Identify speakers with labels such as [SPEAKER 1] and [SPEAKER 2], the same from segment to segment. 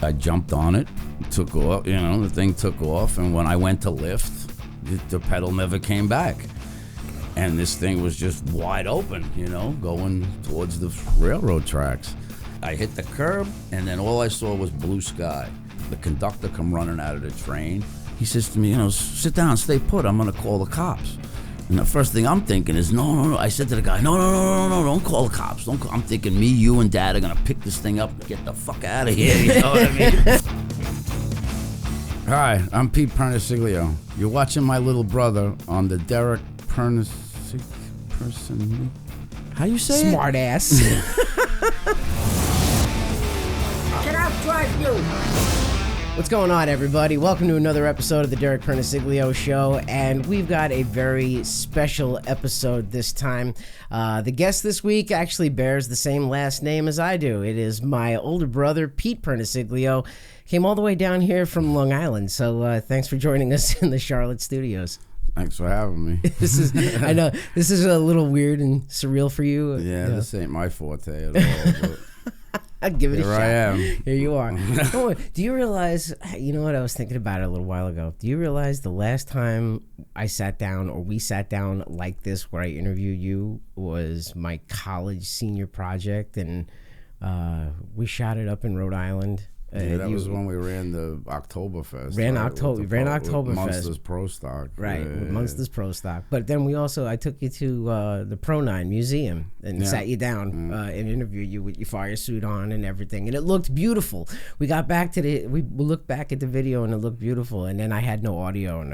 [SPEAKER 1] I jumped on it, took off, the thing took off, and when I went to lift, the pedal never came back. And this thing was just wide open, going towards the railroad tracks. I hit the curb, and then all I saw was blue sky. The conductor come running out of the train. He says to me, sit down, stay put, I'm gonna call the cops. And the first thing I'm thinking is, no. I said to the guy, no, don't call the cops. I'm thinking me, you, and Dad are gonna pick this thing up and get the fuck out of here, you know what I mean? Hi, I'm Pete Pernesiglio. You're watching my little brother on the Derek Pernesiglio. How you say
[SPEAKER 2] Smart
[SPEAKER 1] it?
[SPEAKER 2] ass.
[SPEAKER 3] Get out, drive you!
[SPEAKER 2] What's going on, everybody? Welcome to another episode of the Derek Pernesiglio Show, and we've got a very special episode this time. The guest this week actually bears the same last name as I do. It is my older brother, Pete Pernesiglio. Came all the way down here from Long Island, so thanks for joining us in the Charlotte studios.
[SPEAKER 1] Thanks for having me.
[SPEAKER 2] I know, this is a little weird and surreal for you.
[SPEAKER 1] Yeah, this ain't my forte at all, but
[SPEAKER 2] I'll give it a shot.
[SPEAKER 1] Here I am.
[SPEAKER 2] Here you are. Do you realize, you know what, I was thinking about it a little while ago. Do you realize the last time I sat down, or we sat down like this where I interviewed you, was my college senior project, and we shot it up in Rhode Island.
[SPEAKER 1] Yeah, that was when we ran the Oktoberfest.
[SPEAKER 2] Ran Oktoberfest.
[SPEAKER 1] Munster's Pro Stock.
[SPEAKER 2] Right,
[SPEAKER 1] Yeah.
[SPEAKER 2] Munster's Pro Stock. But then I took you to the Pro 9 Museum and sat you down and interviewed you with your fire suit on and everything. And it looked beautiful. We got back to we looked back at the video and it looked beautiful. And then I had no audio, and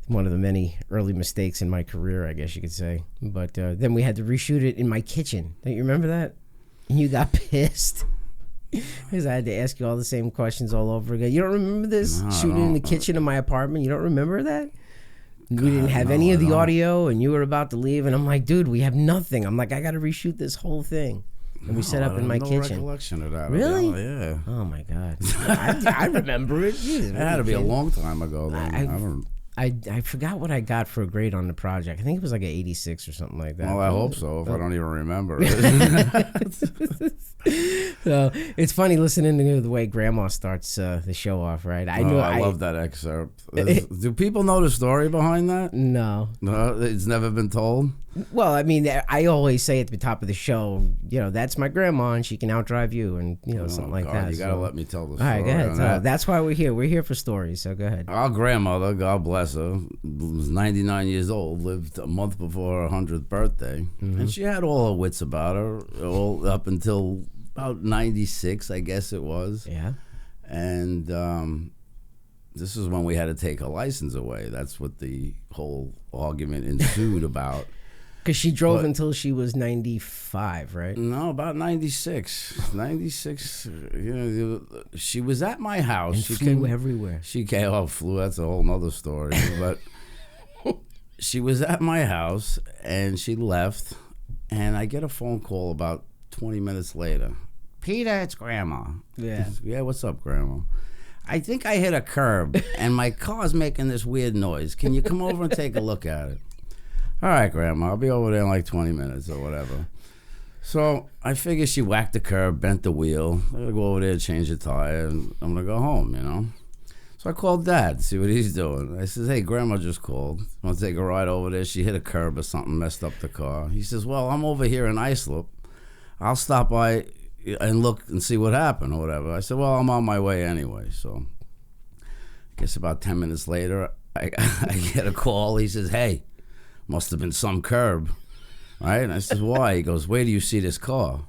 [SPEAKER 2] one of the many early mistakes in my career, I guess you could say. But then we had to reshoot it in my kitchen. Don't you remember that? And you got pissed. Because I had to ask you all the same questions all over again. You don't remember this?
[SPEAKER 1] No,
[SPEAKER 2] Shooting in the kitchen of my apartment? You don't remember that? We didn't have any of the audio, and you were about to leave, and I'm like, dude, we have nothing. I'm like, I got to reshoot this whole thing. And we set up in my kitchen.
[SPEAKER 1] Recollection of that.
[SPEAKER 2] Really?
[SPEAKER 1] Yeah.
[SPEAKER 2] Oh, my God. I remember it. Jeez,
[SPEAKER 1] It had to be a long time ago, then.
[SPEAKER 2] I forgot what I got for a grade on the project. I think it was like an 86 or something like that.
[SPEAKER 1] Well, I hope so, if I don't even remember it.
[SPEAKER 2] So it's funny listening to the way Grandma starts the show off, right?
[SPEAKER 1] I love that excerpt. Do people know the story behind that?
[SPEAKER 2] No,
[SPEAKER 1] it's never been told.
[SPEAKER 2] Well, I mean, I always say at the top of the show, that's my grandma, and she can outdrive you, and something like that.
[SPEAKER 1] You gotta let me tell the story.
[SPEAKER 2] All right, go ahead. That's why we're here. We're here for stories. So go ahead.
[SPEAKER 1] Our grandmother, God bless her, was 99 years old. Lived a month before her 100th birthday, and she had all her wits about her, all up until about 96, I guess it was.
[SPEAKER 2] Yeah.
[SPEAKER 1] And this is when we had to take her license away. That's what the whole argument ensued about.
[SPEAKER 2] Because she drove until she was 95, right?
[SPEAKER 1] No, about 96. 96, she was at my house.
[SPEAKER 2] And
[SPEAKER 1] she
[SPEAKER 2] flew everywhere.
[SPEAKER 1] She flew, that's a whole nother story. But she was at my house, and she left, and I get a phone call about 20 minutes later. Peter, it's Grandma.
[SPEAKER 2] Yeah.
[SPEAKER 1] Yeah, what's up, Grandma? I think I hit a curb, and my car's making this weird noise. Can you come over and take a look at it? All right, Grandma, I'll be over there in like 20 minutes or whatever. So I figure she whacked the curb, bent the wheel. I'm going to go over there, change the tire, and I'm going to go home, So I called Dad to see what he's doing. I says, hey, Grandma just called. Want to take a ride over there? She hit a curb or something, messed up the car. He says, well, I'm over here in Islip. I'll stop by and look and see what happened or whatever. I said, well, I'm on my way anyway. So I guess about 10 minutes later, I get a call. He says, hey, must have been some curb, right? And I said, why? He goes, where do you see this car?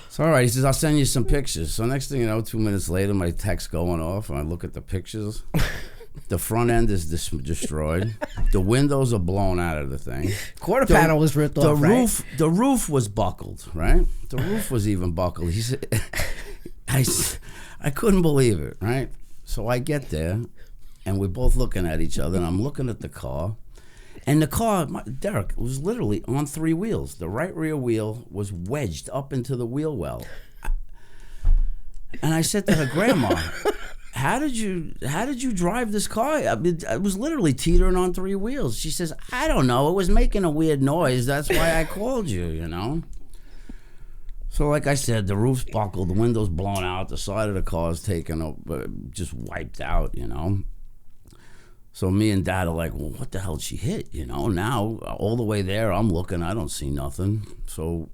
[SPEAKER 1] So, all right, he says, I'll send you some pictures. So next thing you know, 2 minutes later, my text going off, and I look at the pictures. The front end is destroyed. The windows are blown out of the thing.
[SPEAKER 2] Quarter panel was ripped off, right?
[SPEAKER 1] The roof was buckled, right? The roof was even buckled. He said, I couldn't believe it, right? So I get there, and we're both looking at each other, and I'm looking at the car. And the car, Derek, was literally on 3 wheels. The right rear wheel was wedged up into the wheel well. And I said to her, Grandma, how did you drive this car? I mean, it was literally teetering on 3 wheels. She says, I don't know. It was making a weird noise. That's why I called you, So like I said, the roof's buckled, the window's blown out, the side of the car's taken up, just wiped out, you know. So me and Dad are like, well, what the hell did she hit? You know, now all the way there, I'm looking, I don't see nothing. So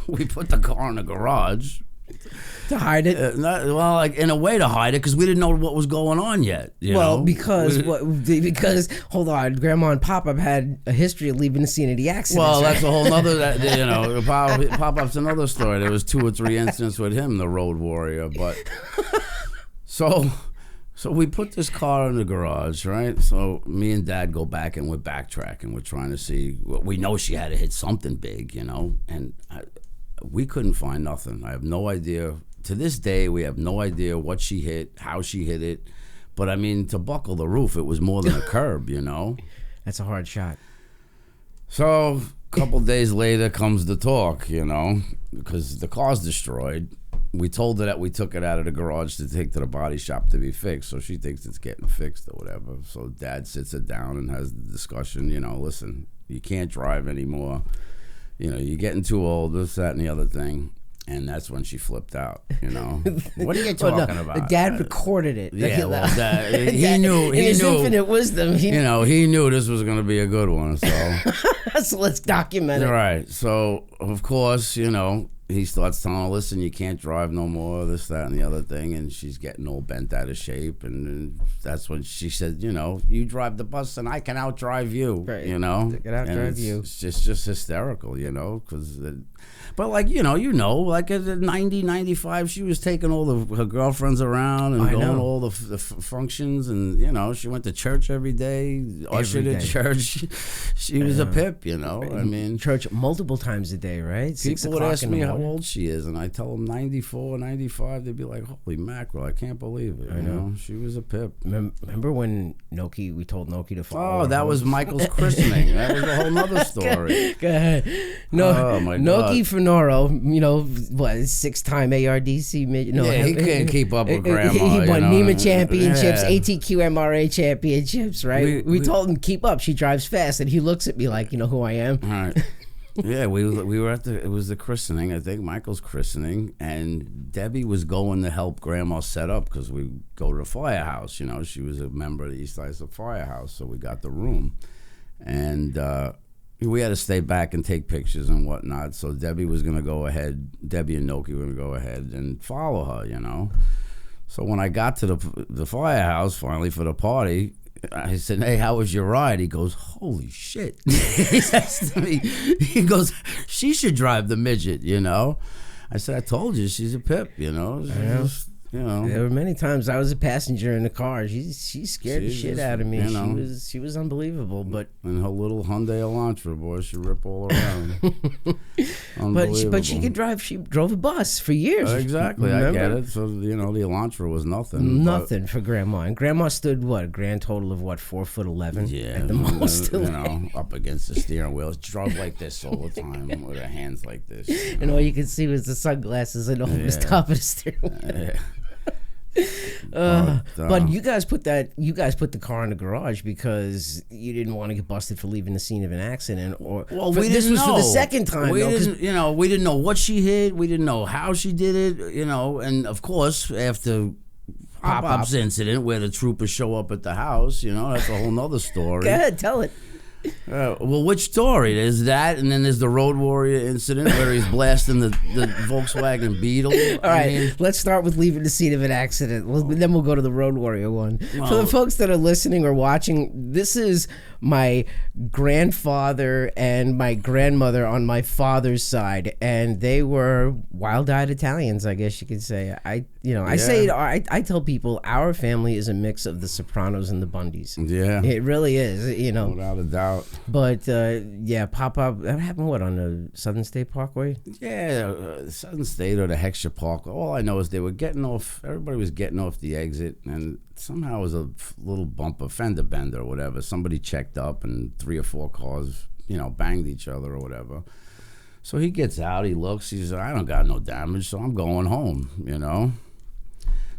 [SPEAKER 1] we put the car in the garage.
[SPEAKER 2] To hide it?
[SPEAKER 1] Well, like in a way to hide it, because we didn't know what was going on yet. You know?
[SPEAKER 2] because hold on, Grandma and Pop-Up had a history of leaving the scene of the accident.
[SPEAKER 1] Well, that's a whole nother, you know, Pop-Up's another story. There was 2 or 3 incidents with him, the road warrior. But so we put this car in the garage, right? So me and Dad go back and we're backtracking. We're trying to see. We know she had to hit something big, you know, and we couldn't find nothing. I have no idea. To this day, we have no idea what she hit, how she hit it. But I mean, to buckle the roof, it was more than a curb, you know?
[SPEAKER 2] That's a hard shot.
[SPEAKER 1] So a couple days later comes the talk, you know, because the car's destroyed. We told her that we took it out of the garage to take to the body shop to be fixed. So she thinks it's getting fixed or whatever. So Dad sits her down and has the discussion, you know, listen, you can't drive anymore. You know, you're getting too old, this, that, and the other thing. And that's when she flipped out, you know. What are you talking about?
[SPEAKER 2] Dad recorded it.
[SPEAKER 1] Yeah, well, he knew.
[SPEAKER 2] In his infinite wisdom.
[SPEAKER 1] He knew this was going to be a good one. So,
[SPEAKER 2] so let's document it.
[SPEAKER 1] Right. So, of course, you know, he starts telling her, listen, you can't drive no more, this, that, and the other thing. And she's getting all bent out of shape. And that's when she said, you know, you drive the bus and I can outdrive you,
[SPEAKER 2] right.
[SPEAKER 1] You know.
[SPEAKER 2] I can outdrive you.
[SPEAKER 1] It's just hysterical, you know, because... But like, you know, like at 90, 95, she was taking all her girlfriends around and going to all the functions. And, you know, she went to church every day, ushered at church. She was a pip, you know. I mean.
[SPEAKER 2] Church multiple times a day, right?
[SPEAKER 1] People would ask me how old she is, and I tell them 94, 95. They'd be like, holy mackerel, I can't believe it. You know, she was a pip.
[SPEAKER 2] Remember when we told Noki to follow?
[SPEAKER 1] Oh, that was Michael's christening. That was a whole nother story.
[SPEAKER 2] Go ahead. Oh, my God. Noki Finoro, you know, what, 6-time ARDC midget? No,
[SPEAKER 1] yeah, he can't keep up with Grandma.
[SPEAKER 2] He won NEMA championships,
[SPEAKER 1] yeah.
[SPEAKER 2] ATQ MRA championships, right? We told him, keep up, she drives fast. And he looks at me like, you know who I am?
[SPEAKER 1] All right. Yeah, we were at it was the christening, I think, Michael's christening, and Debbie was going to help Grandma set up because we go to the firehouse, you know. She was a member of the East Islip Firehouse, so we got the room. And we had to stay back and take pictures and whatnot, so Debbie was going to go ahead, Debbie and Noki were going to go ahead and follow her, you know. So when I got to the firehouse, finally, for the party, I said, hey, how was your ride? He goes, holy shit. He says to me, he goes, she should drive the midget, you know. I said, I told you, she's a pip, you know. You know,
[SPEAKER 2] there were many times I was a passenger in the car. She scared the shit out of me. You know, she was unbelievable. But
[SPEAKER 1] and her little Hyundai Elantra, boy, she rip all around.
[SPEAKER 2] but she could drive. She drove a bus for years.
[SPEAKER 1] Exactly, remember? I get it. So you know, the Elantra was nothing.
[SPEAKER 2] Nothing for Grandma. And Grandma stood what, a grand total of what, 4'11"?
[SPEAKER 1] Yeah,
[SPEAKER 2] at the most.
[SPEAKER 1] You know, up against the steering wheel. She drove like this all the time with her hands like this. You know?
[SPEAKER 2] And all you could see was the sunglasses and over the top of the steering wheel. But you guys put the car in the garage because you didn't want to get busted for leaving the scene of an accident, or this was for the second time.
[SPEAKER 1] We didn't know what she hit. We didn't know how she did it. You know, and of course after Pop-Up's incident where the troopers show up at the house, you know, that's a whole nother story.
[SPEAKER 2] Go ahead, tell it.
[SPEAKER 1] Well, which story? There's that, and then there's the Road Warrior incident where he's blasting the Volkswagen Beetle.
[SPEAKER 2] All right, let's start with leaving the scene of an accident. Then we'll go to the Road Warrior one. For the folks that are listening or watching, this is my grandfather and my grandmother on my father's side, and they were wild-eyed Italians, I guess you could say. I tell people our family is a mix of the Sopranos and the Bundys. Yeah, it really is. You know,
[SPEAKER 1] without a doubt.
[SPEAKER 2] But Pop-Up, that happened on the Southern State Parkway?
[SPEAKER 1] Yeah, Southern State or the Heckscher Park. All I know is they were getting off. Everybody was getting off the exit, and somehow it was a little bump, a fender bender or whatever. Somebody checked up, and 3 or 4 cars, you know, banged each other or whatever. So he gets out, he looks, he says, I don't got no damage, so I'm going home, you know.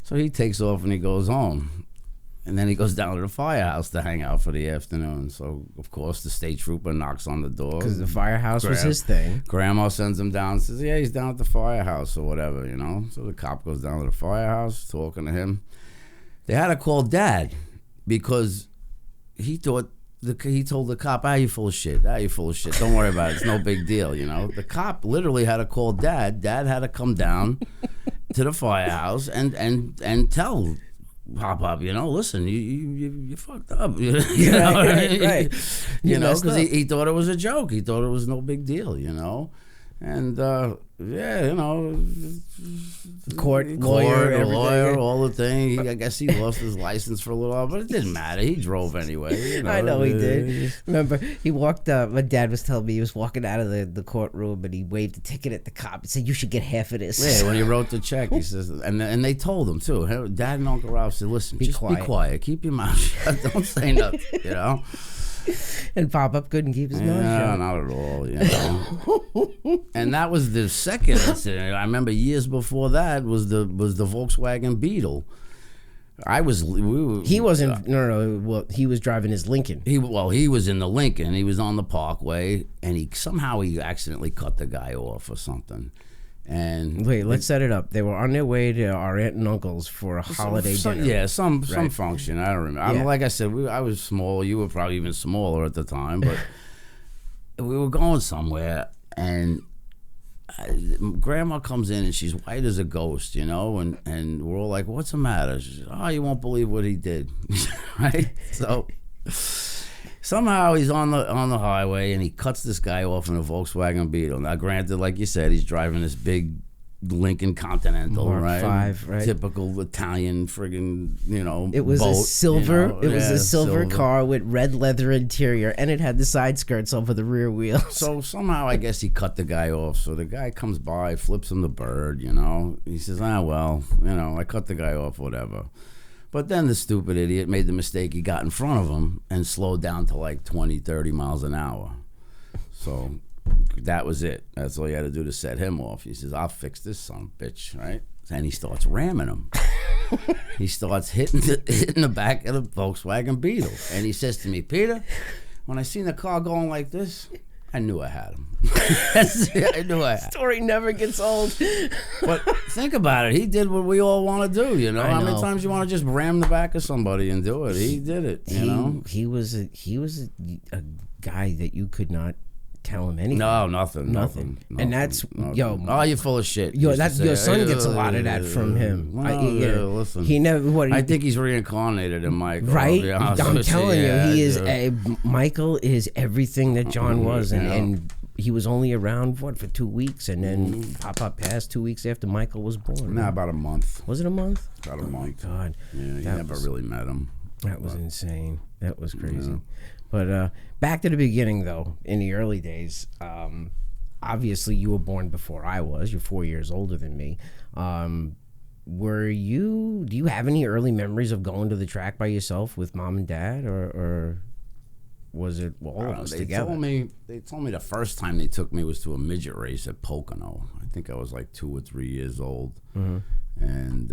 [SPEAKER 1] So he takes off and he goes home. And then he goes down to the firehouse to hang out for the afternoon. So, of course, the state trooper knocks on the door.
[SPEAKER 2] Because the firehouse was his thing.
[SPEAKER 1] Grandma sends him down and says, yeah, he's down at the firehouse or whatever, you know. So the cop goes down to the firehouse, talking to him. They had to call Dad because he told the cop, you full of shit. You full of shit. Don't worry about it. It's no big deal, you know. The cop literally had to call Dad. Dad had to come down to the firehouse and tell Pop, you know, listen, you fucked up. You know what I mean?
[SPEAKER 2] Right.
[SPEAKER 1] You know, because he thought it was a joke. He thought it was no big deal, you know. And, yeah, you know. Lawyer, all the thing. I guess he lost his license for a little while, but it didn't matter. He drove anyway. You know?
[SPEAKER 2] I know he did. Remember, he walked up. My dad was telling me he was walking out of the courtroom and he waved the ticket at the cop and said, "You should get half of this."
[SPEAKER 1] Yeah, when he wrote the check, he says, and they told him too. Dad and Uncle Ralph said, "Listen, be quiet. Keep your mouth shut. Don't say nothing." You know.
[SPEAKER 2] And Pop-Up couldn't keep his mouth shut.
[SPEAKER 1] Not at all, you know. And that was the second incident. I remember years before that was the Volkswagen Beetle.
[SPEAKER 2] He wasn't. No. Well, he was driving his Lincoln.
[SPEAKER 1] He was in the Lincoln. He was on the Parkway, and he accidentally cut the guy off or something. And
[SPEAKER 2] wait, let's set it up. They were on their way to our aunt and uncle's for a holiday dinner.
[SPEAKER 1] Yeah, some function. I don't remember. Yeah. Like I said, I was small. You were probably even smaller at the time, but we were going somewhere, and Grandma comes in and she's white as a ghost, you know, and we're all like, "What's the matter?" She says, "Oh, you won't believe what he did," right? So. Somehow he's on the highway and he cuts this guy off in a Volkswagen Beetle. Now, granted, like you said, he's driving this big Lincoln Continental,
[SPEAKER 2] Mark
[SPEAKER 1] right?
[SPEAKER 2] V, right?
[SPEAKER 1] Typical Italian friggin', you know,
[SPEAKER 2] it was
[SPEAKER 1] boat,
[SPEAKER 2] a silver.
[SPEAKER 1] You know?
[SPEAKER 2] It was a silver car with red leather interior, and it had the side skirts over the rear wheels.
[SPEAKER 1] So somehow, I guess he cut the guy off. So the guy comes by, flips him the bird. You know, he says, well, you know, I cut the guy off, whatever. But then the stupid idiot made the mistake. He got in front of him and slowed down to like 20, 30 miles an hour. So that was it. That's all you had to do to set him off. He says, "I'll fix this son of a bitch," right? And he starts ramming him. He starts hitting the back of the Volkswagen Beetle. And he says to me, "Peter, when I seen the car going like this, I knew I had him." I knew I had him.
[SPEAKER 2] Story never gets old.
[SPEAKER 1] But think about it. He did what we all want to do, you know? How many times you want to just ram the back of somebody and do it? He did it, you know?
[SPEAKER 2] He was a guy that you could not tell him anything.
[SPEAKER 1] No, nothing.
[SPEAKER 2] And that's, yo.
[SPEAKER 1] Oh, you're full of shit.
[SPEAKER 2] Yo, your son gets a lot of that from him.
[SPEAKER 1] Listen.
[SPEAKER 2] He never,
[SPEAKER 1] I think he's reincarnated in Michael.
[SPEAKER 2] Right? I'm telling you, Michael is everything that John was. And he was only around, for 2 weeks? And then Pop-Up passed 2 weeks after Michael was born.
[SPEAKER 1] Nah, about a month.
[SPEAKER 2] Was it a month?
[SPEAKER 1] About a month.
[SPEAKER 2] Oh, my God.
[SPEAKER 1] Yeah, you never really met him.
[SPEAKER 2] That was insane. That was crazy. Yeah. But back to the beginning, though, in the early days, obviously you were born before I was. You're 4 years older than me. Do you have any early memories of going to the track by yourself with mom and dad, or was it all of us together?
[SPEAKER 1] They told me the first time they took me was to a midget race at Pocono. I think I was like 2 or 3 years old. Mm-hmm. And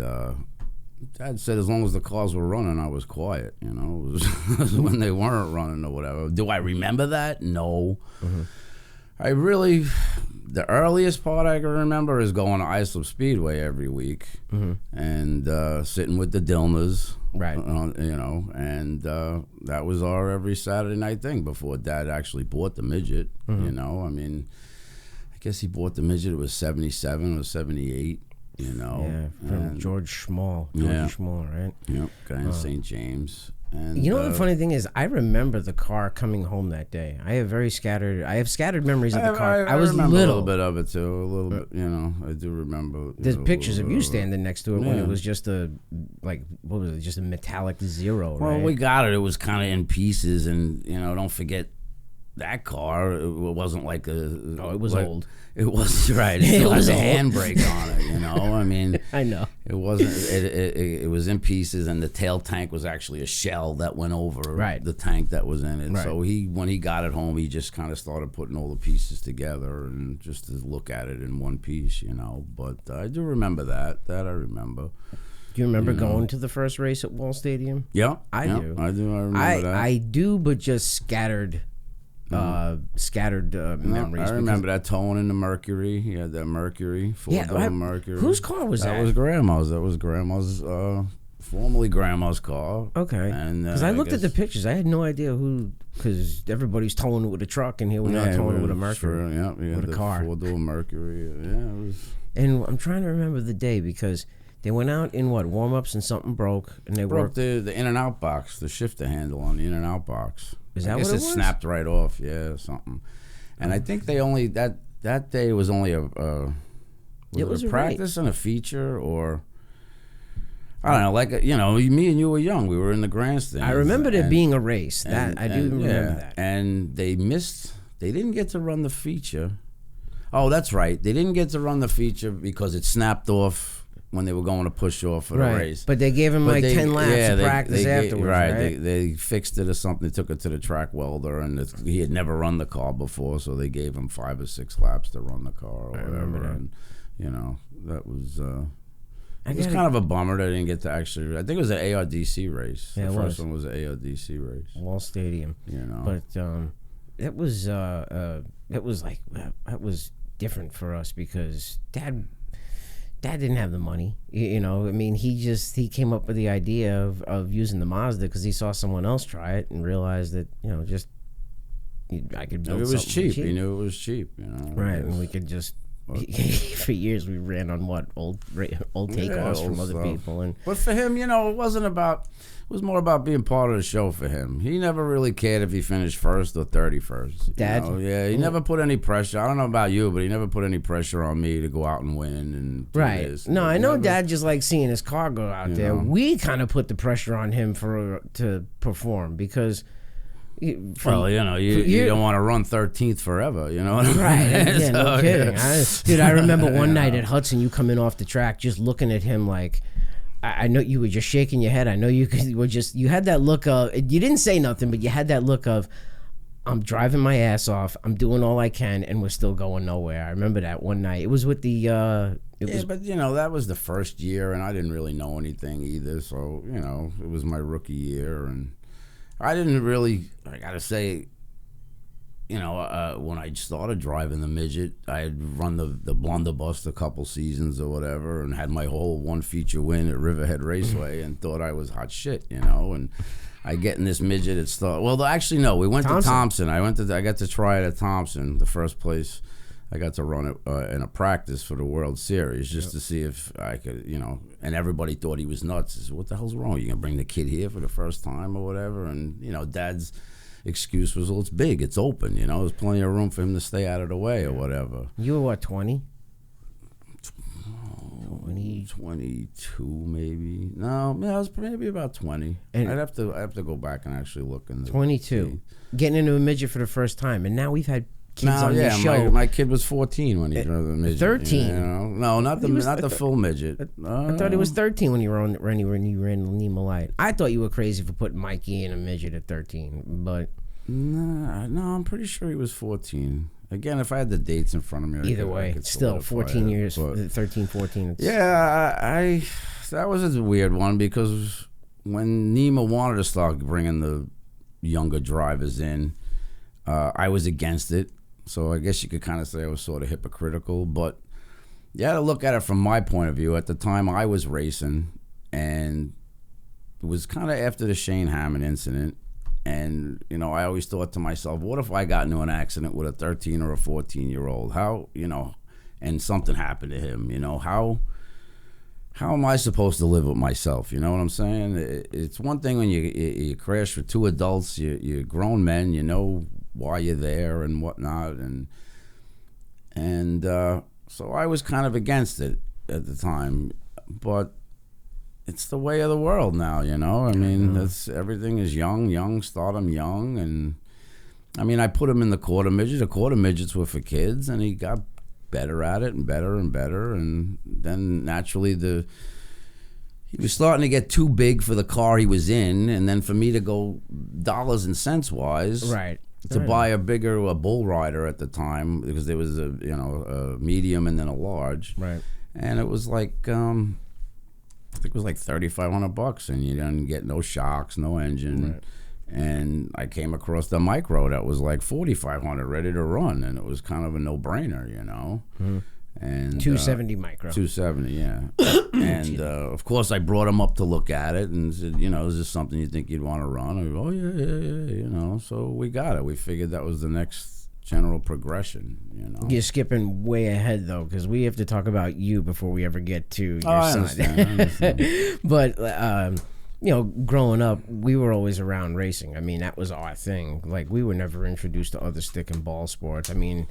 [SPEAKER 1] Dad said as long as the cars were running, I was quiet. You know, it was when they weren't running or whatever. Do I remember that? No. Mm-hmm. The earliest part I can remember is going to Islip Speedway every week and sitting with the Dillners.
[SPEAKER 2] Right.
[SPEAKER 1] You know, and that was our every Saturday night thing before Dad actually bought the midget. Mm-hmm. You know, I mean, I guess he bought the midget. It was 77 or 78. You know,
[SPEAKER 2] from George Schmall. Schmall, right?
[SPEAKER 1] Yep, guy in St. James. And
[SPEAKER 2] you know the funny thing is, I remember the car coming home that day. I have scattered memories of the car. I was
[SPEAKER 1] remember
[SPEAKER 2] little.
[SPEAKER 1] A little bit of it too. A little bit, you know. I do remember.
[SPEAKER 2] There's pictures of you standing next to it when it was just a metallic zero.
[SPEAKER 1] Well,
[SPEAKER 2] right?
[SPEAKER 1] we got it. It was kind of in pieces, and you know, don't forget that car. It wasn't like a.
[SPEAKER 2] Oh, it was old.
[SPEAKER 1] It was right. It was a handbrake on it, you know. I mean,
[SPEAKER 2] I know
[SPEAKER 1] it wasn't. It was in pieces, and the tail tank was actually a shell that went over the tank that was in it. Right. So when he got it home, he just kind of started putting all the pieces together and just to look at it in one piece, you know. But I do remember that. That I remember.
[SPEAKER 2] Do Do you remember going to the first race at Wall Stadium?
[SPEAKER 1] Yeah,
[SPEAKER 2] I do.
[SPEAKER 1] I remember that.
[SPEAKER 2] I do, but just scattered memories.
[SPEAKER 1] I remember that towing in the Mercury. He had that Mercury, four-door Mercury.
[SPEAKER 2] Whose car was that?
[SPEAKER 1] That was Grandma's. That was Grandma's, formerly Grandma's car.
[SPEAKER 2] Okay. Because I looked at the pictures. I had no idea who, because everybody's towing it with a truck, and here we are towing it with a Mercury. With a car.
[SPEAKER 1] Four-door Mercury. Yeah, it was.
[SPEAKER 2] And I'm trying to remember the day because they went out in warm-ups and something broke, and they
[SPEAKER 1] broke the in and out box, the shifter handle on the in and out box.
[SPEAKER 2] Is that what it was?
[SPEAKER 1] It snapped right off, something. And I think they only that day was only a practice and a feature, or I don't know, like me and you were young. We were in the grandstand.
[SPEAKER 2] I remember there being a race. I do remember that.
[SPEAKER 1] And they didn't get to run the feature. Oh, that's right. They didn't get to run the feature because it snapped off when they were going to push off for the race.
[SPEAKER 2] But they gave him 10 laps of practice afterwards, right?
[SPEAKER 1] They fixed it or something. They took it to the track welder, and he had never run the car before, so they gave him 5 or 6 laps to run the car or whatever.
[SPEAKER 2] Remember that.
[SPEAKER 1] And, that was... it was kind of a bummer that I didn't get to actually... I think it was an ARDC race.
[SPEAKER 2] Yeah,
[SPEAKER 1] the first one was an ARDC race.
[SPEAKER 2] Wall Stadium. But it was different for us because Dad didn't have the money. I mean, he came up with the idea of using the Mazda because he saw someone else try it and realized that, I could build something. It was cheap.
[SPEAKER 1] He knew it was cheap.
[SPEAKER 2] Right, and we could just... For years we ran on old takeoffs from other people,
[SPEAKER 1] but for him, it wasn't about. It was more about being part of the show for him. He never really cared if he finished first or 31st.
[SPEAKER 2] Dad,
[SPEAKER 1] he never put any pressure. I don't know about you, but he never put any pressure on me to go out and win and do this.
[SPEAKER 2] No, I know Dad just liked seeing his car go out there. We kind of put the pressure on him to perform because.
[SPEAKER 1] You don't want to run 13th forever, you know what I mean?
[SPEAKER 2] Right, yeah, no kidding. Dude, I remember one night at Hudson, you coming off the track, just looking at him like, I know you were just shaking your head. I know you had that look of, you didn't say nothing, but you had that look of, I'm driving my ass off, I'm doing all I can, and we're still going nowhere. I remember that one night. It was with the... but
[SPEAKER 1] that was the first year, and I didn't really know anything either, so, it was my rookie year, and... I didn't really, I gotta say, when I started driving the Midget, I had run the Blunderbus a couple seasons or whatever and had my whole one feature win at Riverhead Raceway and thought I was hot shit, and I get in this Midget at start. Well, actually, no, we went to Thompson. I got to try it at Thompson, the first place I got to run it in a practice for the World Series just to see if I could, and everybody thought he was nuts. I said, what the hell's wrong? You going to bring the kid here for the first time or whatever? And, Dad's excuse was, well, it's big, it's open, there's plenty of room for him to stay out of the way or whatever.
[SPEAKER 2] You were what, 20?
[SPEAKER 1] 22 maybe. No, I was maybe about 20. And I'd have to go back and actually look.
[SPEAKER 2] 22. Getting into a Midget for the first time. And now we've had kids on this show.
[SPEAKER 1] My kid was 14 when he drove the Midget.
[SPEAKER 2] 13.
[SPEAKER 1] No, not the full Midget.
[SPEAKER 2] I thought he was 13 when you ran the NEMA Light. I thought you were crazy for putting Mikey in a Midget at 13, but
[SPEAKER 1] no, I'm pretty sure he was 14. Again, if I had the dates in front of me,
[SPEAKER 2] either way, still 14 years, 13, 14.
[SPEAKER 1] I that was a weird one because when NEMA wanted to start bringing the younger drivers in, I was against it. So I guess you could kind of say I was sort of hypocritical, but you had to look at it from my point of view. At the time I was racing, and it was kind of after the Shane Hammond incident, and, I always thought to myself, what if I got into an accident with a 13 or a 14-year-old? How, and something happened to him, how am I supposed to live with myself? You know what I'm saying? It's one thing when you crash with 2 adults, you're grown men, why you're there and whatnot, and so I was kind of against it at the time, but it's the way of the world now, I mean, everything is young, start them young, and I mean, I put him in the quarter midget. The quarter midgets were for kids, and he got better at it and better and better, and then naturally he was starting to get too big for the car he was in, and then for me to go dollars and cents wise,
[SPEAKER 2] right.
[SPEAKER 1] To buy a bull rider at the time, because there was a medium and then a large,
[SPEAKER 2] right?
[SPEAKER 1] And it was like think it was like $3,500, and you didn't get no shocks, no engine. Right. And I came across the micro that was like $4,500, ready to run, and it was kind of a no-brainer, you know. Mm-hmm. And
[SPEAKER 2] 270 micro.
[SPEAKER 1] 270, yeah. And of course, I brought him up to look at it and said, you know, is this something you think you'd want to run? I go, oh yeah, you know. So we got it. We figured that was the next general progression, you know.
[SPEAKER 2] You're skipping way ahead though, because we have to talk about you before we ever get to your son.
[SPEAKER 1] I understand.
[SPEAKER 2] But you know, growing up, we were always around racing. I mean, that was our thing. Like, we were never introduced to other stick and ball sports. I mean,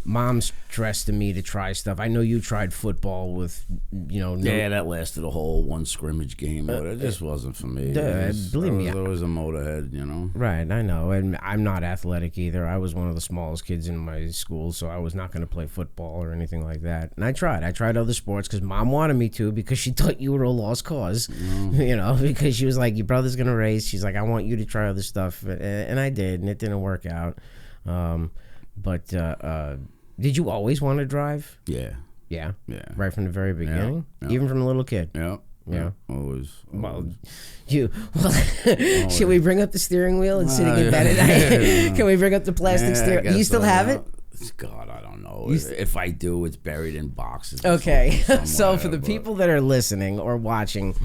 [SPEAKER 2] Mom stressed me to try stuff. I know you tried football with, you know.
[SPEAKER 1] Yeah, that lasted a whole one scrimmage game, but it just wasn't for me.
[SPEAKER 2] Believe me,
[SPEAKER 1] I was a motorhead, you know.
[SPEAKER 2] Right, I know, and I'm not athletic either. I was one of the smallest kids in my school, so I was not going to play football or anything like that. And I tried other sports because Mom wanted me to, because she thought you were a lost cause, you know, because she was like, your brother's going to race. She's like, I want you to try other stuff, and I did, and it didn't work out. But did you always want to drive?
[SPEAKER 1] Yeah.
[SPEAKER 2] Yeah?
[SPEAKER 1] Yeah.
[SPEAKER 2] Right from the very beginning?
[SPEAKER 1] Yeah.
[SPEAKER 2] Even from a little kid?
[SPEAKER 1] Yeah.
[SPEAKER 2] Yeah.
[SPEAKER 1] Always.
[SPEAKER 2] Well, should we bring up the steering wheel and sitting in bed at night? Can we bring up the plastic steering? Do you still have it?
[SPEAKER 1] God, I don't know. If I do, it's buried in boxes.
[SPEAKER 2] Okay. So for the people that are listening or watching,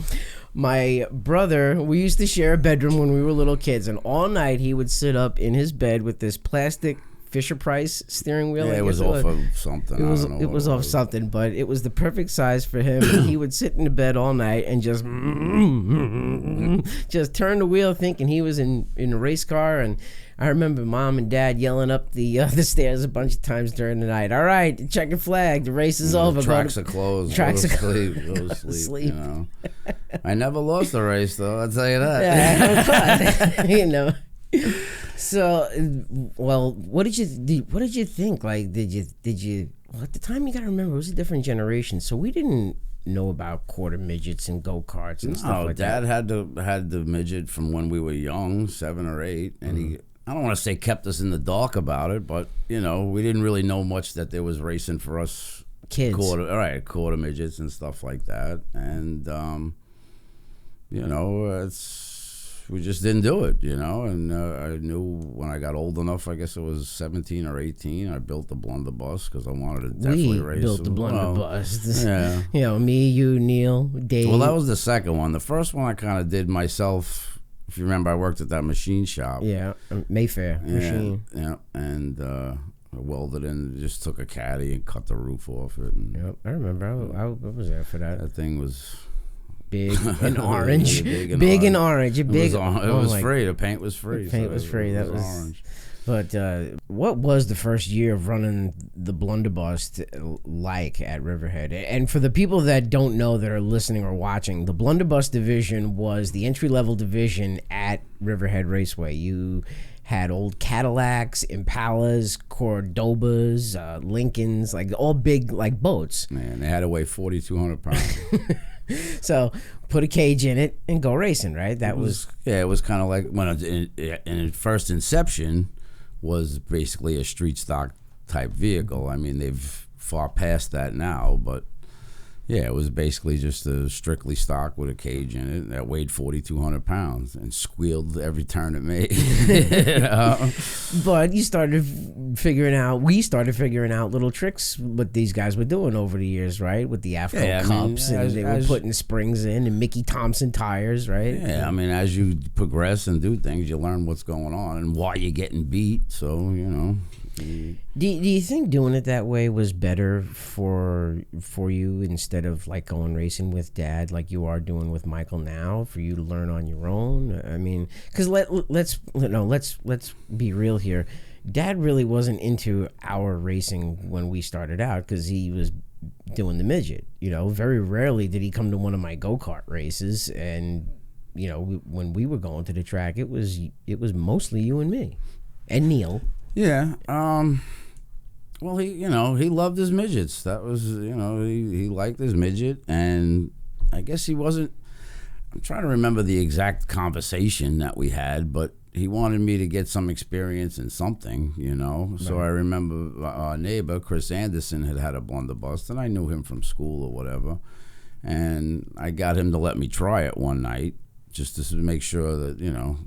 [SPEAKER 2] my brother, we used to share a bedroom when we were little kids, and all night he would sit up in his bed with this plastic Fisher-Price steering wheel.
[SPEAKER 1] Yeah, it was off of something.
[SPEAKER 2] It was off something, but it was the perfect size for him. And he would sit in the bed all night and just turn the wheel, thinking he was in a race car. And I remember Mom and Dad yelling up the stairs a bunch of times during the night. All right, checkered flag. The race is over.
[SPEAKER 1] Tracks are closed.
[SPEAKER 2] Tracks are
[SPEAKER 1] closed. Go to sleep. You know. I never lost the race, though. I'll tell you that.
[SPEAKER 2] Yeah, you know. So, well, what did you think? Like, did you? Well, at the time, you gotta remember, it was a different generation, so we didn't know about quarter midgets and go karts and stuff like
[SPEAKER 1] Dad
[SPEAKER 2] that.
[SPEAKER 1] had the midget from when we were young, 7 or 8, and he. I don't want to say kept us in the dark about it, but you know, we didn't really know much that there was racing for us
[SPEAKER 2] kids,
[SPEAKER 1] quarter midgets and stuff like that, and you know, we just didn't do it, you know. And I knew when I got old enough, I guess it was 17 or 18, I built the Blunderbus because I wanted to definitely race.
[SPEAKER 2] We built the Blunderbus.
[SPEAKER 1] Yeah,
[SPEAKER 2] you know, me, you, Neil, Dave.
[SPEAKER 1] Well, that was the second one. The first one I kind of did myself. If you remember, I worked at that machine shop.
[SPEAKER 2] Yeah, Mayfair machine.
[SPEAKER 1] Yeah, and I welded in, just took a caddy and cut the roof off it. And
[SPEAKER 2] yep, I remember. I was there for that.
[SPEAKER 1] That thing was
[SPEAKER 2] big and orange.
[SPEAKER 1] Big
[SPEAKER 2] and orange.
[SPEAKER 1] It was free. The paint was free.
[SPEAKER 2] The paint was free. That was
[SPEAKER 1] orange.
[SPEAKER 2] But what was the first year of running the Blunderbus like at Riverhead? And for the people that don't know, that are listening or watching, the Blunderbus division was the entry-level division at Riverhead Raceway. You had old Cadillacs, Impalas, Cordobas, Lincolns, like all big like boats.
[SPEAKER 1] Man, they had to weigh 4,200 pounds.
[SPEAKER 2] So put a cage in it and go racing, right? That was
[SPEAKER 1] it was kind of like when in first inception was basically a street stock type vehicle. I mean, they've far past that now, but yeah, it was basically just a strictly stock with a cage in it that weighed 4,200 pounds and squealed every turn it made. You know?
[SPEAKER 2] But we started figuring out little tricks what these guys were doing over the years, right? With the Afco cups, and they were putting springs in and Mickey Thompson tires, right?
[SPEAKER 1] Yeah, I mean, as you progress and do things, you learn what's going on and why you're getting beat. So, you know.
[SPEAKER 2] Do you think doing it that way was better for you, instead of like going racing with Dad like you are doing with Michael now, for you to learn on your own? I mean, because let's be real here. Dad really wasn't into our racing when we started out because he was doing the midget. You know, very rarely did he come to one of my go-kart races, and you know, when we were going to the track, it was mostly you and me and Neil.
[SPEAKER 1] Yeah. Well, he loved his midgets. That was, you know, he liked his midget, and I guess he wasn't. I'm trying to remember the exact conversation that we had, but he wanted me to get some experience in something, you know. Right. So I remember our neighbor Chris Anderson had a Blunderbus, and I knew him from school or whatever. And I got him to let me try it one night, just to make sure that,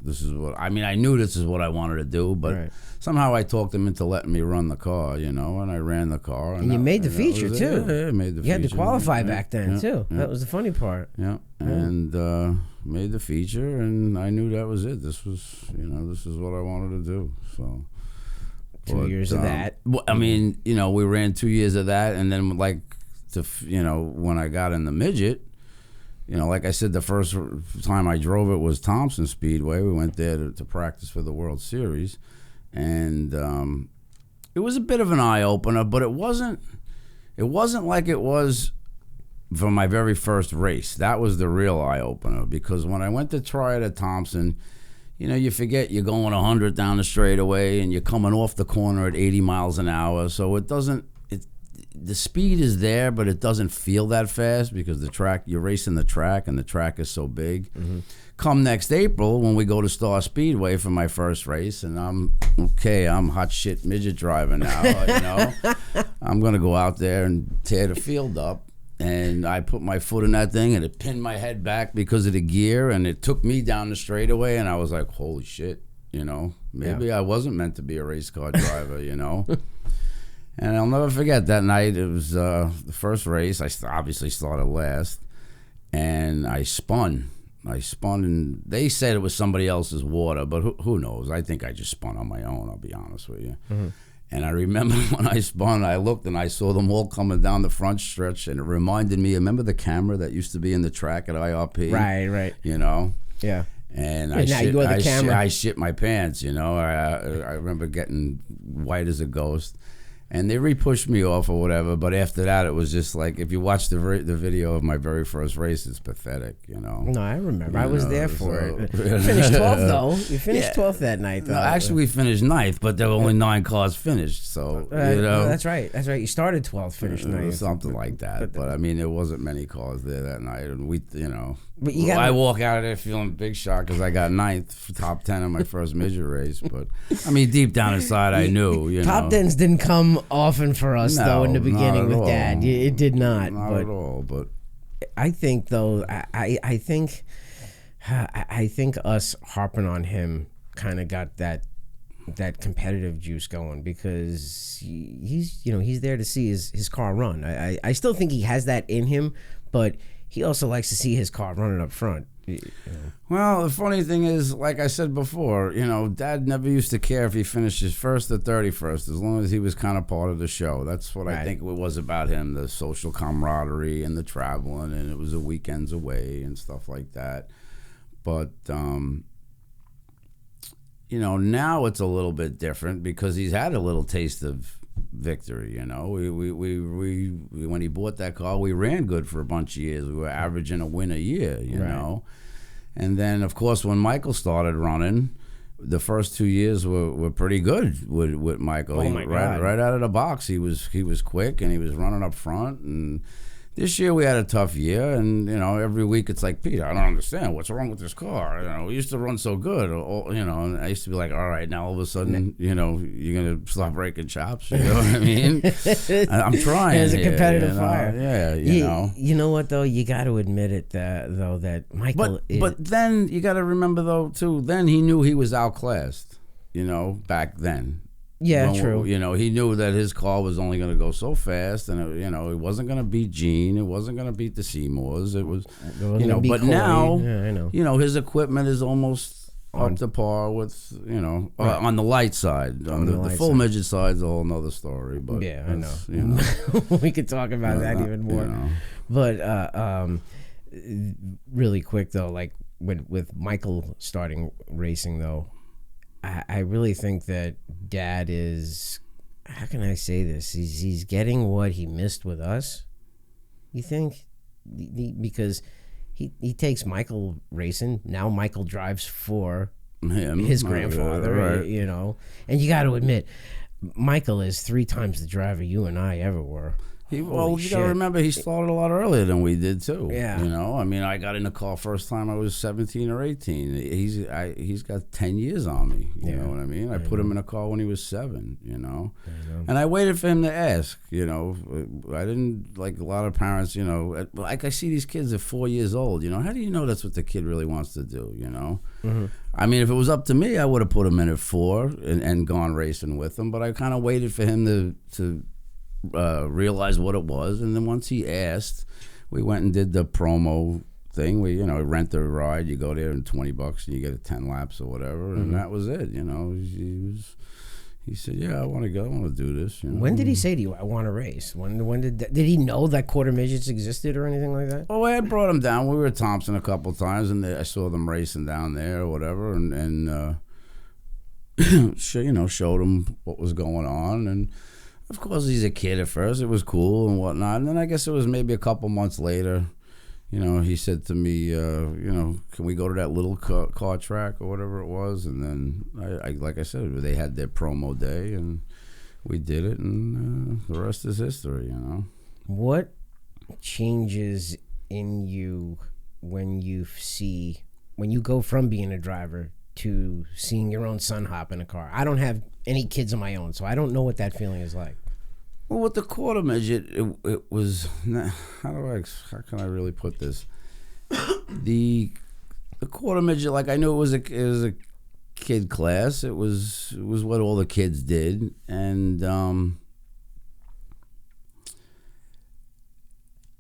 [SPEAKER 1] this is what, I mean, I knew this is what I wanted to do, but somehow I talked him into letting me run the car, and I ran the car.
[SPEAKER 2] And you made the feature, too.
[SPEAKER 1] Yeah, I made the feature.
[SPEAKER 2] You had to qualify back then, too. Yeah. That was the funny part.
[SPEAKER 1] Yeah, and made the feature, and I knew that was it. This was, this is what I wanted to do, so.
[SPEAKER 2] 2 years of that.
[SPEAKER 1] I mean, we ran 2 years of that, and then, when I got in the midget, like I said, the first time I drove it was Thompson Speedway. We went there to practice for the World Series, and it was a bit of an eye opener, but it wasn't like it was for my very first race. That was the real eye opener, because when I went to try it at Thompson, you forget you're going 100 down the straightaway and you're coming off the corner at 80 miles an hour, so the speed is there, but it doesn't feel that fast because you're racing the track, and the track is so big. Mm-hmm. Come next April, when we go to Star Speedway for my first race, and I'm hot shit midget driver now, I'm going to go out there and tear the field up. And I put my foot in that thing, and it pinned my head back because of the gear, and it took me down the straightaway, and I was like, holy shit, maybe I wasn't meant to be a race car driver, And I'll never forget that night. It was the first race. I obviously started last, and I spun. And they said it was somebody else's water, but who knows? I think I just spun on my own, I'll be honest with you. Mm-hmm. And I remember when I spun, I looked and I saw them all coming down the front stretch, and it reminded me, remember the camera that used to be in the track at IRP?
[SPEAKER 2] Right.
[SPEAKER 1] Yeah. And I shit my pants, I remember getting white as a ghost. And they re-pushed me off or whatever, but after that, it was just like, if you watch the video of my very first race, it's pathetic,
[SPEAKER 2] No, I remember. I was there for it. You finished 12th, though. You finished 12th that night, though.
[SPEAKER 1] No, actually, we finished 9th, but there were only 9 cars finished, so,
[SPEAKER 2] That's right. You started 12th, finished 9th.
[SPEAKER 1] Something like that, but I mean, there wasn't many cars there that night, and I walk out of there feeling big shot because I got 9th, top 10 in my first midget race, but, I mean, deep down inside, I knew,
[SPEAKER 2] Top 10s didn't come often for us, though, in the beginning with Dad. It did not.
[SPEAKER 1] Not at all, but
[SPEAKER 2] I think, though, I think us harping on him kind of got that competitive juice going, because he's there to see his car run. I still think he has that in him, but he also likes to see his car running up front.
[SPEAKER 1] Well, the funny thing is, like I said before, Dad never used to care if he finished his first or 31st, as long as he was kind of part of the show. That's what I think it was about him, the social camaraderie and the traveling, and it was the weekends away and stuff like that. But, now it's a little bit different because he's had a little taste of victory. We when he bought that car, we ran good for a bunch of years. We were averaging a win a year, you know. And then, of course, when Michael started running, the first 2 years were pretty good with Michael.
[SPEAKER 2] Oh my God.
[SPEAKER 1] Right out of the box, he was quick, and he was running up front. And this year we had a tough year, and every week it's like, Peter, I don't understand what's wrong with this car. We used to run so good, and I used to be like, all right, now all of a sudden, you're gonna stop breaking chops. You know what I mean? I'm trying.
[SPEAKER 2] There's a competitive fire.
[SPEAKER 1] Yeah,
[SPEAKER 2] You know what though? You got to admit it that Michael.
[SPEAKER 1] But then you got to remember though too. Then he knew he was outclassed. Back then.
[SPEAKER 2] Yeah, true.
[SPEAKER 1] He knew that his car was only going to go so fast, and it wasn't going to beat Gene. It wasn't going to beat the Seymours. It was, but
[SPEAKER 2] Corey.
[SPEAKER 1] now,
[SPEAKER 2] I know.
[SPEAKER 1] his equipment is almost up to par with, on the light side. On the full midget side is a whole nother story. But
[SPEAKER 2] yeah, I know. We could talk about that even more. But really quick though, like with Michael starting racing though, I really think that Dad is, how can I say this? He's getting what he missed with us. You think? Because he takes Michael racing. Now Michael drives for his grandfather,
[SPEAKER 1] right.
[SPEAKER 2] And you got to admit, Michael is 3 times the driver you and I ever were.
[SPEAKER 1] Well, you got to remember, he started a lot earlier than we did too.
[SPEAKER 2] Yeah.
[SPEAKER 1] You know, I mean, I got in the car first time I was 17 or 18. He's got 10 years on me. You know what I mean? I put him in a car when he was 7. You know, and I waited for him to ask. You know, I didn't, like a lot of parents. You know, like I see these kids at 4 years old. You know, how do you know that's what the kid really wants to do? You know, I mean, if it was up to me, I would have put him in at 4 and gone racing with him. But I kind of waited for him to realize what it was, and then once he asked, we went and did the promo thing. We, rent a ride. You go there and $20 and you get a 10 laps or whatever, and that was it. You know, he said, "Yeah, I want to go. I want to do this." You know?
[SPEAKER 2] When did he say to you, "I want to race"? When did he know that quarter midgets existed or anything like that?
[SPEAKER 1] Oh, I brought him down. We were at Thompson a couple of times, and I saw them racing down there or whatever, and showed him what was going on. And of course, he's a kid at first. It was cool and whatnot. And then I guess it was maybe a couple months later, he said to me, can we go to that little car track or whatever it was? And then, I like I said, they had their promo day, and we did it, and the rest is history,
[SPEAKER 2] What changes in you when you go from being a driver to seeing your own son hop in a car? I don't have any kids of my own, so I don't know what that feeling is like.
[SPEAKER 1] Well, with the quarter midget, it was, how can I really put this? The quarter midget, like, I knew it was a kid class. It was what all the kids did, and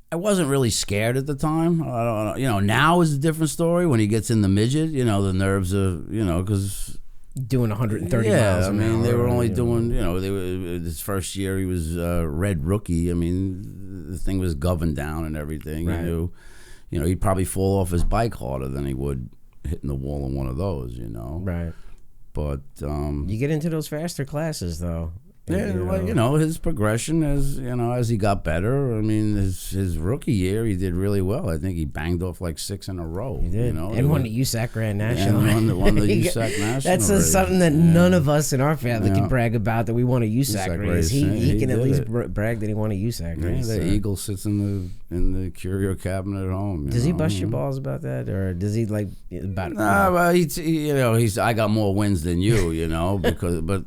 [SPEAKER 1] I wasn't really scared at the time. I don't know. Now is a different story. When he gets in the midget, the nerves are, because
[SPEAKER 2] doing 130 miles an hour.
[SPEAKER 1] They were only doing, they were, this first year he was red rookie. I mean, the thing was governed down and everything.
[SPEAKER 2] Right.
[SPEAKER 1] He'd probably fall off his bike harder than he would hitting the wall in one of those,
[SPEAKER 2] Right.
[SPEAKER 1] But
[SPEAKER 2] you get into those faster classes, though.
[SPEAKER 1] Yeah, his progression as he got better. I mean, his rookie year, he did really well. I think he banged off like 6 in a row.
[SPEAKER 2] He did. And won the USAC Grand National.
[SPEAKER 1] And won the USAC National.
[SPEAKER 2] That's something that none of us in our family can brag about, that we won a USAC race. He can at least brag that he won a USAC race.
[SPEAKER 1] The Eagle sits in the curio cabinet at home.
[SPEAKER 2] Does he bust your balls about that, or does he like about it?
[SPEAKER 1] Nah, well, he's I got more wins than you, but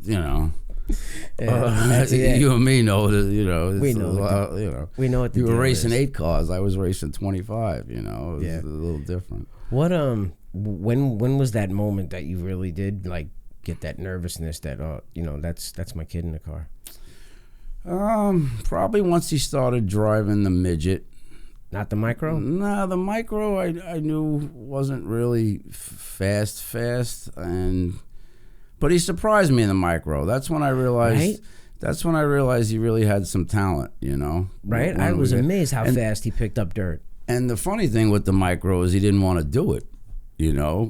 [SPEAKER 1] you and me know that,
[SPEAKER 2] we know we know what the
[SPEAKER 1] you were racing
[SPEAKER 2] is.
[SPEAKER 1] 8 cars. I was racing 25. It was a little different.
[SPEAKER 2] What when was that moment that you really did like get that nervousness that that's my kid in the car?
[SPEAKER 1] Probably once he started driving the midget.
[SPEAKER 2] Not the micro?
[SPEAKER 1] No, the micro I knew wasn't really fast, but he surprised me in the micro. That's when I realized.
[SPEAKER 2] Right?
[SPEAKER 1] That's when I realized he really had some talent.
[SPEAKER 2] Right. I was amazed how fast he picked up dirt.
[SPEAKER 1] And the funny thing with the micro is he didn't want to do it.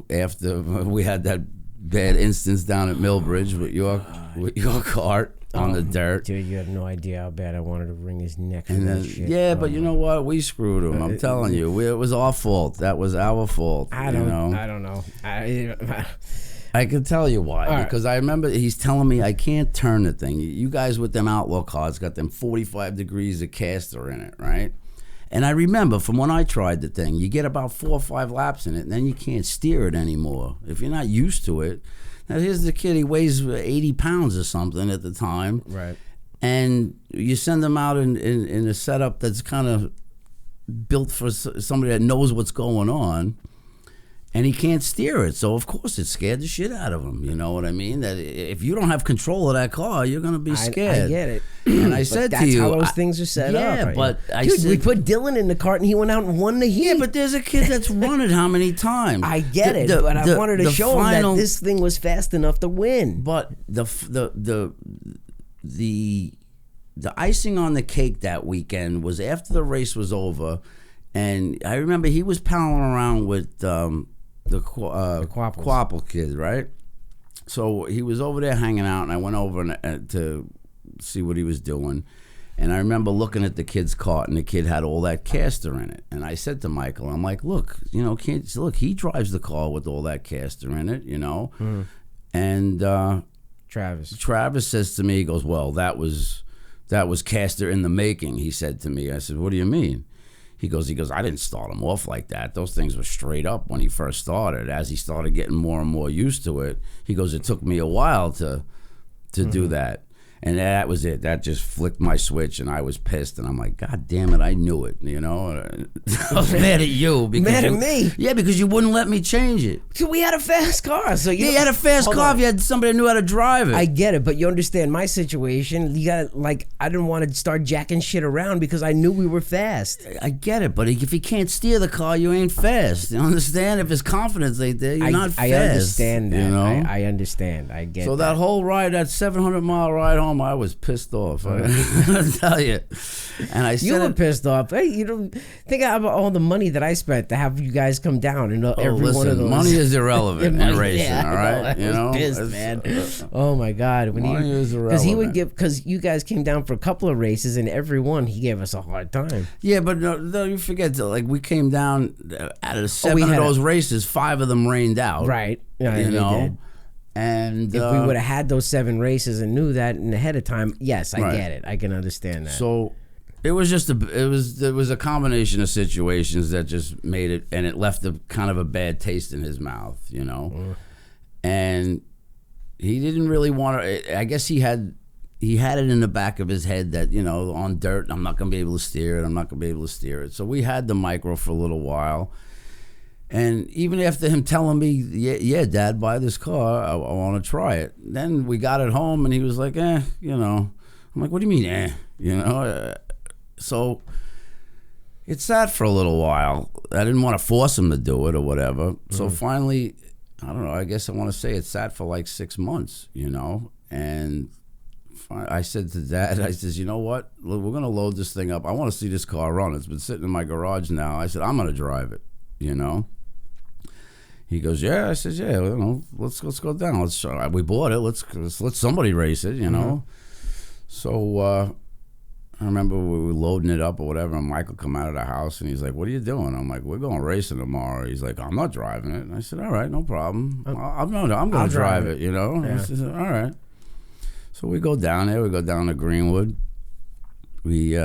[SPEAKER 1] After we had that bad instance down at Milbridge with your cart on the dirt.
[SPEAKER 2] Dude, you have no idea how bad I wanted to wring his neck for
[SPEAKER 1] And
[SPEAKER 2] that
[SPEAKER 1] then,
[SPEAKER 2] shit.
[SPEAKER 1] yeah, but you know what? We screwed him. I'm telling you, it was our fault. That was our fault.
[SPEAKER 2] I don't know.
[SPEAKER 1] I can tell you why.
[SPEAKER 2] All
[SPEAKER 1] because I remember he's telling me I can't turn the thing. You guys with them outlaw cars got them 45 degrees of caster in it, right? And I remember from when I tried the thing, you get about 4 or 5 laps in it, and then you can't steer it anymore. If you're not used to it. Now, here's the kid, he weighs 80 pounds or something at the time.
[SPEAKER 2] Right.
[SPEAKER 1] And you send him out in a setup that's kind of built for somebody that knows what's going on. And he can't steer it, so of course it scared the shit out of him. You know what I mean? That if you don't have control of that car, you're gonna be scared.
[SPEAKER 2] I get it.
[SPEAKER 1] And I said to you,
[SPEAKER 2] that's how those things are set up.
[SPEAKER 1] Yeah, but
[SPEAKER 2] we put Dylan in the cart and he went out and won the heat.
[SPEAKER 1] Yeah, but there's a kid that's run it how many times?
[SPEAKER 2] I get it, but I wanted to show him that this thing was fast enough to win.
[SPEAKER 1] But the icing on the cake that weekend was after the race was over, and I remember he was palling around with the Quapple kid, right? So he was over there hanging out, and I went over to see what he was doing. And I remember looking at the kid's cart, and the kid had all that caster in it. And I said to Michael, I'm like, look, he drives the car with all that caster in it, And
[SPEAKER 2] Travis
[SPEAKER 1] says to me, he goes, well, that was that was caster in the making, he said to me. I said, what do you mean? He goes, I didn't start him off like that. Those things were straight up when he first started. As he started getting more and more used to it, he goes, it took me a while to do that. And that was it. That just flicked my switch, and I was pissed. And I'm like, God damn it, I knew it. You know, I was mad at you.
[SPEAKER 2] Mad at me?
[SPEAKER 1] Yeah, because you wouldn't let me change it.
[SPEAKER 2] So we had a fast car. So you
[SPEAKER 1] had a fast car if you had somebody who knew how to drive it.
[SPEAKER 2] I get it, but you understand my situation. You got I didn't want to start jacking shit around because I knew we were fast.
[SPEAKER 1] I get it, but if you can't steer the car, you ain't fast. You understand? If his confidence ain't there, you're not fast.
[SPEAKER 2] I understand that.
[SPEAKER 1] You know?
[SPEAKER 2] I understand. I get.
[SPEAKER 1] So that whole ride, that 700-mile ride home, I was pissed off. I tell you. And I said,
[SPEAKER 2] you were pissed off. Hey, you don't think about all the money that I spent to have you guys come down and every one of those.
[SPEAKER 1] Money is irrelevant in racing. All right,
[SPEAKER 2] I was pissed, man. Oh my God,
[SPEAKER 1] money is irrelevant.
[SPEAKER 2] Because you guys came down for a couple of races and every one he gave us a hard time.
[SPEAKER 1] Yeah, but no, you forget. Like we came down out of 7 of those races, 5 of them rained out.
[SPEAKER 2] Right. Yeah,
[SPEAKER 1] you know. Did. And
[SPEAKER 2] if we would have had those 7 races and knew that ahead of time, yes, I get it. I can understand that.
[SPEAKER 1] So it was just there was a combination of situations that just made it, and it left a kind of a bad taste in his mouth, you know. And he didn't really want to. I guess he had it in the back of his head that, you know, on dirt, I'm not going to be able to steer it. I'm not going to be able to steer it. So we had the micro for a little while. And even after him telling me, yeah, Dad, buy this car, I want to try it. Then we got it home, and he was like, you know. I'm like, what do you mean, you know? So it sat for a little while. I didn't want to force him to do it or whatever. So finally, I don't know, I guess I want to say it sat for like 6 months, you know. And I said to Dad, I says, you know what? We're going to load this thing up. I want to see this car run. It's been sitting in my garage now. I said, I'm going to drive it, you know. He goes, yeah. I says, yeah. You know, let's go down. We bought it. Let's let somebody race it. You know. So I remember we were loading it up or whatever, and Michael come out of the house and he's like, "What are you doing?" I'm like, "We're going racing tomorrow." He's like, "I'm not driving it." And I said, "All right, no problem. I'm going to drive it. You know." Yeah. I said, "All right." So we go down there. We go down to Greenwood. We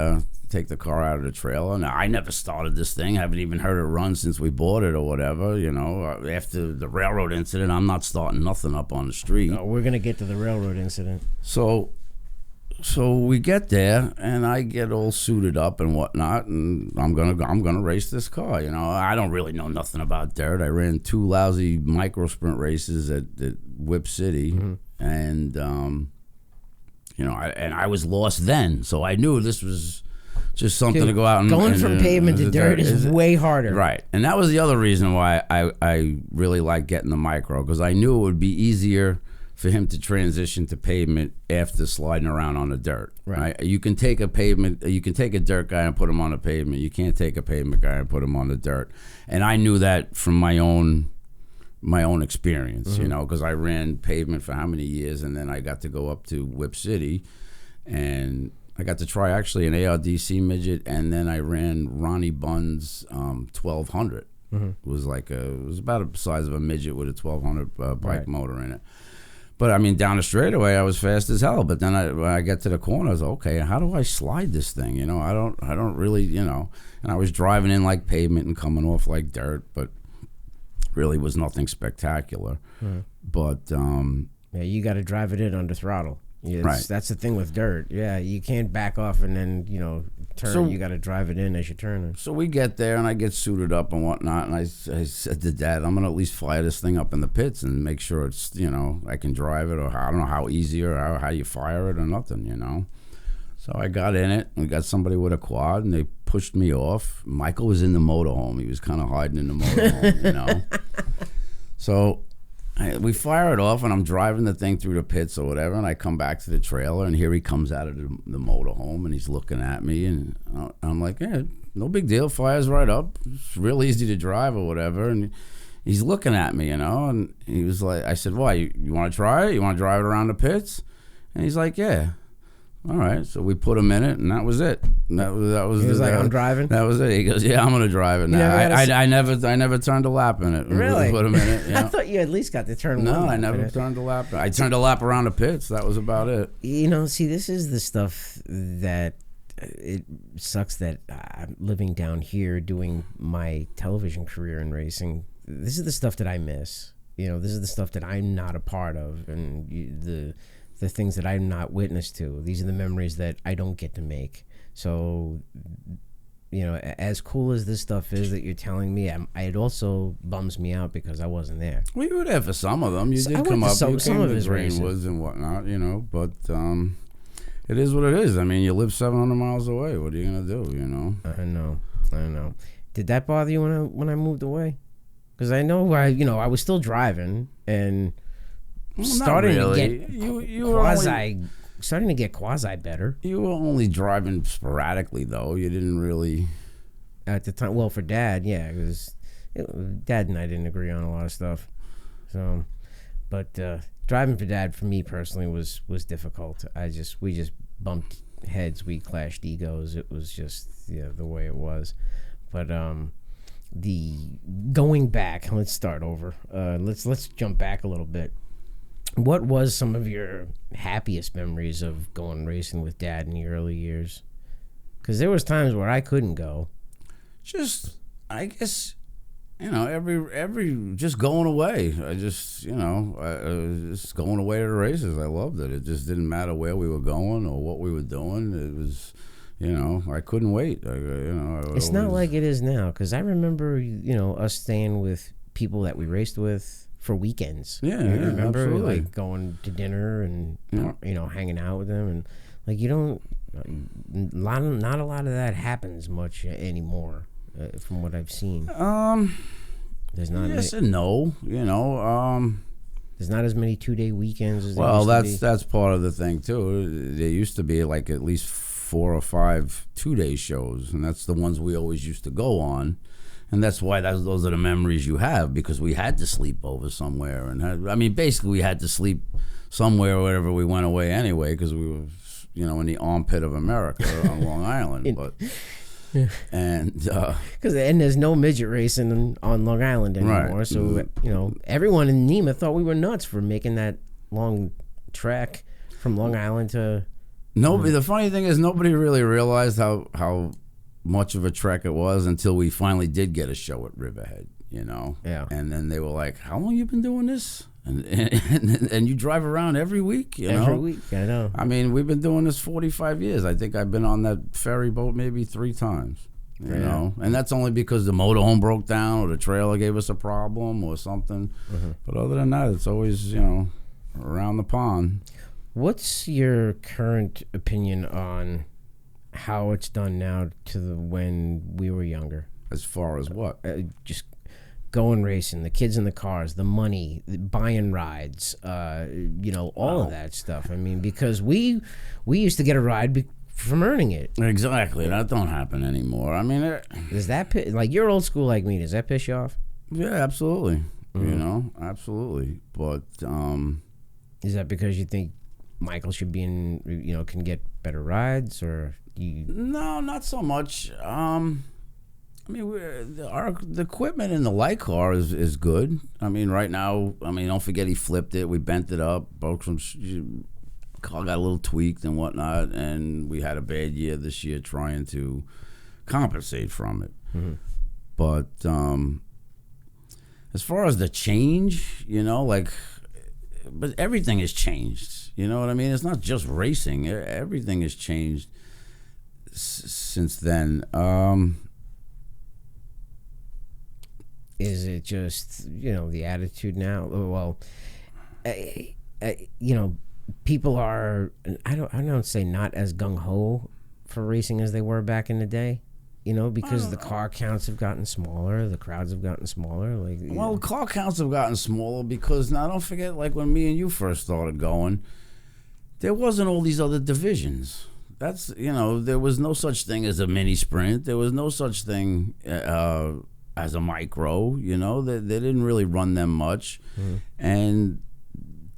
[SPEAKER 1] take the car out of the trailer. Now, I never started this thing. I haven't even heard it run since we bought it or whatever. You know, after the railroad incident, I'm not starting nothing up on the street.
[SPEAKER 2] No, we're gonna get to the railroad incident.
[SPEAKER 1] So we get there, and I get all suited up and whatnot, and I'm gonna race this car. You know, I don't really know nothing about dirt. I ran 2 lousy micro sprint races at Whip City, and you know, I was lost then, so I knew this was just something to go out and
[SPEAKER 2] going from pavement to dirt is way harder.
[SPEAKER 1] Right, and that was the other reason why I really liked getting the micro, because I knew it would be easier for him to transition to pavement after sliding around on the dirt. Right. You can take a dirt guy and put him on the pavement. You can't take a pavement guy and put him on the dirt. And I knew that from my own experience, you know, because I ran pavement for how many years, and then I got to go up to Whip City, and I got to try actually an ARDC midget, and then I ran Ronnie Bunn's 1200. It was about the size of a midget with a 1200 bike motor in it. But I mean, down the straightaway, I was fast as hell. But then when I get to the corner, I was okay. How do I slide this thing? You know, I don't really, you know. And I was driving in like pavement and coming off like dirt, but really was nothing spectacular. But
[SPEAKER 2] yeah, you got to drive it in under throttle. Yeah,
[SPEAKER 1] right.
[SPEAKER 2] That's the thing with dirt. Yeah, you can't back off and then, you know, turn. So, you got to drive it in as you turn it.
[SPEAKER 1] So we get there, and I get suited up and whatnot, and I said to Dad, I'm going to at least fly this thing up in the pits and make sure it's, you know, I can drive it, or I don't know how easy or how you fire it or nothing, you know. So I got in it, and we got somebody with a quad, and they pushed me off. Michael was in the motorhome. He was kind of hiding in the motorhome, you know. So we fire it off, and I'm driving the thing through the pits or whatever, and I come back to the trailer, and here he comes out of the motorhome, and he's looking at me, and I'm like, yeah, no big deal, fires right up. It's real easy to drive or whatever, and he's looking at me, you know, and he was like, I said, why, you want to try it? You want to drive it around the pits? And he's like, yeah. all right. So we put him in it, and that was it. That was.
[SPEAKER 2] He was like, I'm driving.
[SPEAKER 1] That was it. He goes, yeah, I'm gonna drive it now. I never turned a lap in it.
[SPEAKER 2] Really?
[SPEAKER 1] We put him in it.
[SPEAKER 2] I thought you at least got to turn.
[SPEAKER 1] No, I never turned a lap. I turned a lap around the pits. That was about it.
[SPEAKER 2] See, this is the stuff that it sucks that I'm living down here doing my television career in racing. This is the stuff that I miss. This is the stuff that I'm not a part of, and the things that I'm not witness to. These are the memories that I don't get to make. So, as cool as this stuff is that you're telling me, it also bums me out because I wasn't there.
[SPEAKER 1] Well, you were there for some of them. You did come up. You came to Greenwoods and whatnot, but it is what it is. I mean, you live 700 miles away. What are you gonna do?
[SPEAKER 2] I know. Did that bother you when I moved away? Because I know I was still driving and starting to get starting to get quasi better.
[SPEAKER 1] You were only driving sporadically, though. You didn't really
[SPEAKER 2] at the time. Well, for Dad, yeah, because Dad and I didn't agree on a lot of stuff. So, but driving for Dad, for me personally, was difficult. We just bumped heads. We clashed egos. It was just the way it was. But the going back, let's start over. Let's jump back a little bit. What was some of your happiest memories of going racing with Dad in the early years? Because there was times where I couldn't go.
[SPEAKER 1] Just, I guess, every just going away. I just, just going away to the races. I loved it. It just didn't matter where we were going or what we were doing. It was, I couldn't wait.
[SPEAKER 2] It's not like it is now. Because I remember, us staying with people that we raced with for weekends.
[SPEAKER 1] Yeah,
[SPEAKER 2] you remember
[SPEAKER 1] absolutely.
[SPEAKER 2] Like going to dinner and hanging out with them, and like not a lot of that happens much anymore, from what I've seen. There's not.
[SPEAKER 1] Yes and no.
[SPEAKER 2] There's not as many 2-day weekends as
[SPEAKER 1] well.
[SPEAKER 2] there used to be.
[SPEAKER 1] That's part of the thing too. There used to be like at least 4 or 5 2-day shows, and that's the ones we always used to go on. And that's why those are the memories you have, because we had to sleep over somewhere. And basically we had to sleep somewhere wherever we went away anyway, because we were, in the armpit of America on Long Island. And
[SPEAKER 2] there's no midget racing on Long Island anymore.
[SPEAKER 1] Right.
[SPEAKER 2] So, everyone in NEMA thought we were nuts for making that long trek from Long Island to...
[SPEAKER 1] Nobody. The funny thing is nobody really realized how much of a trek it was until we finally did get a show at Riverhead,
[SPEAKER 2] Yeah.
[SPEAKER 1] And then they were like, how long you been doing this? And you drive around every week,
[SPEAKER 2] Every week, I know.
[SPEAKER 1] We've been doing this 45 years. I think I've been on that ferry boat maybe 3 times, you know? And that's only because the motorhome broke down or the trailer gave us a problem or something. Mm-hmm. But other than that, it's always, around the pond. What's
[SPEAKER 2] your current opinion on how it's done now to when we were younger?
[SPEAKER 1] As far as what?
[SPEAKER 2] Just going racing, the kids in the cars, the money, buying rides, all of that stuff. Because we used to get a ride from earning it.
[SPEAKER 1] Exactly. That don't happen anymore.
[SPEAKER 2] Does that like you're old school like me? Does that piss you off?
[SPEAKER 1] Yeah, absolutely. Mm-hmm. Absolutely. But
[SPEAKER 2] is that because you think Michael should be in, can get better rides, or
[SPEAKER 1] No, not so much. The equipment in the light car is good. Right now, don't forget he flipped it. We bent it up, broke some. Car got a little tweaked and whatnot, and we had a bad year this year trying to compensate from it. Mm-hmm. But as far as the change, but everything has changed. You know what I mean? It's not just racing. Everything has changed since then.
[SPEAKER 2] Is it just, the attitude now? Well, people are, I don't say not as gung-ho for racing as they were back in the day. Because the car counts have gotten smaller, the crowds have gotten smaller.
[SPEAKER 1] Car counts have gotten smaller because now don't forget, like when me and you first started going, there wasn't all these other divisions. That's there was no such thing as a mini sprint. There was no such thing as a micro. They didn't really run them much, and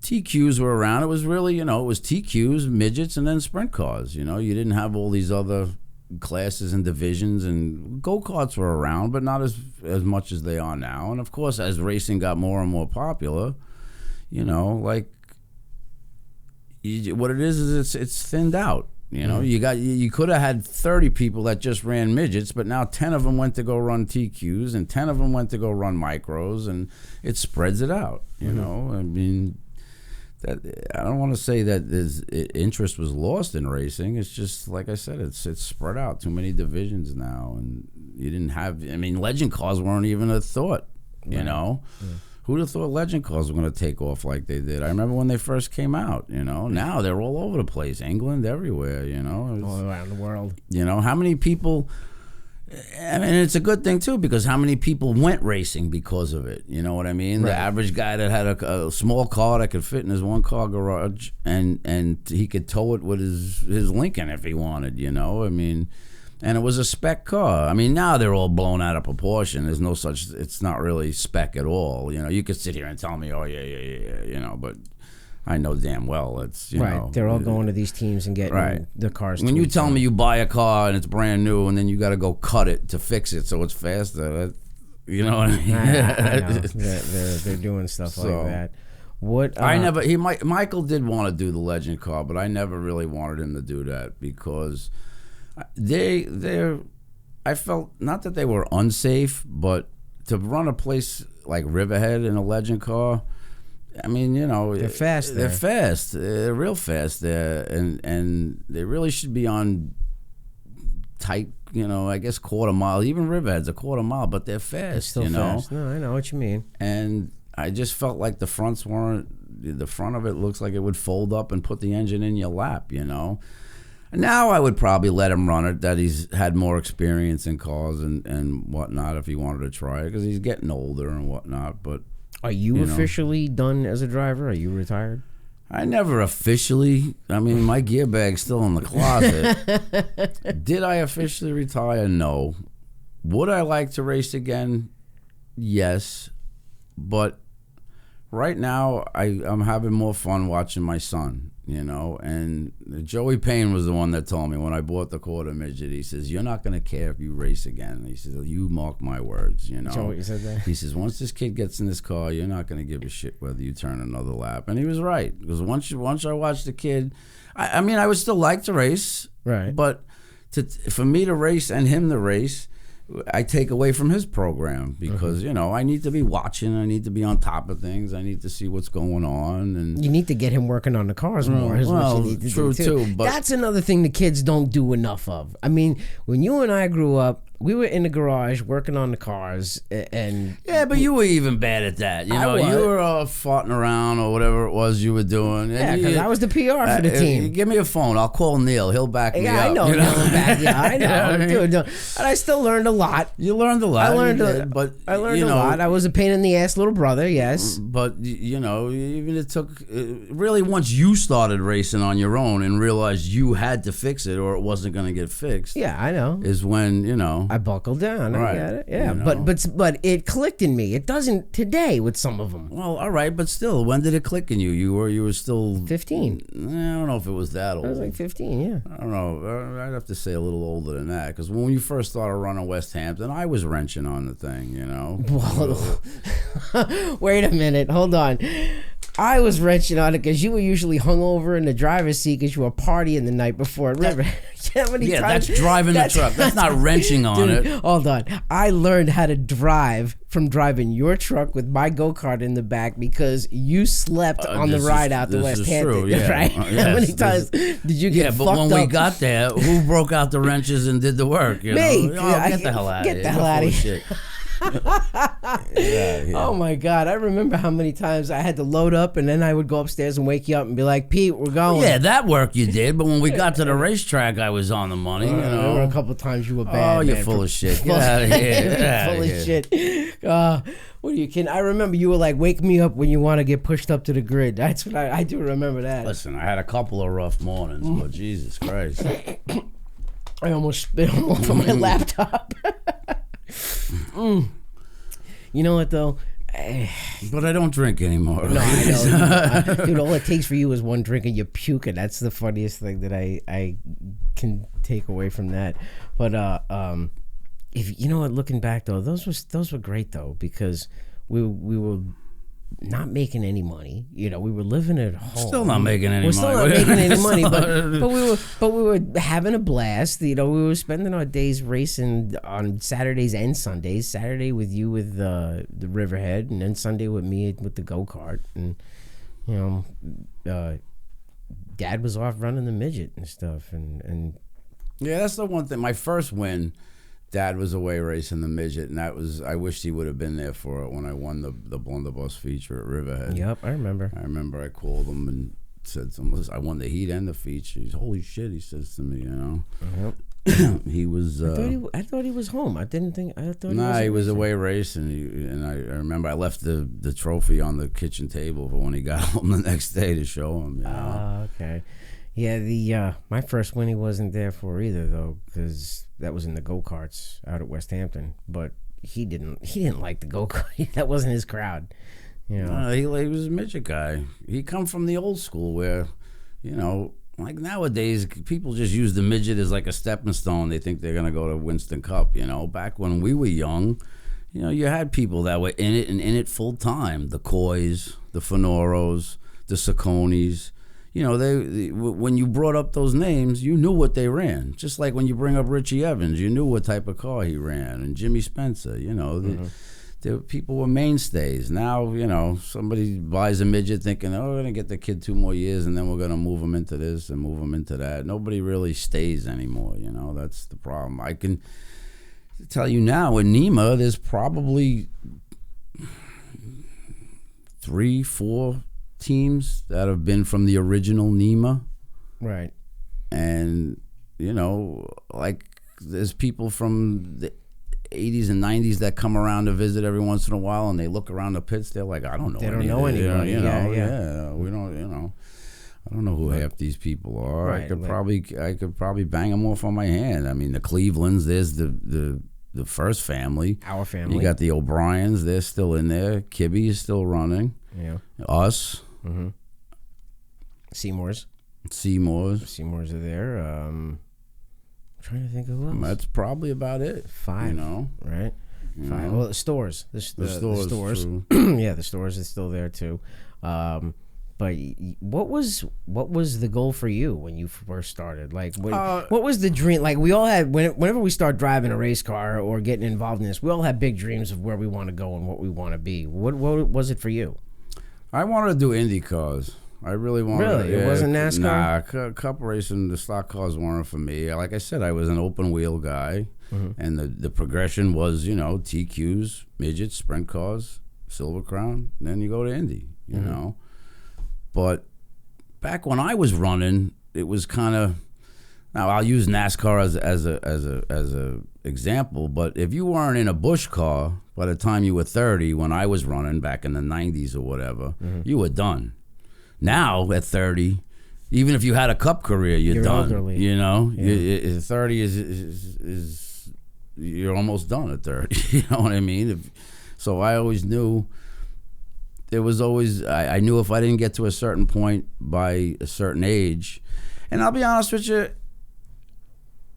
[SPEAKER 1] TQs were around. It was really, it was TQs, midgets, and then sprint cars. You didn't have all these other classes and divisions, and go-karts were around, but not as much as they are now. And of course, as racing got more and more popular, what it is it's thinned out. You could have had 30 people that just ran midgets, but now 10 of them went to go run TQs, and 10 of them went to go run micros, and it spreads it out. I mean, that I don't want to say that interest was lost in racing. It's just like I said, it's spread out. Too many divisions now, and you didn't have. I mean, legend cars weren't even a thought. Who'd have thought legend cars were going to take off like they did? I remember when they first came out. Now they're all over the place, England, everywhere.
[SPEAKER 2] All around the world.
[SPEAKER 1] How many people? I mean, it's a good thing too, because how many people went racing because of it? You know what I mean? Right. The average guy that had a small car that could fit in his one-car garage, and he could tow it with his Lincoln if he wanted. I mean, and it was a spec car. I mean, now they're all blown out of proportion. There's no such. It's not really spec at all. You could sit here and tell me, oh yeah, but I know damn well it's
[SPEAKER 2] right. They're all going to these teams and getting the cars.
[SPEAKER 1] When you tell me you buy a car and it's brand new, and then you got to go cut it to fix it so it's faster, you know what I mean?
[SPEAKER 2] I know. They're doing stuff like that. What
[SPEAKER 1] I never. Michael did want to do the legend car, but I never really wanted him to do that because I felt not that they were unsafe, but to run a place like Riverhead in a legend car. I mean,
[SPEAKER 2] they're fast.
[SPEAKER 1] They're fast. They're real fast there, and they really should be on tight. I guess quarter mile. Even Riverhead's a quarter mile, but they're fast.
[SPEAKER 2] They're still fast. No, I know what you mean.
[SPEAKER 1] And I just felt like the fronts weren't. The front of it looks like it would fold up and put the engine in your lap. Now I would probably let him run it. That he's had more experience in cars and whatnot if he wanted to try it, because he's getting older and whatnot. But.
[SPEAKER 2] Are you officially done as a driver? Are you retired?
[SPEAKER 1] I never officially. I mean, my gear bag's still in the closet. Did I officially retire? No. Would I like to race again? Yes. But right now, I'm having more fun watching my son, and Joey Payne was the one that told me when I bought the quarter midget, he says, you're not going to care if you race again. He says, you mark my words,
[SPEAKER 2] Joey said that?
[SPEAKER 1] He says, once this kid gets in this car, you're not going to give a shit whether you turn another lap. And he was right, because once I watched the kid, I mean, I would still like to race,
[SPEAKER 2] right?
[SPEAKER 1] But for me to race and him to race, I take away from his program because I need to be watching. I need to be on top of things. I need to see what's going on, and
[SPEAKER 2] you need to get him working on the cars more.
[SPEAKER 1] Well,
[SPEAKER 2] what you need to
[SPEAKER 1] true
[SPEAKER 2] do too.
[SPEAKER 1] But
[SPEAKER 2] that's another thing the kids don't do enough of. I mean, when you and I grew up, we were in the garage working on the cars, and
[SPEAKER 1] yeah, but you were even bad at that. You were farting around or whatever it was you were doing.
[SPEAKER 2] Yeah, because I was the PR for the team.
[SPEAKER 1] Give me a phone. I'll call Neil. He'll back me up.
[SPEAKER 2] Yeah, I know. I know. Dude, and I still learned a lot.
[SPEAKER 1] You learned a lot.
[SPEAKER 2] I learned a lot. I was a pain in the ass little brother. Yes,
[SPEAKER 1] but even it took really once you started racing on your own and realized you had to fix it or it wasn't going to get fixed.
[SPEAKER 2] Yeah, I know.
[SPEAKER 1] Is when
[SPEAKER 2] I buckled down.
[SPEAKER 1] Right.
[SPEAKER 2] I get it. Yeah, but it clicked in me. It doesn't today with some of them.
[SPEAKER 1] Well, all right, but still, when did it click in you? You were still
[SPEAKER 2] 15.
[SPEAKER 1] I don't know if it was that old.
[SPEAKER 2] I was like 15. Yeah.
[SPEAKER 1] I don't know. I'd have to say a little older than that, because when you first started running West Hampton, I was wrenching on the thing.
[SPEAKER 2] Well, wait a minute. Hold on. I was wrenching on it because you were usually hungover in the driver's seat because you were partying the night before at River.
[SPEAKER 1] That's driving the truck. That's not wrenching on it.
[SPEAKER 2] Hold on. I learned how to drive from driving your truck with my go-kart in the back because you slept on the ride out to West Hampton.
[SPEAKER 1] True, yeah.
[SPEAKER 2] Right?
[SPEAKER 1] Yes,
[SPEAKER 2] how many times did you get fucked up?
[SPEAKER 1] Yeah, but when we got there, who broke out the wrenches and did the work?
[SPEAKER 2] Me.
[SPEAKER 1] Get the hell out of here.
[SPEAKER 2] Get the hell out of here.
[SPEAKER 1] Yeah.
[SPEAKER 2] Oh my God, I remember how many times I had to load up and then I would go upstairs and wake you up and be like, Pete, we're going.
[SPEAKER 1] Yeah, that work you did, but when we got to the racetrack, I was on the money.
[SPEAKER 2] There were a couple of times you were bad.
[SPEAKER 1] Oh, you're full of shit. Get out of here.
[SPEAKER 2] Full of shit. What are you kidding? I remember you were like, wake me up when you want to get pushed up to the grid. That's what I do remember that.
[SPEAKER 1] Listen, I had a couple of rough mornings, but Jesus Christ.
[SPEAKER 2] I almost spit all over my laptop. You know what though?
[SPEAKER 1] But I don't drink anymore.
[SPEAKER 2] No, I know. Dude, all it takes for you is one drink and you puke, and that's the funniest thing that I can take away from that. But if you know what, looking back though, those were great though, because we were not making any money. You know, we were living at home.
[SPEAKER 1] Still not making any money.
[SPEAKER 2] We're still not making any money, but we were having a blast. You know, we were spending our days racing on Saturdays and Sundays. Saturday with you with the Riverhead, and then Sunday with me with the go-kart. And you know, Dad was off running the midget and stuff. And
[SPEAKER 1] yeah, that's the one thing. My first win, Dad was away racing the midget, and that was, I wished he would have been there for it when I won the Blunderbus feature at Riverhead.
[SPEAKER 2] Yep, I remember.
[SPEAKER 1] I called him and said something. I won the heat and the feature. He's, holy shit, he says to me, you know.
[SPEAKER 2] Yep.
[SPEAKER 1] He was.
[SPEAKER 2] I thought he was home. I thought
[SPEAKER 1] he was away racing, and I remember I left the trophy on the kitchen table for when he got home the next day to show him. You know?
[SPEAKER 2] Okay. Yeah, my first win he wasn't there for either though, because that was in the go-karts out at West Hampton. But he didn't like the go-kart. That wasn't his crowd. You know,
[SPEAKER 1] he was a midget guy. He come from the old school where, you know, like nowadays people just use the midget as like a stepping stone. They think they're gonna go to Winston Cup. You know, back when we were young, you know, you had people that were in it and in it full time. The Coys, the Fenoros, the Sacconis. You know, they when you brought up those names, you knew what they ran. Just like when you bring up Richie Evans, you knew what type of car he ran, and Jimmy Spencer. You know, the people were mainstays. Now, you know, somebody buys a midget thinking, oh, we're gonna get the kid 2 more years, and then we're gonna move him into this and move him into that. Nobody really stays anymore. You know, that's the problem. I can tell you now, in NEMA, there's probably 3, 4 teams that have been from the original NEMA,
[SPEAKER 2] right?
[SPEAKER 1] And you know, like there's people from the 80s and 90s that come around to visit every once in a while, and they look around the pits. They're like, I don't know.
[SPEAKER 2] They don't know anybody.
[SPEAKER 1] You know, yeah. We don't. You know, I don't know who half these people are.
[SPEAKER 2] Right,
[SPEAKER 1] I could probably bang them off on my hand. I mean, the Clevelands. There's the first family.
[SPEAKER 2] Our family.
[SPEAKER 1] You got the O'Briens. They're still in there. Kibby is still running.
[SPEAKER 2] Yeah.
[SPEAKER 1] Us.
[SPEAKER 2] Mm-hmm. Seymours are there. I'm trying to think of who else.
[SPEAKER 1] That's probably about it.
[SPEAKER 2] 5,
[SPEAKER 1] you know,
[SPEAKER 2] right?
[SPEAKER 1] You
[SPEAKER 2] 5.
[SPEAKER 1] know?
[SPEAKER 2] Well, the stores. The stores.
[SPEAKER 1] True.
[SPEAKER 2] Yeah, the stores is still there too. But what was the goal for you when you first started? Like, what was the dream? Like, we all had, whenever we start driving a race car or getting involved in this, we all have big dreams of where we want to go and what we want to be. What was it for you?
[SPEAKER 1] I wanted to do Indy cars. I really wanted.
[SPEAKER 2] Really? It wasn't NASCAR?
[SPEAKER 1] Nah, cup racing, the stock cars weren't for me. Like I said, I was an open wheel guy, and the progression was, you know, TQs, midgets, sprint cars, Silver Crown, then you go to Indy, you know. But back when I was running, it was kind of. Now I'll use NASCAR as a example, but if you weren't in a Busch car by the time you were 30, when I was running back in the 90s or whatever, you were done. Now at 30, even if you had a cup career, you're done. Elderly. You know, 30 is you're almost done at 30. You know what I mean? So I always knew. There was always I knew if I didn't get to a certain point by a certain age, and I'll be honest with you.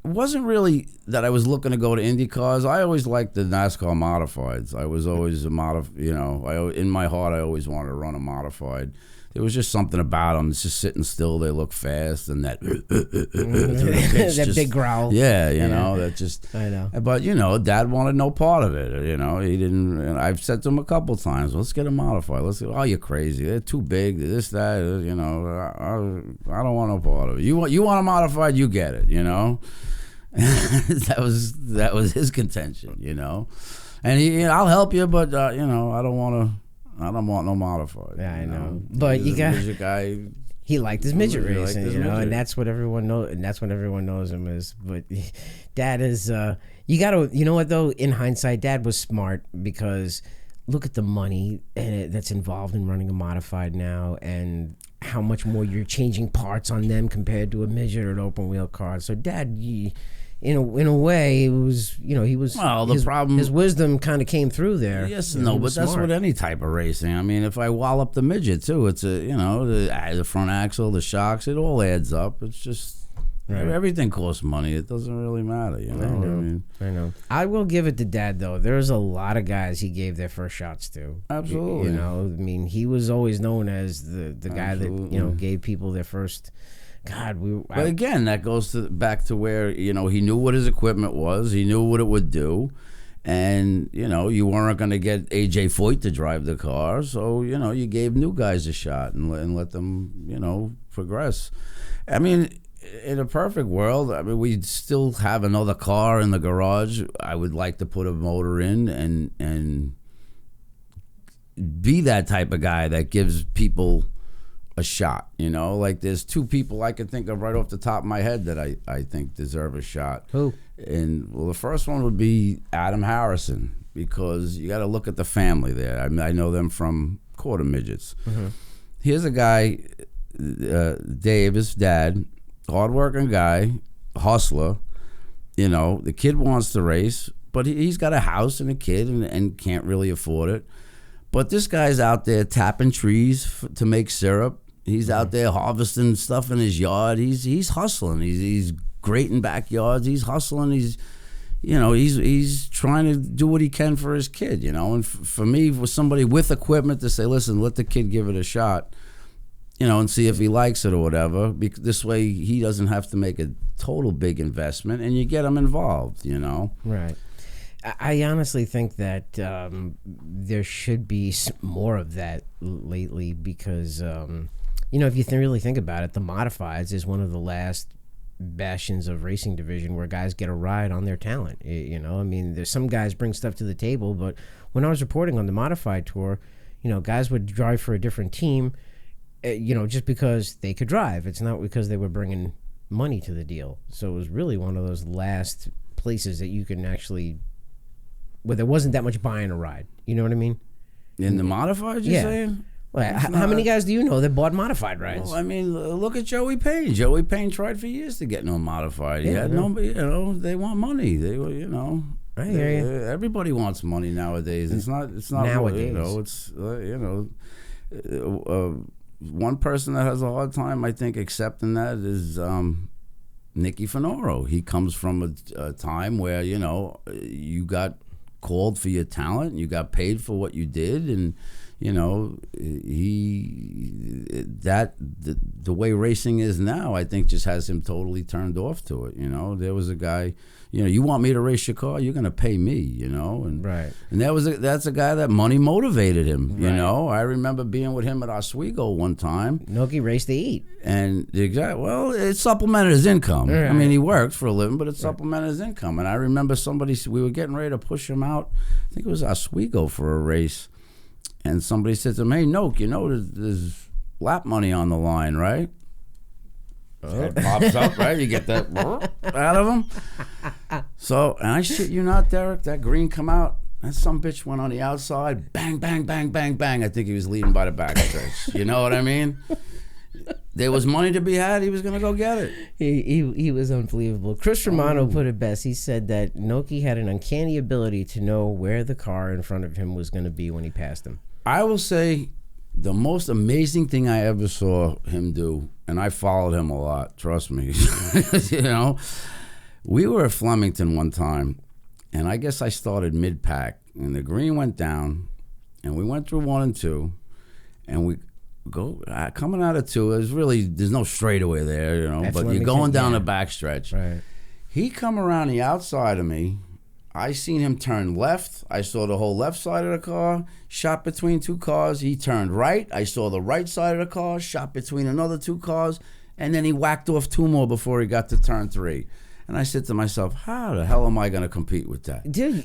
[SPEAKER 1] It wasn't really that I was looking to go to Indy cars. I always liked the NASCAR modifieds. I was always in my heart, I always wanted to run a modified. There was just something about them. It's just sitting still. They look fast, and that
[SPEAKER 2] that big growl.
[SPEAKER 1] Yeah, you know, that just.
[SPEAKER 2] I know.
[SPEAKER 1] But you know, Dad wanted no part of it. You know, he didn't. And I've said to him a couple times, "Let's get a modified. Let's." Oh, you're crazy. They're too big. This, that. You know, I don't want no part of it. You want a modified? You get it. You know. that was his contention, you know, and I'll help you, but you know, I don't want no modified.
[SPEAKER 2] Yeah, I know. But you got a guy. He liked his midget racing, you know, and that's what everyone knows. And that's what everyone knows him as. But Dad is. You gotta. You know what though? In hindsight, Dad was smart because look at the money that's involved in running a modified now, and how much more you're changing parts on them compared to a midget or an open wheel car. So Dad, in a way, it was, he was.
[SPEAKER 1] Well, the problem,
[SPEAKER 2] his wisdom kind of came through there.
[SPEAKER 1] Yes, no, but that's with any type of racing. I mean, if I wallop the midget too, it's the front axle, the shocks, it all adds up. It's just. Right. Everything costs money. It doesn't really matter,
[SPEAKER 2] I know. I will give it to Dad though. There's a lot of guys he gave their first shots to.
[SPEAKER 1] Absolutely.
[SPEAKER 2] He was always known as the guy that gave people their first. But
[SPEAKER 1] again, that goes back to where he knew what his equipment was. He knew what it would do, and you weren't going to get AJ Foyt to drive the car, so you gave new guys a shot and let them progress. I mean. In a perfect world, we'd still have another car in the garage. I would like to put a motor in and be that type of guy that gives people a shot. Like there's two people I can think of right off the top of my head that I think deserve a shot.
[SPEAKER 2] Who?
[SPEAKER 1] And the first one would be Adam Harrison, because you got to look at the family there. I know them from quarter midgets. Mm-hmm. Here's a guy, Dave, his dad. Hard-working guy, hustler. The kid wants to race, but he's got a house and a kid and can't really afford it. But this guy's out there tapping trees to make syrup. He's out there harvesting stuff in his yard. He's hustling. He's grading backyards. He's hustling. He's trying to do what he can for his kid. And for me, for somebody with equipment to say, listen, let the kid give it a shot. And see if he likes it or whatever. This way he doesn't have to make a total big investment, and you get him involved,
[SPEAKER 2] Right. I honestly think that there should be more of that lately because, if you really think about it, the modifieds is one of the last bastions of racing division where guys get a ride on their talent. There's some guys bring stuff to the table, but when I was reporting on the modified tour, guys would drive for a different team, just because they could drive. It's not because they were bringing money to the deal. So it was really one of those last places that you can actually, where there wasn't that much buying a ride. You know what I mean?
[SPEAKER 1] In the modified, you're saying?
[SPEAKER 2] Well, how many guys do you know that bought modified rides?
[SPEAKER 1] Well, look at Joey Payne. Joey Payne tried for years to get no modified. He had no, they want money. They were,
[SPEAKER 2] I hear you.
[SPEAKER 1] Everybody wants money nowadays. It's not
[SPEAKER 2] nowadays.
[SPEAKER 1] One person that has a hard time, I think, accepting that is Nicky Finoro. He comes from a time where, you got called for your talent, and you got paid for what you did, and, the way racing is now, I think just has him totally turned off to it. There was a guy, you want me to race your car, you're going to pay me, and
[SPEAKER 2] right.
[SPEAKER 1] And that's a guy that money motivated him,
[SPEAKER 2] right.
[SPEAKER 1] I remember being with him at Oswego one time.
[SPEAKER 2] Noki raced to eat.
[SPEAKER 1] And it supplemented his income. Right. He worked for a living, but it supplemented his income. And I remember we were getting ready to push him out. I think it was Oswego for a race. And somebody said to him, hey, Noke, there's lap money on the line, right? It pops up, right? You get that out of him. So, and I shit you not, Derek, that green come out. That some bitch went on the outside. Bang, bang, bang, bang, bang. I think he was leading by the backstretch. You know what I mean? There was money to be had. He was going to go get it.
[SPEAKER 2] He was unbelievable. Chris Romano put it best. He said that Noki had an uncanny ability to know where the car in front of him was going to be when he passed him.
[SPEAKER 1] I will say the most amazing thing I ever saw him do, and I followed him a lot, trust me. We were at Flemington one time, and I guess I started mid-pack, and the green went down, and we went through 1 and 2, and we go coming out of 2. There's no straightaway there, but you're going down the backstretch.
[SPEAKER 2] Right.
[SPEAKER 1] He come around the outside of me. I seen him turn left. I saw the whole left side of the car, shot between 2 cars. He turned right. I saw the right side of the car, shot between another 2 cars, and then he whacked off 2 more before he got to turn 3. And I said to myself, how the hell am I going to compete with that?
[SPEAKER 2] Dude,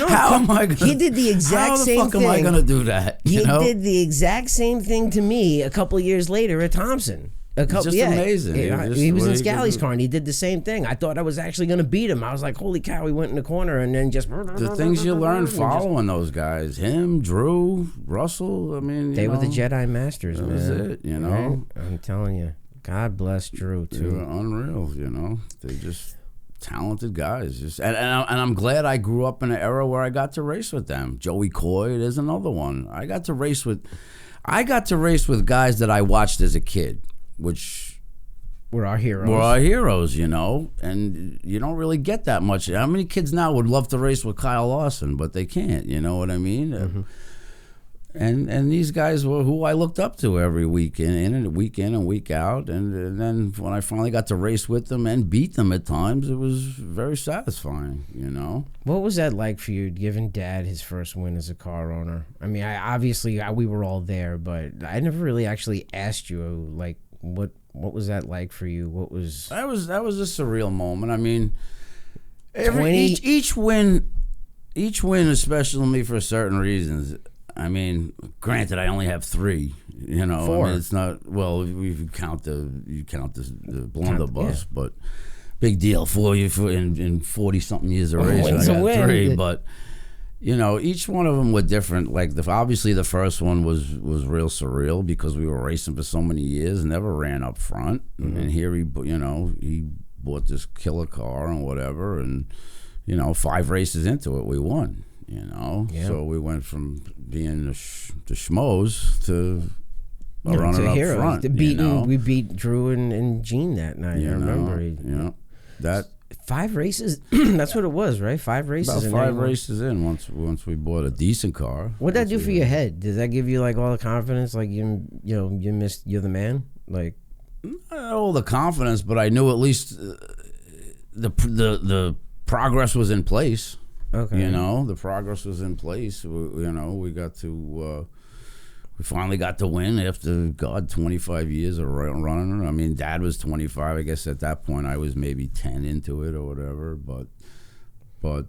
[SPEAKER 2] how am I gonna, he did the exact same thing.
[SPEAKER 1] How the fuck am I going to do that?
[SPEAKER 2] He did the exact same thing to me a couple of years later at Thompson.
[SPEAKER 1] Amazing.
[SPEAKER 2] He was in Scally's car and he did the same thing. I thought I was actually going to beat him. I was like, holy cow, he went in the corner and then just...
[SPEAKER 1] The things you learn following those guys. Him, Drew, Russell,
[SPEAKER 2] they were the Jedi Masters, man.
[SPEAKER 1] That was it,
[SPEAKER 2] Right? I'm telling you. God bless Drew, too.
[SPEAKER 1] They were unreal, They just... talented guys. Just and I'm glad I grew up in an era where I got to race with them. Joey Coy is another one. I got to race with guys that I watched as a kid, which
[SPEAKER 2] were our heroes.
[SPEAKER 1] And you don't really get that much. How many kids now would love to race with Kyle Larson, but they can't, you know what I mean? Mm-hmm. And these guys were who I looked up to every week in and week out. And then when I finally got to race with them and beat them at times, it was very satisfying, you know?
[SPEAKER 2] What was that like for you, giving Dad his first win as a car owner? I mean, we were all there, but I never really actually asked you, like, what was that like for you? What was...
[SPEAKER 1] That was a surreal moment. I mean, each win is special to me for certain reasons. I mean, granted, I only have 3. You know,
[SPEAKER 2] 4.
[SPEAKER 1] I mean, it's not you count the Blunderbus, but big deal for you in 40-something years of racing. I got 3, but you know, each one of them were different. Like obviously the first one was real surreal because we were racing for so many years, never ran up front, and here he bought this killer car and whatever, and you know, 5 races into it, we won. You know, so we went from being the schmoes to running up
[SPEAKER 2] heroes.
[SPEAKER 1] front.
[SPEAKER 2] We beat Drew and Gene that night. I remember.
[SPEAKER 1] That
[SPEAKER 2] 5 races. That's what it was, right? 5 races.
[SPEAKER 1] About 5 races in. Once we bought a decent car.
[SPEAKER 2] What'd that do for your head? Does that give you like all the confidence? Like you're the man. Like
[SPEAKER 1] not all the confidence, but I knew at least the progress was in place.
[SPEAKER 2] Okay.
[SPEAKER 1] You know, the progress was in place. We finally got to win after 25 years of running. I mean, Dad was 25. I guess at that point I was maybe 10 into it or whatever. But what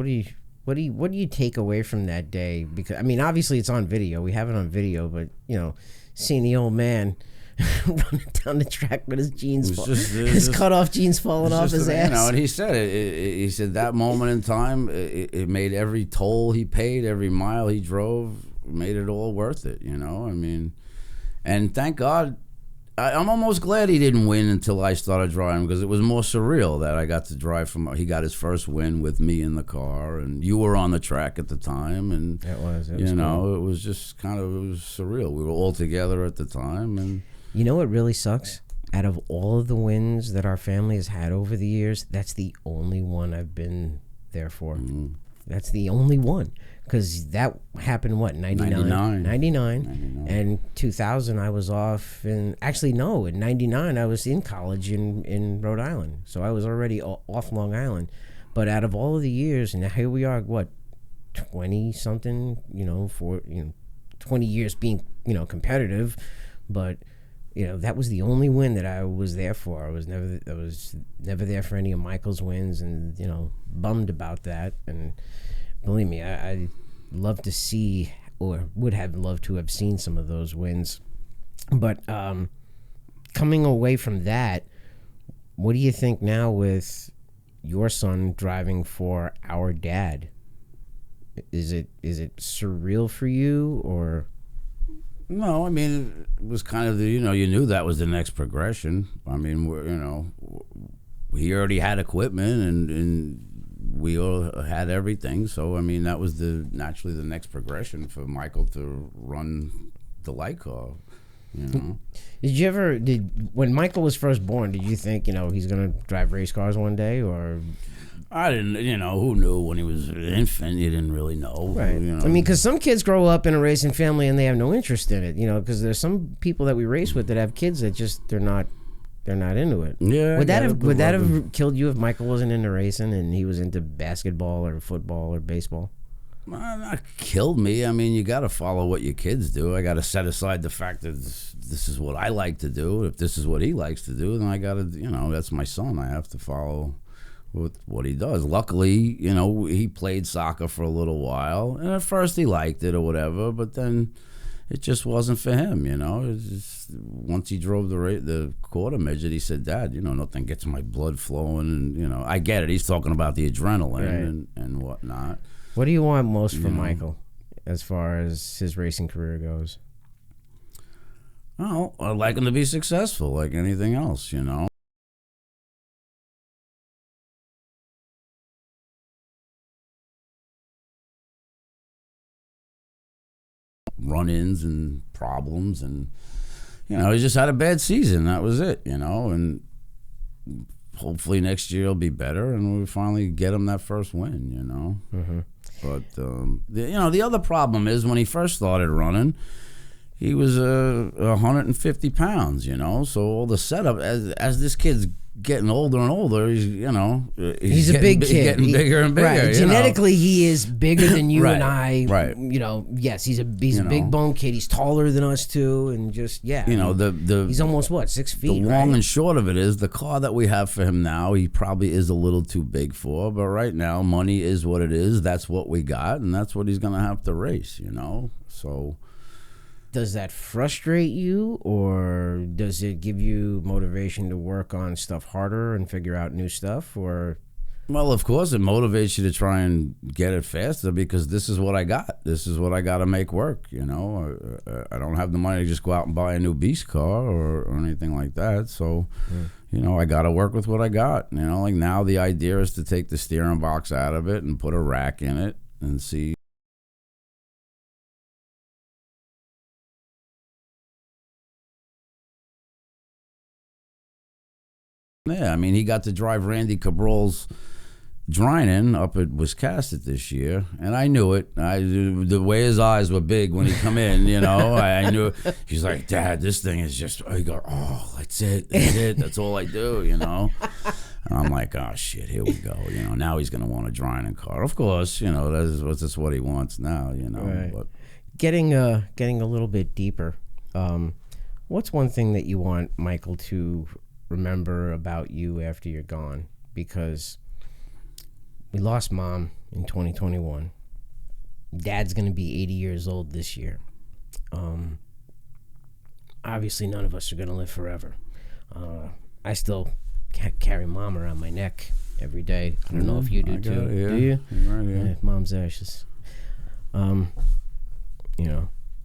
[SPEAKER 1] do you take away from that day? Because I mean, obviously it's on video. We have it on video, but you know, seeing the old man running down the track with his jeans, his cut-off jeans falling off his ass. You know, and he said it. He said that moment in time, it made every toll he paid, every mile he drove, made it all worth it. You know, I mean, and thank God, I'm almost glad he didn't win until I started driving because it was more surreal that I got to drive he got his first win with me in the car, and you were on the track at the time, and
[SPEAKER 2] it was
[SPEAKER 1] cool. It was just it was surreal. We were all together at the time, and.
[SPEAKER 2] You know what really sucks? Out of all of the wins that our family has had over the years, that's the only one I've been there for. Mm-hmm. That's the only one. Because that happened, what, 99? 99. And 2000, I was off in... Actually, no. In 99, I was in college in Rhode Island. So I was already off Long Island. But out of all of the years, and here we are, what, 20-something, 20 years being, competitive. But... that was the only win that I was there for. I was never there for any of Michael's wins, and bummed about that. And believe me, I love to see, or would have loved to have seen some of those wins. But coming away from that, what do you think now with your son driving for our dad? Is it surreal for you, or?
[SPEAKER 1] No, I mean, it was kind of you knew that was the next progression. I mean, he already had equipment and we all had everything. So, I mean, that was naturally the next progression for Michael to run the light car,
[SPEAKER 2] when Michael was first born, did you think, he's going to drive race cars one day, or?
[SPEAKER 1] I didn't, who knew when he was an infant? You didn't really know.
[SPEAKER 2] Right. I mean, because some kids grow up in a racing family and they have no interest in it, because there's some people that we race with that have kids that just, they're not into it.
[SPEAKER 1] Yeah.
[SPEAKER 2] Would that have killed you if Michael wasn't into racing and he was into basketball or football or baseball?
[SPEAKER 1] Not killed me. I mean, you got to follow what your kids do. I got to set aside the fact that this is what I like to do. If this is what he likes to do, then I got to, that's my son. I have to follow with what he does. Luckily, he played soccer for a little while, and at first he liked it or whatever, but then it just wasn't for him. Once he drove the quarter midget, he said, "Dad, nothing gets my blood flowing," and I get it. He's talking about the adrenaline and whatnot.
[SPEAKER 2] What do you want most from Michael as far as his racing career goes?
[SPEAKER 1] Well, I'd like him to be successful like anything else, run-ins and problems, and he just had a bad season. That was it, and hopefully next year will be better, and we finally get him that first win,
[SPEAKER 2] Mm-hmm.
[SPEAKER 1] But the other problem is when he first started running, he was 150 pounds, so all the setup as this kid's getting older and older, he's
[SPEAKER 2] a big kid,
[SPEAKER 1] getting bigger and bigger.
[SPEAKER 2] Right. Genetically, he is bigger than you and I.
[SPEAKER 1] Right.
[SPEAKER 2] Yes, he's a big bone kid. He's taller than us too, and just he's almost 6 feet.
[SPEAKER 1] The long and short of it is the car that we have for him now, he probably is a little too big for. But right now, money is what it is. That's what we got, and that's what he's gonna have to race. So.
[SPEAKER 2] Does that frustrate you, or does it give you motivation to work on stuff harder and figure out new stuff? Or,
[SPEAKER 1] well, of course, it motivates you to try and get it faster because this is what I got. This is what I got to make work. I don't have the money to just go out and buy a new beast car or anything like that. So, I got to work with what I got. Like now, the idea is to take the steering box out of it and put a rack in it and see. Yeah, I mean, he got to drive Randy Cabral's Dryden up at Wiscasset this year, and I knew it. The way his eyes were big when he come in, I knew. He's like, Dad, this thing is just. I go, oh, that's it, that's all I do, And I'm like, oh shit, here we go. Now he's gonna want a Dryden car. Of course, that's what he wants now.
[SPEAKER 2] Right.
[SPEAKER 1] But
[SPEAKER 2] getting a little bit deeper. What's one thing that you want Michael to remember about you after you're gone? Because we lost Mom in 2021. Dad's going to be 80 years old this year. Obviously, none of us are going to live forever. I still carry Mom around my neck every day. I don't know if you do too.
[SPEAKER 1] Yeah.
[SPEAKER 2] Do you?
[SPEAKER 1] Right, yeah.
[SPEAKER 2] Mom's ashes.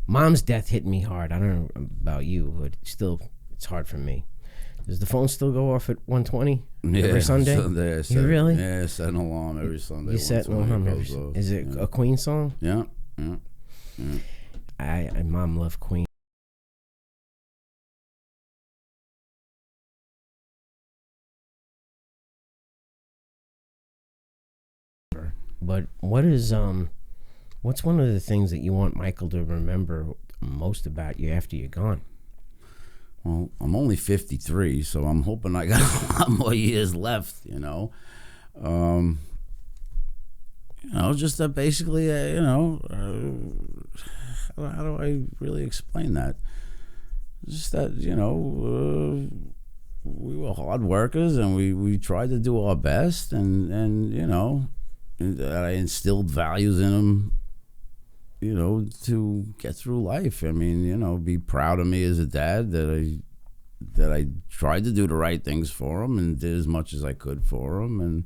[SPEAKER 2] Mom's death hit me hard. I don't know about you, but still, it's hard for me. Does the phone still go off at 1:20 every Sunday?
[SPEAKER 1] Sunday.
[SPEAKER 2] You really?
[SPEAKER 1] Yeah, set an alarm every Sunday.
[SPEAKER 2] You set an alarm every Sunday. Is it a Queen song?
[SPEAKER 1] Yeah.
[SPEAKER 2] Mom loved Queen. But what's one of the things that you want Michael to remember most about you after you're gone?
[SPEAKER 1] Well, I'm only 53, so I'm hoping I got a lot more years left, just that basically, how do I really explain that? Just that, we were hard workers and we tried to do our best and that I instilled values in them, to get through life. I mean, be proud of me as a dad that I tried to do the right things for him and did as much as I could for him. And,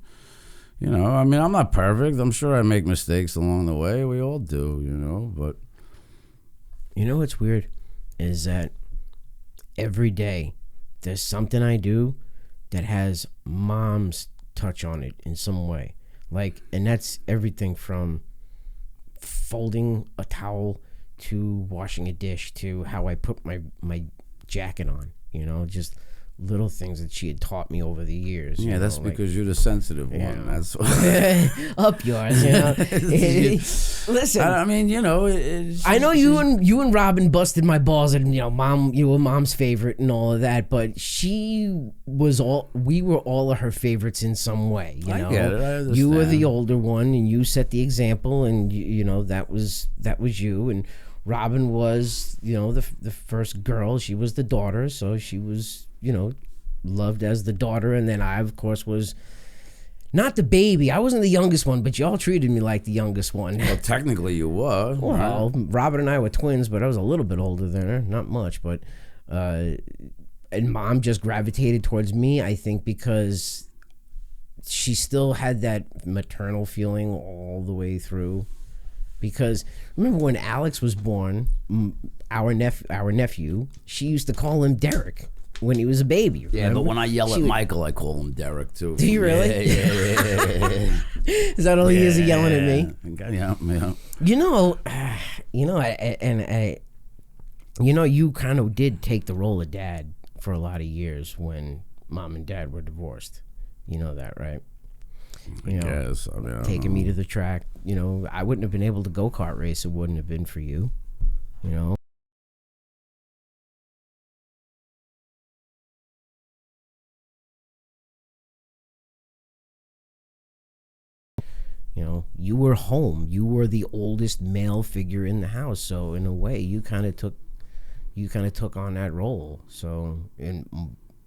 [SPEAKER 1] I'm not perfect. I'm sure I make mistakes along the way. We all do, but.
[SPEAKER 2] What's weird is that every day there's something I do that has Mom's touch on it in some way. And that's everything from folding a towel to washing a dish to how I put my jacket on, just little things that she had taught me over the years.
[SPEAKER 1] Yeah, that's because you're the sensitive one. That's
[SPEAKER 2] up yours. Listen,
[SPEAKER 1] I mean,
[SPEAKER 2] I know you and Robin busted my balls, and Mom, you were Mom's favorite and all of that, but we were all of her favorites in some way.
[SPEAKER 1] I get it. I understand.
[SPEAKER 2] You were the older one, and you set the example, and that was you. And Robin was, the first girl. She was the daughter, so she was, loved as the daughter. And then I, of course, was not the baby. I wasn't the youngest one, but y'all treated me like the youngest one.
[SPEAKER 1] Well, technically you were.
[SPEAKER 2] Well, Robin and I were twins, but I was a little bit older than her. Not much, but and Mom just gravitated towards me, I think, because she still had that maternal feeling all the way through. Because remember when Alex was born, our nephew, she used to call him Derek when he was a baby. Remember?
[SPEAKER 1] Yeah, but when I yell at Michael, I call him Derek too.
[SPEAKER 2] Do you really?
[SPEAKER 1] Yeah.
[SPEAKER 2] Is that all he is yelling at me?
[SPEAKER 1] Yeah.
[SPEAKER 2] You kind of did take the role of dad for a lot of years when mom and dad were divorced. You know that, right?
[SPEAKER 1] I guess. I mean,
[SPEAKER 2] taking me to the track. I wouldn't have been able to go-kart race. It wouldn't have been for you. You were home. You were the oldest male figure in the house. So in a way, you kind of took on that role. So it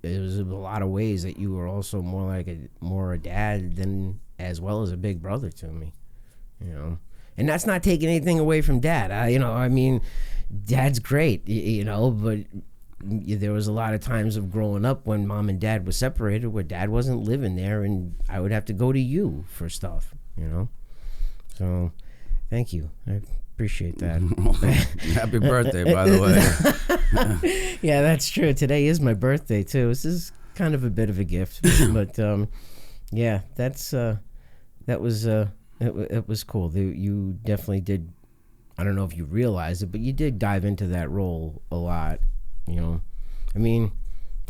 [SPEAKER 2] was a lot of ways that you were also more a dad than as well as a big brother to me. And that's not taking anything away from dad. Dad's great. But there was a lot of times of growing up when mom and dad were separated, where dad wasn't living there, and I would have to go to you for stuff. So thank you. I appreciate that.
[SPEAKER 1] Happy birthday, by the way.
[SPEAKER 2] Yeah, that's true. Today is my birthday too. This is kind of a bit of a gift, but yeah, that was cool. You definitely did. I don't know if you realized it, but you did dive into that role a lot.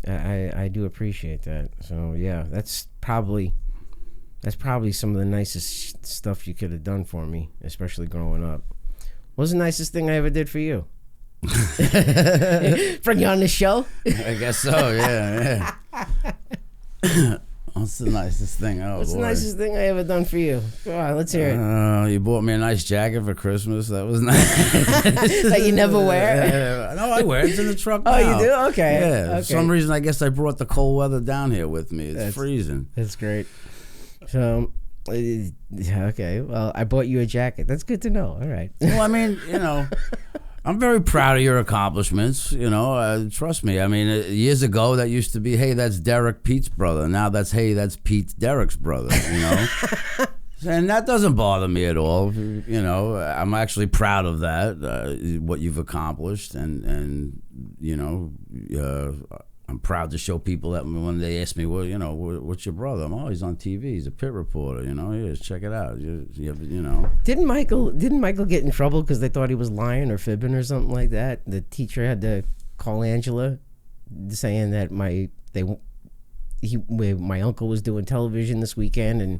[SPEAKER 2] I do appreciate that. So yeah, that's probably some of the nicest stuff you could have done for me, especially growing up. What was the nicest thing I ever did for you? Bring you on the show?
[SPEAKER 1] I guess so, yeah. What's the nicest thing?
[SPEAKER 2] What's the nicest thing I ever done for you? Go on, let's hear it.
[SPEAKER 1] You bought me a nice jacket for Christmas. That was nice.
[SPEAKER 2] That you never wear?
[SPEAKER 1] No, I wear it. It's in the truck now.
[SPEAKER 2] Oh, you do? Okay.
[SPEAKER 1] Yeah.
[SPEAKER 2] Okay.
[SPEAKER 1] For some reason, I guess I brought the cold weather down here with me. It's freezing.
[SPEAKER 2] That's great. So, okay. Well, I bought you a jacket. That's good to know. All right.
[SPEAKER 1] Well, I'm very proud of your accomplishments. Trust me. Years ago, that used to be, hey, that's Derek, Pete's brother. Now that's, hey, that's Pete, Derek's brother. And that doesn't bother me at all. I'm actually proud of that, what you've accomplished, and I'm proud to show people that when they ask me, well, what's your brother? He's on TV. He's a pit reporter. Just check it out.
[SPEAKER 2] Didn't Michael get in trouble because they thought he was lying or fibbing or something like that? The teacher had to call Angela, saying that my uncle was doing television this weekend, and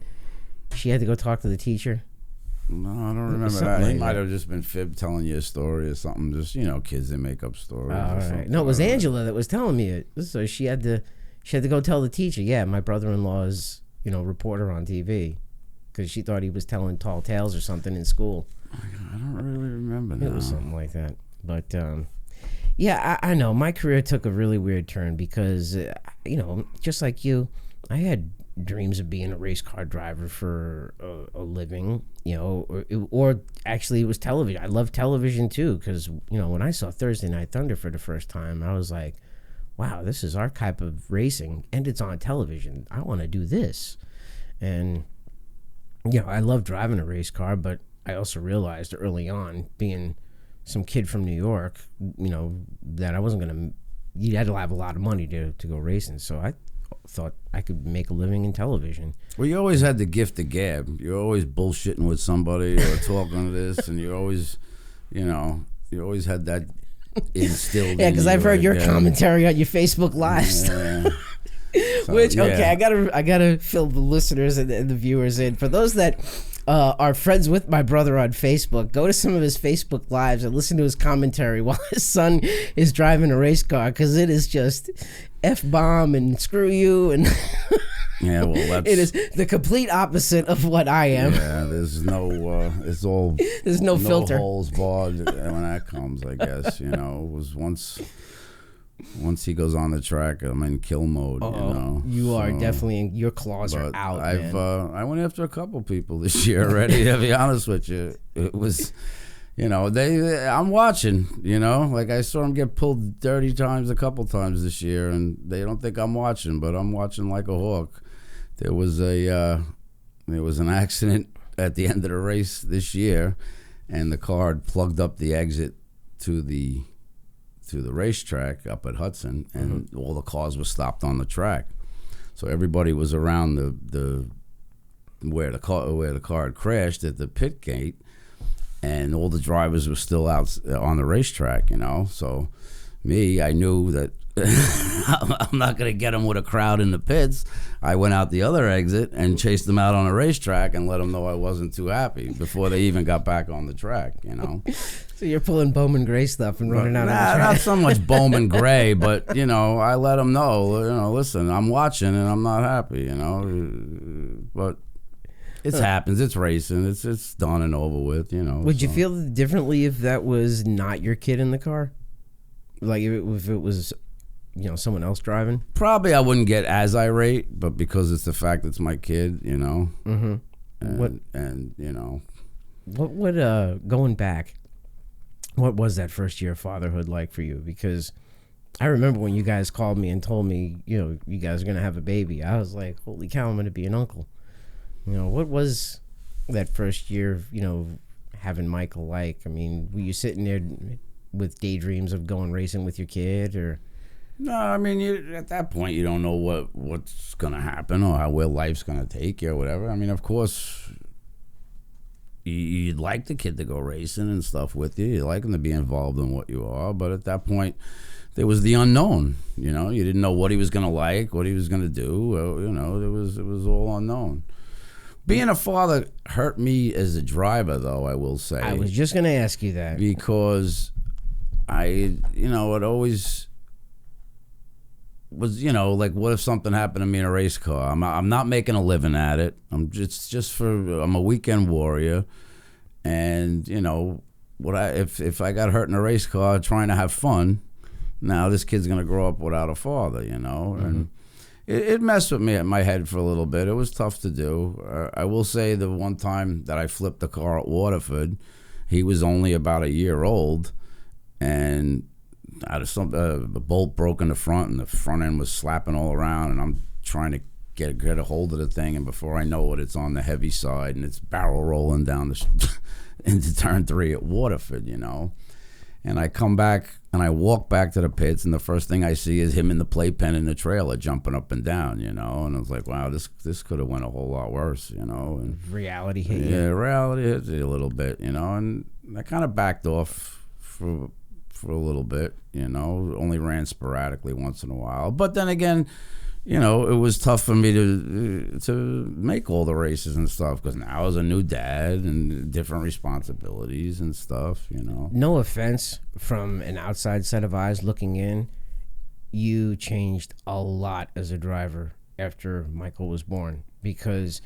[SPEAKER 2] she had to go talk to the teacher.
[SPEAKER 1] No, I don't remember that. He might have just been telling you a story or something. Just kids, they make up stories.
[SPEAKER 2] All right. No, it was Angela that was telling me it. So she had to go tell the teacher. Yeah, my brother-in-law is reporter on TV, because she thought he was telling tall tales or something in school.
[SPEAKER 1] I don't really remember now.
[SPEAKER 2] It was something like that. But yeah, I know my career took a really weird turn because just like you, I had dreams of being a race car driver for a living, or actually it was television. I love television too, because when I saw Thursday Night Thunder for the first time, I was like, wow, this is our type of racing and it's on television. I want to do this. And I love driving a race car, but I also realized early on, being some kid from New York, that I wasn't gonna, you had to have a lot of money to go racing. So I thought I could make a living in television.
[SPEAKER 1] Well, you always had the gift of gab. You're always bullshitting with somebody or talking to this, and you always had that instilled.
[SPEAKER 2] Yeah, because I've heard your commentary on your Facebook Lives.
[SPEAKER 1] Yeah. So,
[SPEAKER 2] Which I gotta fill the listeners and the viewers in. For those that are friends with my brother on Facebook, go to some of his Facebook Lives and listen to his commentary while his son is driving a race car, because it is just F-bomb and screw you, and
[SPEAKER 1] yeah, well,
[SPEAKER 2] it is the complete opposite of what I am.
[SPEAKER 1] Yeah, there's no there's
[SPEAKER 2] no filter,
[SPEAKER 1] holes barred when that comes. I guess it was once he goes on the track, I'm in kill mode.
[SPEAKER 2] You are definitely your claws are out.
[SPEAKER 1] I went after a couple people this year already. To be honest with you, it was. I'm watching, like I saw him get pulled dirty times a couple times this year, and they don't think I'm watching, but I'm watching like a hawk. There was an accident at the end of the race this year, and the car had plugged up the exit to the racetrack up at Hudson, and all the cars were stopped on the track. So everybody was around the where the car had crashed at the pit gate. and all the drivers were still out on the racetrack, you know. So I knew that I'm not going to get them with a crowd in the pits. I went out the other exit and chased them out on a racetrack and let them know I wasn't too happy before they even got back on the track, you know.
[SPEAKER 2] So you're pulling Bowman Gray stuff and running out on the track.
[SPEAKER 1] Not so much Bowman Gray, but, you know, I let them know, you know, listen, I'm watching and I'm not happy, you know. But it happens. It's racing. It's done and over with, you know.
[SPEAKER 2] Would you feel differently if that was not your kid in the car? Like if it was, you know, someone else driving? Probably
[SPEAKER 1] I wouldn't get as irate, but because it's the fact it's my kid, you know.
[SPEAKER 2] Mm-hmm.
[SPEAKER 1] And you know.
[SPEAKER 2] What going back, what was that first year of fatherhood like for you? Because I remember when you guys called me and told me, you know, you guys are going to have a baby. I was like, holy cow, I'm going to be an uncle. You know, what was that first year, you know, having Michael like? I mean, were you sitting there with daydreams of going racing with your kid, or?
[SPEAKER 1] No, I mean, at that point, you don't know what's going to happen or where life's going to take you or whatever. I mean, of course, you'd like the kid to go racing and stuff with you. You'd like him to be involved in what you are. But at that point, there was the unknown. You know, you didn't know what he was going to like, what he was going to do. You know, it was all unknown. Being a father hurt me as a driver, though, I will say.
[SPEAKER 2] I was just going to ask you that. Because
[SPEAKER 1] it always was, you know, like, what if something happened to me in a race car? I'm not making a living at it. I'm a weekend warrior, and you know, if I got hurt in a race car trying to have fun, now this kid's gonna grow up without a father, you know, and it messed with me at my head for a little bit. It was tough to do. I will say the one time that I flipped the car at Waterford, he was only about a year old, and out of the bolt broke in the front, and the front end was slapping all around, and I'm trying to get a hold of the thing, and before I know it, it's on the heavy side, and it's barrel rolling down into turn 3 at Waterford, you know. And I come back and I walk back to the pits, and the first thing I see is him in the playpen in the trailer jumping up and down, you know. And I was like, wow, this could have went a whole lot worse, you know. And
[SPEAKER 2] reality hit you.
[SPEAKER 1] Yeah, reality hit you a little bit, you know. And I kind of backed off for a little bit, you know. Only ran sporadically once in a while. But then again, you know, it was tough for me to make all the races and stuff, because now I was a new dad and different responsibilities and stuff, you know.
[SPEAKER 2] No offense, from an outside set of eyes looking in, you changed a lot as a driver after Michael was born, because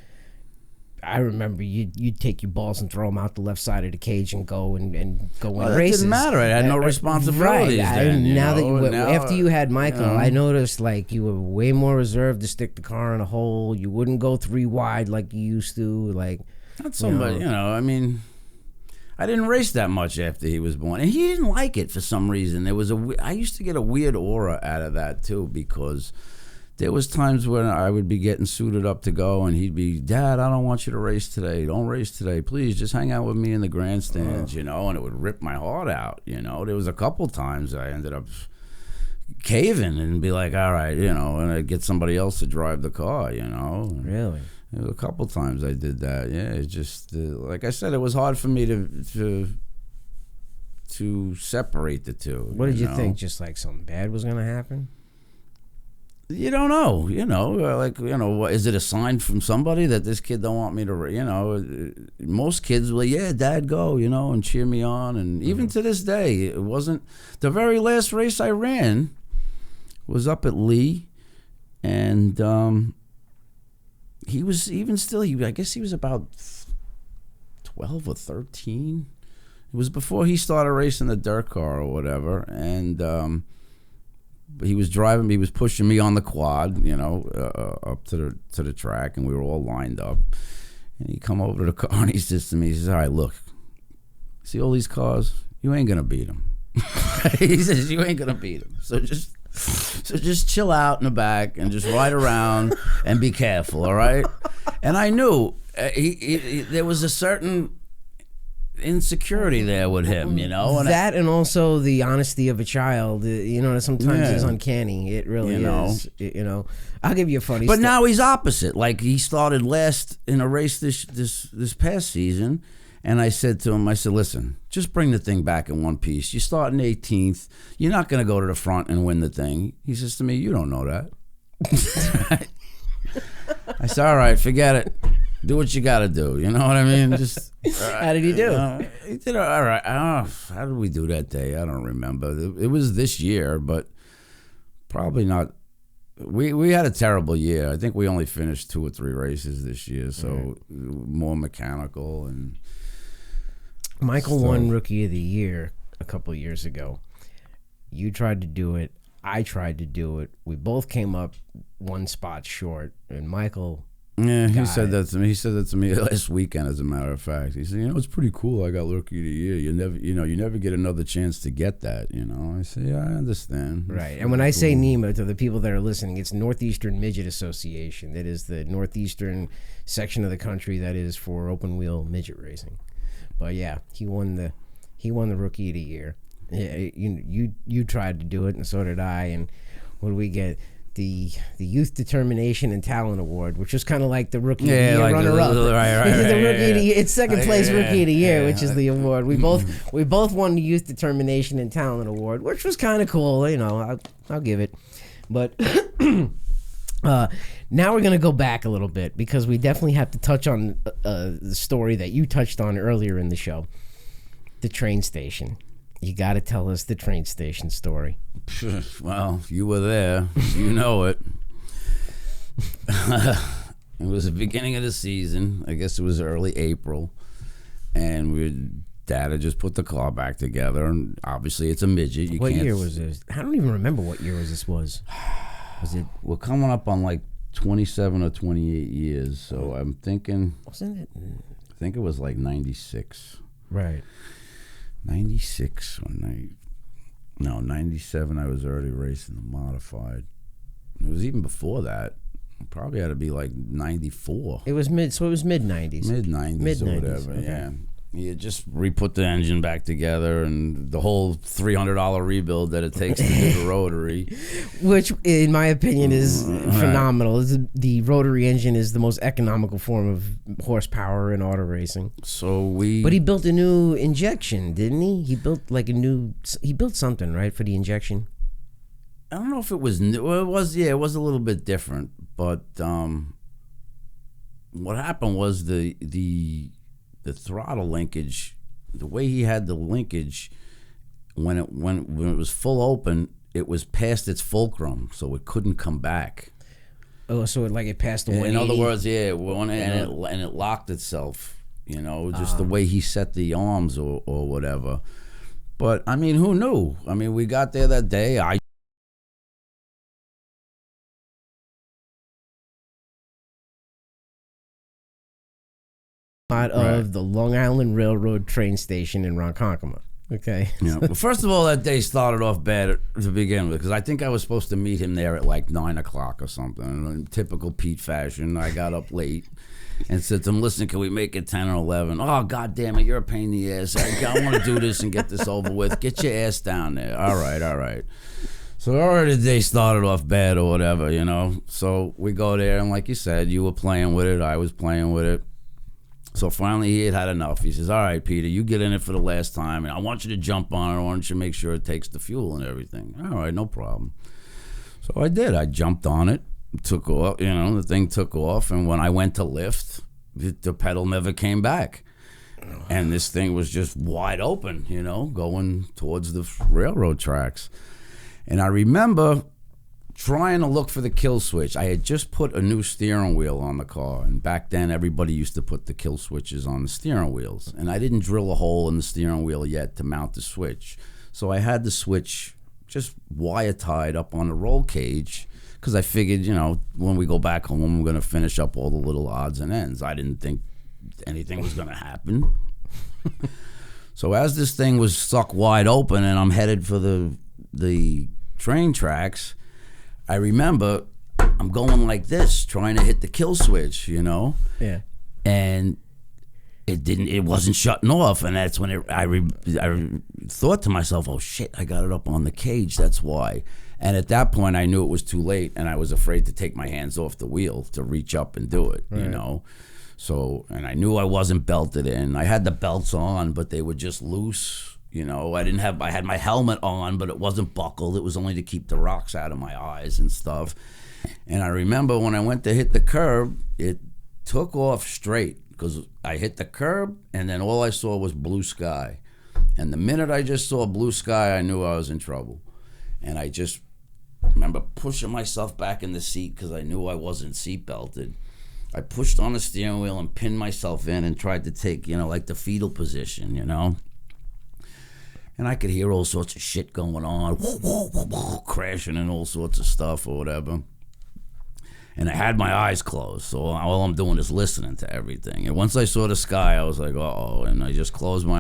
[SPEAKER 2] I remember you'd take your balls and throw them out the left side of the cage and go and go win races.
[SPEAKER 1] It didn't matter. I had no responsibilities then.
[SPEAKER 2] After you had Michael, I noticed like you were way more reserved to stick the car in a hole. You wouldn't go 3 wide like you used to. Like,
[SPEAKER 1] not so much, you know. I mean, I didn't race that much after he was born, and he didn't like it for some reason. I used to get a weird aura out of that too, because there was times when I would be getting suited up to go, and he'd be, Dad, I don't want you to race today. Don't race today. Please, just hang out with me in the grandstands, you know, and it would rip my heart out, you know. There was a couple times I ended up caving and be like, all right, you know, and I'd get somebody else to drive the car, you know.
[SPEAKER 2] Really?
[SPEAKER 1] There was a couple times I did that, yeah. It just, like I said, it was hard for me to separate the two.
[SPEAKER 2] What did you think? Just like something bad was going to happen?
[SPEAKER 1] You don't know, you know, like, you know, is it a sign from somebody that this kid don't want me to, you know? Most kids will, yeah, Dad, go, you know, and cheer me on. And even to this day, it wasn't, the very last race I ran was up at Lee, and he was even still, I guess he was about 12 or 13. It was before he started racing the dirt car or whatever, and he was driving. He was pushing me on the quad, you know, up to the track, and we were all lined up. And he come over to the car, and he says to me, he says, all right, look, see all these cars? You ain't gonna beat them. He says, you ain't gonna beat them. So just chill out in the back and just ride around and be careful, all right? And I knew there was a certain insecurity there with him, you know,
[SPEAKER 2] and also the honesty of a child, you know, sometimes is uncanny. It really is. You know, I'll give you a funny.
[SPEAKER 1] But now he's opposite. Like, he started last in a race this past season, And I said to him, I said, listen, just bring the thing back in one piece. You start in 18th. You're not going to go to the front and win the thing. He says to me, you don't know that. I said, all right, forget it. Do what you got to do. You know what I mean? Just.
[SPEAKER 2] How did he do?
[SPEAKER 1] He did all right. How did we do that day? I don't remember. It was this year, but probably not. We had a terrible year. I think we only finished 2 or 3 races this year, so more mechanical. And
[SPEAKER 2] Michael won Rookie of the Year a couple of years ago. You tried to do it. I tried to do it. We both came up 1 spot short, and Michael.
[SPEAKER 1] Yeah, he said that to me. He said that to me last weekend. As a matter of fact, he said, it's pretty cool. I got Rookie of the Year. You never get another chance to get that. I said, yeah, I understand.
[SPEAKER 2] Right. And when I say NEMA, to the people that are listening, it's Northeastern Midget Association. That is the northeastern section of the country that is for open wheel midget racing. But yeah, he won the Rookie of the Year. Yeah, you tried to do it, and so did I. And what do we get? The Youth Determination and Talent Award, which was kind of like the Rookie of the Year runner-up.
[SPEAKER 1] Right,
[SPEAKER 2] the Rookie of the Year, it's second place Rookie of the Year, which is the award. We both won the Youth Determination and Talent Award, which was kind of cool. I'll give it. But now we're gonna go back a little bit because we definitely have to touch on the story that you touched on earlier in the show, the train station. You got to tell us the train station story.
[SPEAKER 1] Well, you were there. You know it. It was the beginning of the season. I guess it was early April. And Dad had just put the car back together. And obviously, it's a midget.
[SPEAKER 2] What year was this? I don't even remember what year this was. Was it?
[SPEAKER 1] We're coming up on like 27 or 28 years. So I'm thinking.
[SPEAKER 2] Wasn't it?
[SPEAKER 1] I think it was like 96.
[SPEAKER 2] Right.
[SPEAKER 1] 96 no, 97 I was already racing the modified. It was even before that. It probably had to be like 94.
[SPEAKER 2] It was mid-90s.
[SPEAKER 1] Mid-90s or whatever, okay. Yeah. He had just re-put the engine back together and the whole $300 rebuild that it takes to do the rotary.
[SPEAKER 2] Which, in my opinion, is phenomenal. The rotary engine is the most economical form of horsepower in auto racing. But he built a new injection, didn't he? He built he built something, right, for the injection?
[SPEAKER 1] I don't know if it was new. Well, it was a little bit different. But what happened was the throttle linkage, the way he had the linkage, when it was full open, it was past its fulcrum, so it couldn't come back.
[SPEAKER 2] Oh, so it passed the 180?
[SPEAKER 1] In other words, and it locked itself, just the way he set the arms or whatever. But, I mean, who knew? I mean, we got there that day.
[SPEAKER 2] Of the Long Island Railroad train station in Ronkonkoma. Okay.
[SPEAKER 1] Yeah. Well, first of all, that day started off bad to begin with because I think I was supposed to meet him there at like 9 o'clock or something. In typical Pete fashion, I got up late and said to him, listen, can we make it 10 or 11? Oh, God damn it, you're a pain in the ass. I want to do this and get this over with. Get your ass down there. All right. So already the day started off bad or whatever, So we go there, and like you said, you were playing with it. I was playing with it. So finally he had enough. He says, all right, Peter, you get in it for the last time, and I want you to jump on it. I want you to make sure it takes the fuel and everything. All right, no problem. So I did. I jumped on it, took off, the thing took off, and when I went to lift, the pedal never came back. And this thing was just wide open, going towards the railroad tracks. And I remember trying to look for the kill switch. I had just put a new steering wheel on the car, and back then everybody used to put the kill switches on the steering wheels, and I didn't drill a hole in the steering wheel yet to mount the switch. So I had the switch just wire tied up on the roll cage because I figured, when we go back home, I'm going to finish up all the little odds and ends. I didn't think anything was going to happen. So as this thing was stuck wide open and I'm headed for the train tracks, I remember I'm going like this, trying to hit the kill switch,
[SPEAKER 2] Yeah.
[SPEAKER 1] And it wasn't shutting off. And that's when I thought to myself, oh shit, I got it up on the cage. That's why. And at that point I knew it was too late, and I was afraid to take my hands off the wheel to reach up and do it,
[SPEAKER 2] right.
[SPEAKER 1] So, and I knew I wasn't belted in. I had the belts on, but they were just loose. You know, I had my helmet on, but it wasn't buckled. It was only to keep the rocks out of my eyes and stuff. And I remember when I went to hit the curb, it took off straight because I hit the curb and then all I saw was blue sky. And the minute I just saw blue sky, I knew I was in trouble. And I just remember pushing myself back in the seat because I knew I wasn't seat belted. I pushed on the steering wheel and pinned myself in and tried to take, you know, like the fetal position, you know. And I could hear all sorts of shit going on, crashing and all sorts of stuff or whatever. And I had my eyes closed, so all I'm doing is listening to everything. And once I saw the sky, I was like, uh-oh, and I just closed my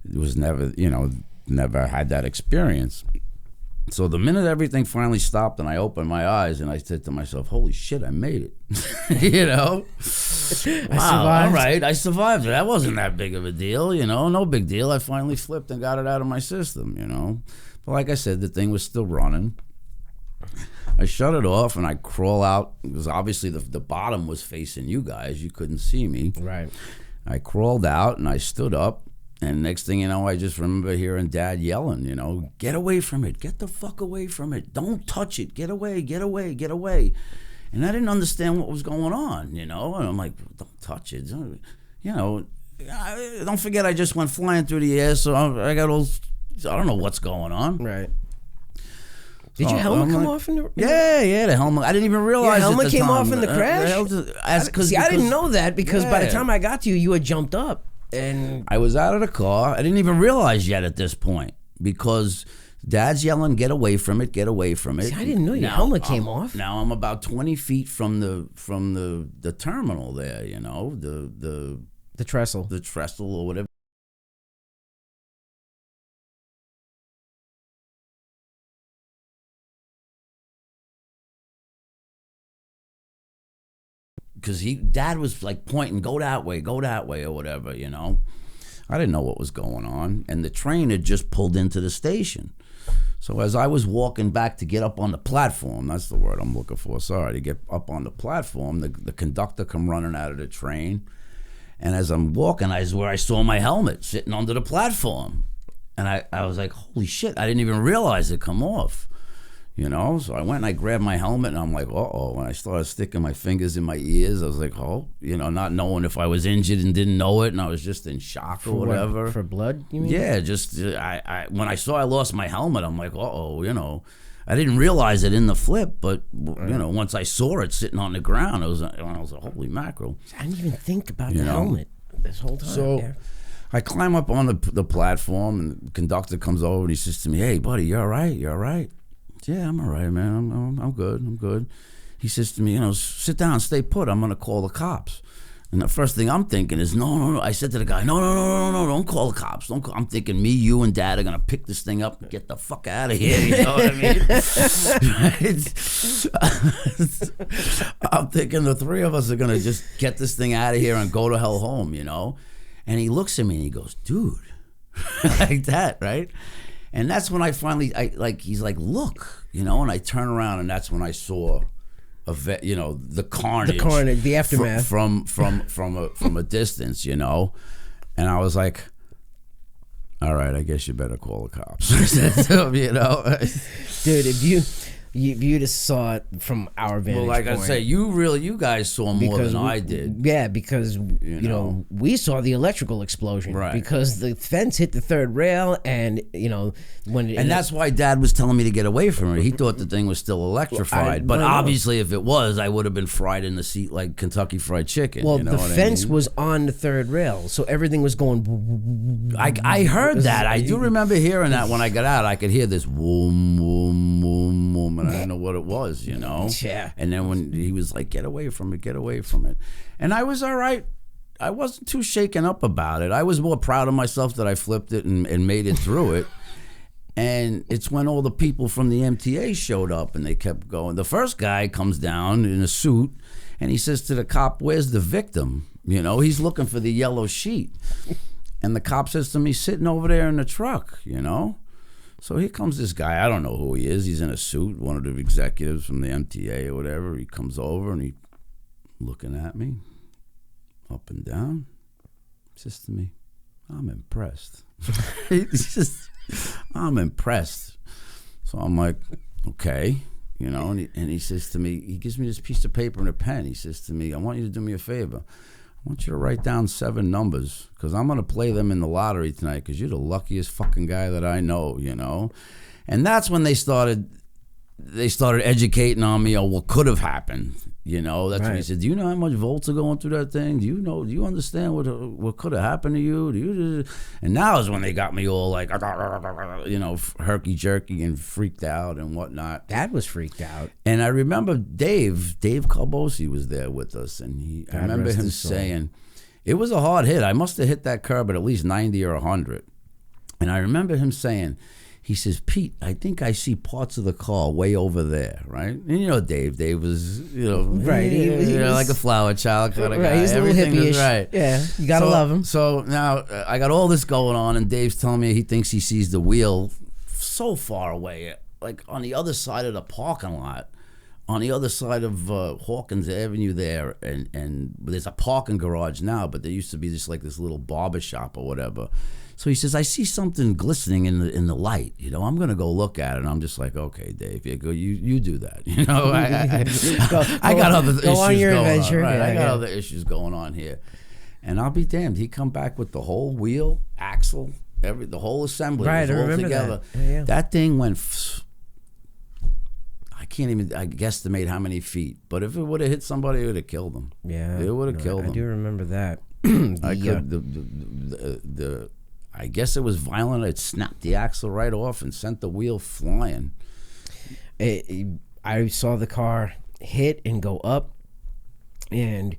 [SPEAKER 1] It was never, you know, never had that experience. So the minute everything finally stopped and I opened my eyes and I said to myself, holy shit, I made it. You know?
[SPEAKER 2] I survived.
[SPEAKER 1] All right, I survived it. That wasn't that big of a deal, you know, no big deal. I finally flipped and got it out of my system, you know. But like I said, the thing was still running. I shut it off and I crawl out because obviously the bottom was facing you guys. You couldn't see me.
[SPEAKER 2] Right.
[SPEAKER 1] I crawled out and I stood up. And next thing you know, I just remember hearing Dad yelling, you know, get away from it. Get the fuck away from it. Don't touch it. Get away, get away, get away. And I didn't understand what was going on, you know. And I'm like, don't touch it. You know, don't forget I just went flying through the air, so I got all, I don't know what's going on.
[SPEAKER 2] Right. Did your helmet come off in the...
[SPEAKER 1] Yeah, the helmet. I didn't even realize
[SPEAKER 2] your helmet
[SPEAKER 1] at the
[SPEAKER 2] came
[SPEAKER 1] time.
[SPEAKER 2] off in the crash? I didn't know that because by the time I got to you, you had jumped up. And
[SPEAKER 1] I was out of the car. I didn't even realize yet at this point because Dad's yelling, "Get away from it! Get away from it!"
[SPEAKER 2] See, I didn't know your helmet came off.
[SPEAKER 1] Now I'm about 20 feet from the terminal there. You know,
[SPEAKER 2] the trestle,
[SPEAKER 1] or whatever. Because Dad was like pointing, go that way, or whatever, you know. I didn't know what was going on. And the train had just pulled into the station. So as I was walking back to get up on the platform, that's the word I'm looking for, sorry, to get up on the platform, the conductor come running out of the train. And as I'm walking, I saw my helmet sitting under the platform. And I was like, holy shit, I didn't even realize it come off. You know, so I went and I grabbed my helmet and I'm like, uh-oh. When I started sticking my fingers in my ears, I was like, oh, you know, not knowing if I was injured and didn't know it, and I was just in shock or whatever.
[SPEAKER 2] What, for blood, you mean?
[SPEAKER 1] Yeah, just, when I saw I lost my helmet, I'm like, uh-oh, you know. I didn't realize it in the flip, but, you know, once I saw it sitting on the ground, I was like, holy mackerel.
[SPEAKER 2] I didn't even think about the helmet this whole time.
[SPEAKER 1] So I climb up on the platform, and the conductor comes over and he says to me, hey, buddy, you all right? You all right? Yeah, I'm all right, man. I'm good. He says to me, you know, sit down, stay put. I'm going to call the cops. And the first thing I'm thinking is, no. I said to the guy, no, don't call the cops. I'm thinking me, you, and Dad are going to pick this thing up and get the fuck out of here. You know what I mean? I'm thinking the three of us are going to just get this thing out of here and go to hell home, you know? And he looks at me and he goes, dude, like that, right? And that's when I finally, he's like, look, you know, and I turn around and that's when I saw, the carnage,
[SPEAKER 2] the aftermath
[SPEAKER 1] from a distance, you know, and I was like, all right, I guess you better call the cops. I said to him, you know,
[SPEAKER 2] dude, if you just saw it from our vantage point.
[SPEAKER 1] Well, like I say, you guys saw more than I did.
[SPEAKER 2] Yeah, because you know we saw the electrical explosion, right? Because the fence hit the third rail, and you know
[SPEAKER 1] that's why Dad was telling me to get away from it. He thought the thing was still electrified, but obviously, if it was, I would have been fried in the seat like Kentucky Fried Chicken.
[SPEAKER 2] Well,
[SPEAKER 1] you know
[SPEAKER 2] the fence was on the third rail, so everything was going.
[SPEAKER 1] I heard that. I do remember hearing that when I got out. I could hear this boom, boom, boom, boom. and I didn't know what it was, you know.
[SPEAKER 2] Yeah.
[SPEAKER 1] And then when he was like, "Get away from it, get away from it," and I was all right. I wasn't too shaken up about it. I was more proud of myself that I flipped it and made it through it. And it's when all the people from the MTA showed up and they kept going. The first guy comes down in a suit and he says to the cop, "Where's the victim?" You know, he's looking for the yellow sheet. And the cop says to me, "Sitting over there in the truck," you know. So here comes this guy. I don't know who he is. He's in a suit, one of the executives from the MTA or whatever. He comes over and he looking at me up and down. Says to me, "I'm impressed." He's just, "I'm impressed." So I'm like, okay, you know, and he says to me, he gives me this piece of paper and a pen. He says to me, "I want you to do me a favor. I want you to write down 7 numbers because I'm going to play them in the lottery tonight because you're the luckiest fucking guy that I know," you know. And that's when they started educating on me on what could have happened, you know. That's when he said, "Do you know how much volts are going through that thing? Do you understand what could have happened to you? And now is when they got me all like, you know, herky-jerky and freaked out and whatnot.
[SPEAKER 2] Dad was freaked out.
[SPEAKER 1] And I remember Dave Carbosi was there with us, and I remember him saying, it was a hard hit. I must have hit that curb at least 90 or 100. And I remember him saying, he says, "Pete, I think I see parts of the car way over there," right? And you know, Dave was, you know,
[SPEAKER 2] right, he was
[SPEAKER 1] like a flower child kind of guy.
[SPEAKER 2] Right, he's a little hippie-ish.
[SPEAKER 1] Right.
[SPEAKER 2] Yeah, you gotta love him.
[SPEAKER 1] So now I got all this going on, and Dave's telling me he thinks he sees the wheel so far away, like on the other side of the parking lot, on the other side of Hawkins Avenue there, and there's a parking garage now, but there used to be just like this little barber shop or whatever. So he says, "I see something glistening in the light. You know, I'm gonna go look at it." And I'm just like, "Okay, Dave, you do that. You know, I got other issues
[SPEAKER 2] on your
[SPEAKER 1] going
[SPEAKER 2] adventure.
[SPEAKER 1] on. Right?
[SPEAKER 2] Yeah,
[SPEAKER 1] I got other issues going on here." And I'll be damned, he come back with the whole wheel, axle, the whole assembly,
[SPEAKER 2] right?
[SPEAKER 1] was
[SPEAKER 2] I
[SPEAKER 1] all
[SPEAKER 2] remember
[SPEAKER 1] together.
[SPEAKER 2] that. Yeah.
[SPEAKER 1] That thing went. I guesstimate how many feet, but if it would have hit somebody, it would have killed them.
[SPEAKER 2] Yeah,
[SPEAKER 1] it would have killed them.
[SPEAKER 2] I do remember that.
[SPEAKER 1] I guess it was violent. It snapped the axle right off and sent the wheel flying.
[SPEAKER 2] I saw the car hit and go up, and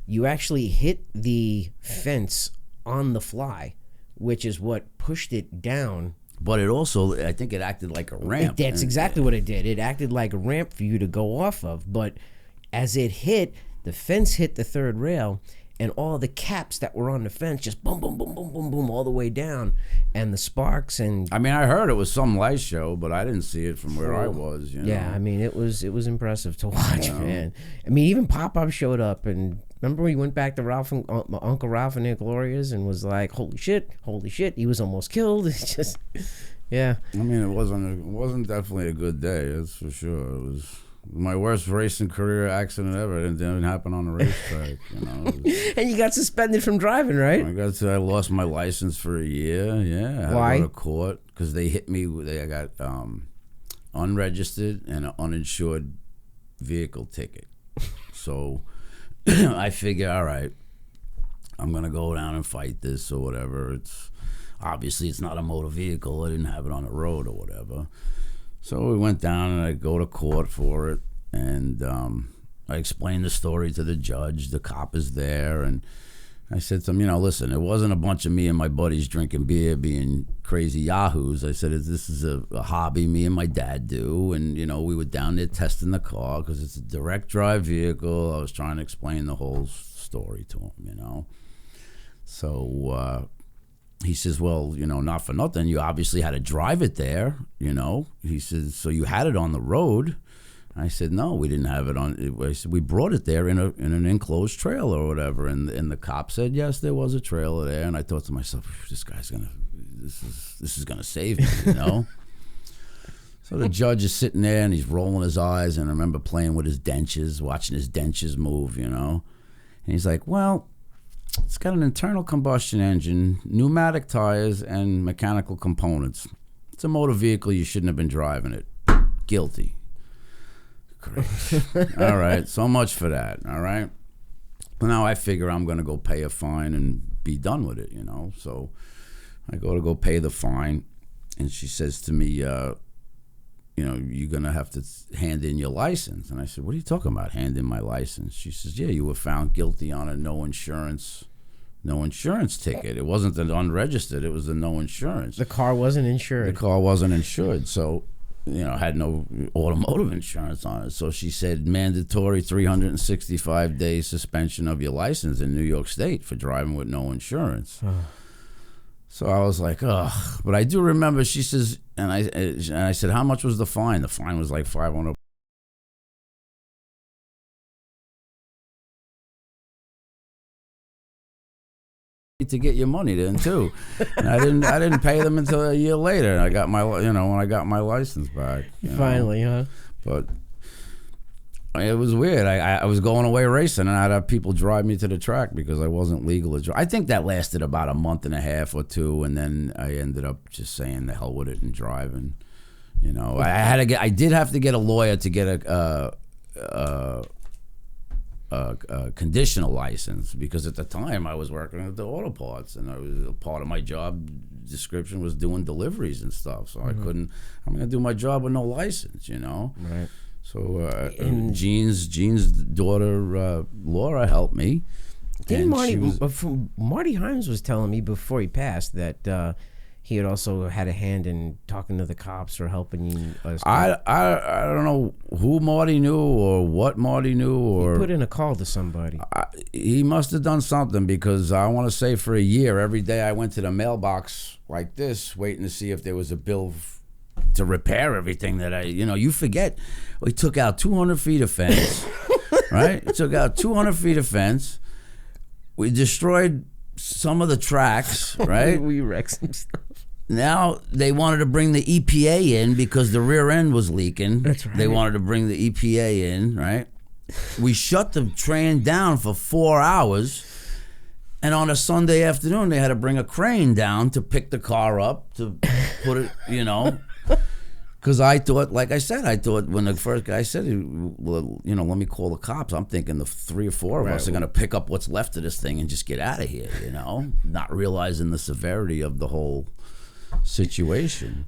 [SPEAKER 2] you actually hit the fence on the fly, which is what pushed it down.
[SPEAKER 1] But it also, I think it acted like a ramp.
[SPEAKER 2] That's exactly what it did. It acted like a ramp for you to go off of. But as it hit, the fence hit the third rail, and all the caps that were on the fence just boom, boom, boom, boom, boom, boom, all the way down. And the sparks and...
[SPEAKER 1] I mean, I heard it was some light show, but I didn't see it from where I was, you know?
[SPEAKER 2] Yeah, I mean, it was impressive to watch, man. I mean, even Pop-Up showed up, and remember we went back to Ralph and Uncle Ralph and Aunt Gloria's and was like, holy shit, he was almost killed. It's just, yeah.
[SPEAKER 1] I mean, it wasn't definitely a good day, that's for sure. It was my worst racing career accident ever. It didn't happen on the racetrack, you know.
[SPEAKER 2] And you got suspended from driving, right?
[SPEAKER 1] I lost my license for a year. Yeah, I had
[SPEAKER 2] Why?
[SPEAKER 1] to go to court because they hit me. I got unregistered and an uninsured vehicle ticket. So I figure, all right, I'm gonna go down and fight this or whatever. It's not a motor vehicle. I didn't have it on the road or whatever. So we went down and I go to court for it, and I explained the story to the judge. The cop is there, and I said to him, you know, listen, it wasn't a bunch of me and my buddies drinking beer, being crazy yahoos. I said, this is a hobby me and my dad do, and, you know, we were down there testing the car because it's a direct drive vehicle. I was trying to explain the whole story to him, you know. So he says, well, you know, not for nothing, you obviously had to drive it there, you know. He says, so you had it on the road? I said, no, we didn't have it on. I said, we brought it there in an enclosed trailer or whatever. And the cop said, yes, there was a trailer there. And I thought to myself, this is gonna save me, you know. So the judge is sitting there and he's rolling his eyes, and I remember playing with his dentures, watching his dentures move, you know. And he's like, well, it's got an internal combustion engine, pneumatic tires, and mechanical components. It's a motor vehicle. You shouldn't have been driving it. Guilty. Great. All right. So much for that. All right. Well, now I figure I'm going to go pay a fine and be done with it, you know. So I go pay the fine, and she says to me, you're going to have to hand in your license. And I said, what are you talking about, hand in my license? She says, yeah, you were found guilty on a no insurance ticket. It wasn't an unregistered, it was a no insurance.
[SPEAKER 2] The car wasn't insured.
[SPEAKER 1] The car wasn't insured, so, had no automotive insurance on it. So she said mandatory 365-day suspension of your license in New York State for driving with no insurance. So I was like, ugh. But I do remember she says, and I said, how much was the fine? The fine was like $500. To get your money then too, and I didn't pay them until a year later. And I got my when I got my license back.
[SPEAKER 2] Finally, huh?
[SPEAKER 1] But it was weird. I was going away racing, and I'd have people drive me to the track because I wasn't legal to drive. I think that lasted about a month and a half or two, and then I ended up just saying the hell with it and driving. I did have to get a lawyer to get a conditional license because at the time I was working at the auto parts, and part of my job description was doing deliveries and stuff. So I'm going to do my job with no license,
[SPEAKER 2] Right.
[SPEAKER 1] So Jean's daughter Laura helped me.
[SPEAKER 2] Marty Himes was telling me before he passed that he had also had a hand in talking to the cops or helping you.
[SPEAKER 1] I don't know who Marty knew or what Marty knew. Or
[SPEAKER 2] he put in a call to somebody.
[SPEAKER 1] He must have done something, because I want to say for a year, every day I went to the mailbox like this, waiting to see if there was a bill to repair everything that you forget. We took out 200 feet of fence, right? We took out 200 feet of fence. We destroyed some of the tracks, right?
[SPEAKER 2] We wrecked some stuff.
[SPEAKER 1] Now they wanted to bring the EPA in because the rear end was leaking.
[SPEAKER 2] That's right.
[SPEAKER 1] They wanted to bring the EPA in, right? We shut the train down for 4 hours, and on a Sunday afternoon they had to bring a crane down to pick the car up to put it, Because I thought, like I said, when the first guy said, well, let me call the cops, I'm thinking the 3 or 4 of us are going to pick up what's left of this thing and just get out of here, not realizing the severity of the whole situation.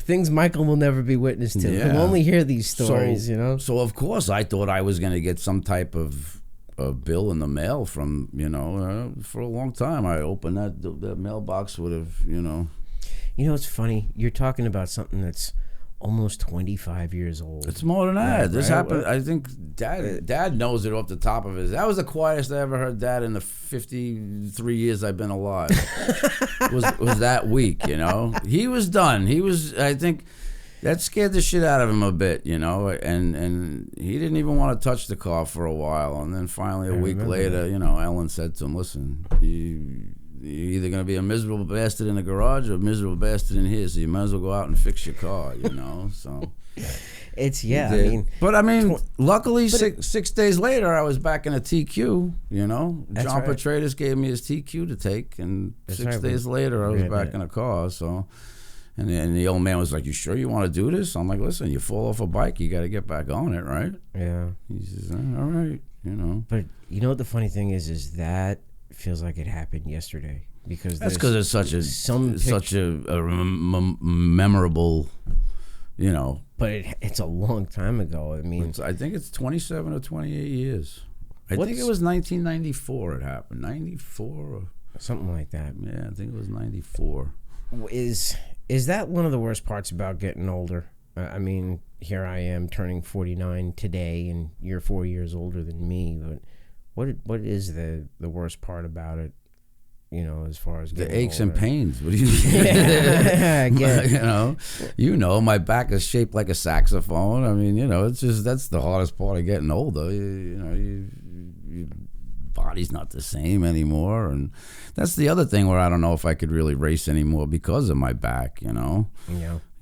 [SPEAKER 2] Things Michael will never be witness to.
[SPEAKER 1] Yeah.
[SPEAKER 2] He'll only hear these stories,
[SPEAKER 1] So of course I thought I was going to get some type of bill in the mail from, for a long time. I opened that mailbox would have,
[SPEAKER 2] It's funny. You're talking about something that's almost 25 years old.
[SPEAKER 1] It's more than that.
[SPEAKER 2] Yeah,
[SPEAKER 1] This
[SPEAKER 2] right?
[SPEAKER 1] happened. I think Dad knows it off the top of his. That was the quietest I ever heard Dad in the 53 years I've been alive. was that week? He was done. He was. I think that scared the shit out of him a bit. And he didn't even want to touch the car for a while. And then finally a week later, Ellen said to him, "Listen, you're either going to be a miserable bastard in the garage or a miserable bastard in here, so you might as well go out and fix your car," so
[SPEAKER 2] it's I
[SPEAKER 1] mean, luckily 6 days later I was back in a TQ. John
[SPEAKER 2] right.
[SPEAKER 1] Petratus gave me his TQ to take, and
[SPEAKER 2] That's
[SPEAKER 1] 6
[SPEAKER 2] right,
[SPEAKER 1] days later I was back in a car. So and the old man was like, "You sure you want to do this?" I'm like, "Listen, you fall off a bike, you got to get back on it, right?"
[SPEAKER 2] Yeah.
[SPEAKER 1] He says, "All right."
[SPEAKER 2] But what the funny thing is that feels like it happened yesterday, because
[SPEAKER 1] that's because it's such a memorable,
[SPEAKER 2] But it's a long time ago. I mean,
[SPEAKER 1] I think it's 27 or 28 years. I think it was 1994 it happened. 94 or
[SPEAKER 2] something like that.
[SPEAKER 1] Yeah, I think it was 94.
[SPEAKER 2] Is that one of the worst parts about getting older? I mean, here I am turning 49 today, and you're 4 years older than me. But what is the worst part about it? As far as
[SPEAKER 1] the aches
[SPEAKER 2] older?
[SPEAKER 1] And pains. What do you? My back is shaped like a saxophone. I mean, it's just that's the hardest part of getting older. Your body's not the same anymore, and that's the other thing where I don't know if I could really race anymore because of my back.
[SPEAKER 2] Yeah.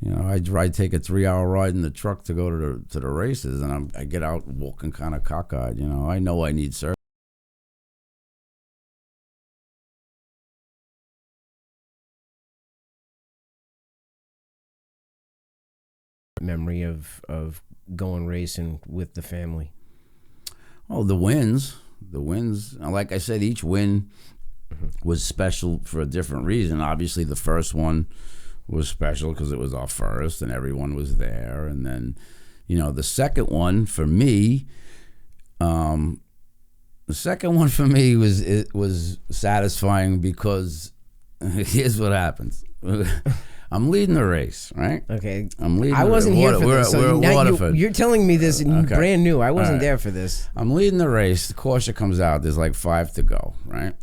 [SPEAKER 1] I take a 3-hour ride in the truck to go to the races, and I get out walking kind of cockeyed. I know I need surgery.
[SPEAKER 2] Memory of going racing with the family.
[SPEAKER 1] Oh, the wins. Like I said, each win was special for a different reason. Obviously, the first one was special because it was our first and everyone was there. And then, the second one for me, was satisfying because here's what happens. I'm leading the race, right?
[SPEAKER 2] Okay.
[SPEAKER 1] I'm leading.
[SPEAKER 2] I wasn't here for this. So
[SPEAKER 1] we're at Waterford.
[SPEAKER 2] You're telling me this brand new. I wasn't there for this.
[SPEAKER 1] I'm leading the race. The caution comes out. There's like 5 to go, right?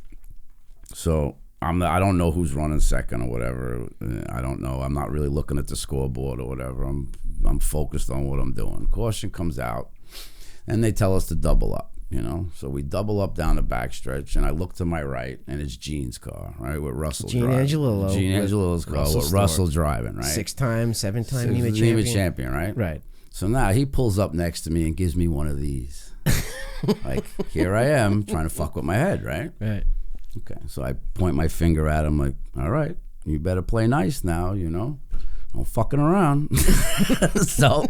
[SPEAKER 1] So I don't know who's running second or whatever. I don't know. I'm not really looking at the scoreboard or whatever. I'm focused on what I'm doing. Caution comes out, and they tell us to double up. So we double up down the backstretch, and I look to my right, and it's Gene's car, right, with Russell driving. Gene Angelillo's car with Russell driving, right?
[SPEAKER 2] 6-time, 7-time NEMA
[SPEAKER 1] champion, right?
[SPEAKER 2] Right.
[SPEAKER 1] So now he pulls up next to me and gives me one of these. Like, here I am trying to fuck with my head, right?
[SPEAKER 2] Right.
[SPEAKER 1] Okay, so I point my finger at him like, all right, you better play nice now, I'm fucking around. So...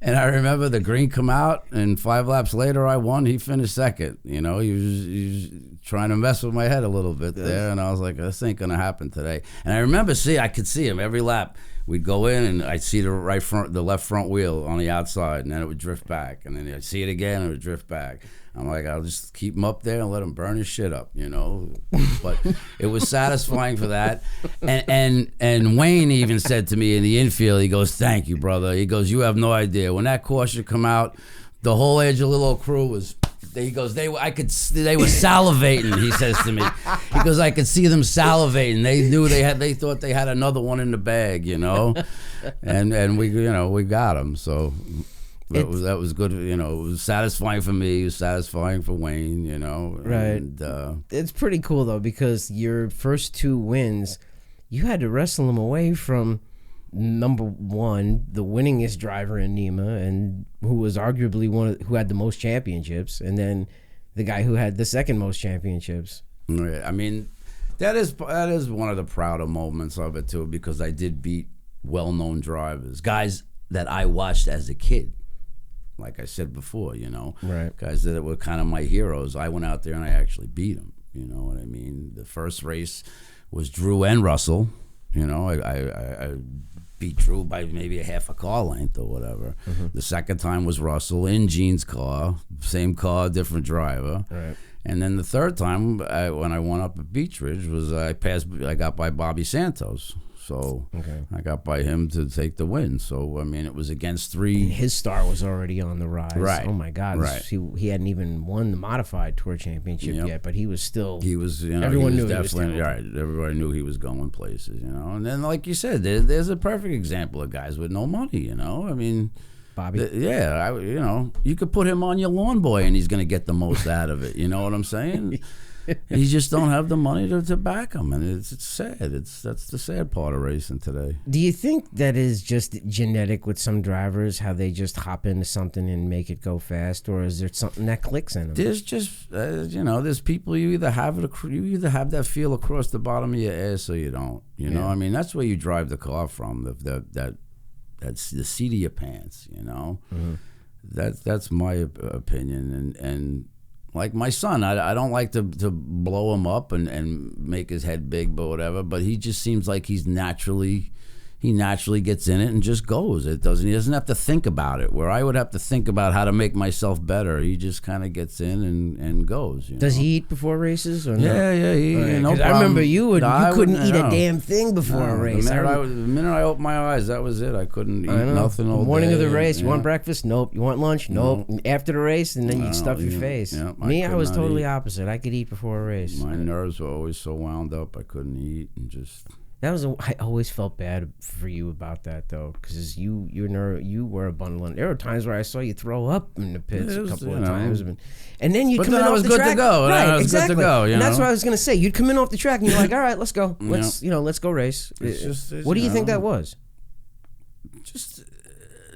[SPEAKER 1] and I remember the green come out, and 5 laps later I won. He finished second. He was trying to mess with my head a little bit there, and I was like, this ain't gonna happen today. And I remember I could see him every lap. We'd go in, and I'd see the left front wheel on the outside, and then it would drift back, and then I'd see it again, and it would drift back. I'm like, I'll just keep him up there and let him burn his shit up, But it was satisfying for that. And Wayne even said to me in the infield, he goes, thank you, brother. He goes, you have no idea. When that caution come out, the whole Angelillo crew was, he goes, they were salivating, he says to me. He goes, I could see them salivating. They knew they thought they had another one in the bag, And we got them, so... That was good, it was satisfying for me, it was satisfying for Wayne,
[SPEAKER 2] Right.
[SPEAKER 1] And,
[SPEAKER 2] it's pretty cool, though, because your first 2 wins, you had to wrestle them away from, number one, the winningest driver in NEMA, and who was arguably who had the most championships, and then the guy who had the second most championships.
[SPEAKER 1] Right. I mean, that is one of the prouder moments of it, too, because I did beat well-known drivers, guys that I watched as a kid. Like I said before,
[SPEAKER 2] right.
[SPEAKER 1] Guys that were kind of my heroes. I went out there and I actually beat them. You know what I mean? The first race was Drew and Russell. I beat Drew by maybe a half a car length or whatever. Mm-hmm. The second time was Russell in Gene's car, same car, different driver.
[SPEAKER 2] Right.
[SPEAKER 1] And then the third time, when I went up at Beach Ridge, was I got by Bobby Santos. So I got by him to take the win. So, I mean, it was against 3.
[SPEAKER 2] And his star was already on the rise.
[SPEAKER 1] Right.
[SPEAKER 2] Oh, my God.
[SPEAKER 1] Right.
[SPEAKER 2] He hadn't even won the modified tour championship yet, but he was still...
[SPEAKER 1] He was,
[SPEAKER 2] everyone
[SPEAKER 1] he was
[SPEAKER 2] knew
[SPEAKER 1] definitely,
[SPEAKER 2] he was
[SPEAKER 1] right. Everybody knew he was going places, And then, like you said, there's a perfect example of guys with no money, I mean...
[SPEAKER 2] Bobby?
[SPEAKER 1] You could put him on your lawn boy and he's going to get the most out of it. You know what I'm saying? You just don't have the money to back him, and it's sad. That's the sad part of racing today.
[SPEAKER 2] Do you think that is just genetic with some drivers, how they just hop into something and make it go fast, or is there something that clicks in them?
[SPEAKER 1] There's just there's people you either have that feel across the bottom of your ass or you don't. You know, I mean, that's where you drive the car from. That's the seat of your pants.
[SPEAKER 2] Mm-hmm.
[SPEAKER 1] That's my opinion, and like my son, I don't like to blow him up and make his head big, but whatever. But he just seems like he naturally gets in it and just goes. He doesn't have to think about it. Where I would have to think about how to make myself better, he just kind of gets in and goes.
[SPEAKER 2] Does he eat before races or
[SPEAKER 1] yeah,
[SPEAKER 2] no?
[SPEAKER 1] Yeah. No problem.
[SPEAKER 2] I remember you couldn't eat a damn thing before a race.
[SPEAKER 1] The minute I opened my eyes, that was it. I couldn't eat nothing all day.
[SPEAKER 2] Morning of the race, you want breakfast? Nope. You want lunch? Nope. After the race, and then you'd stuff your face.
[SPEAKER 1] Yeah,
[SPEAKER 2] I was totally opposite. I could eat before a race.
[SPEAKER 1] My nerves were always so wound up, I couldn't eat and just...
[SPEAKER 2] I always felt bad for you about that, though, because you were a bundle. There were times where I saw you throw up in the pits a couple of times, and then you'd come in off the track. Right, exactly. And that's what I was gonna say. You'd come in off the track, and you're like, "All right, let's go. Let's go race." What do you think that was?
[SPEAKER 1] Just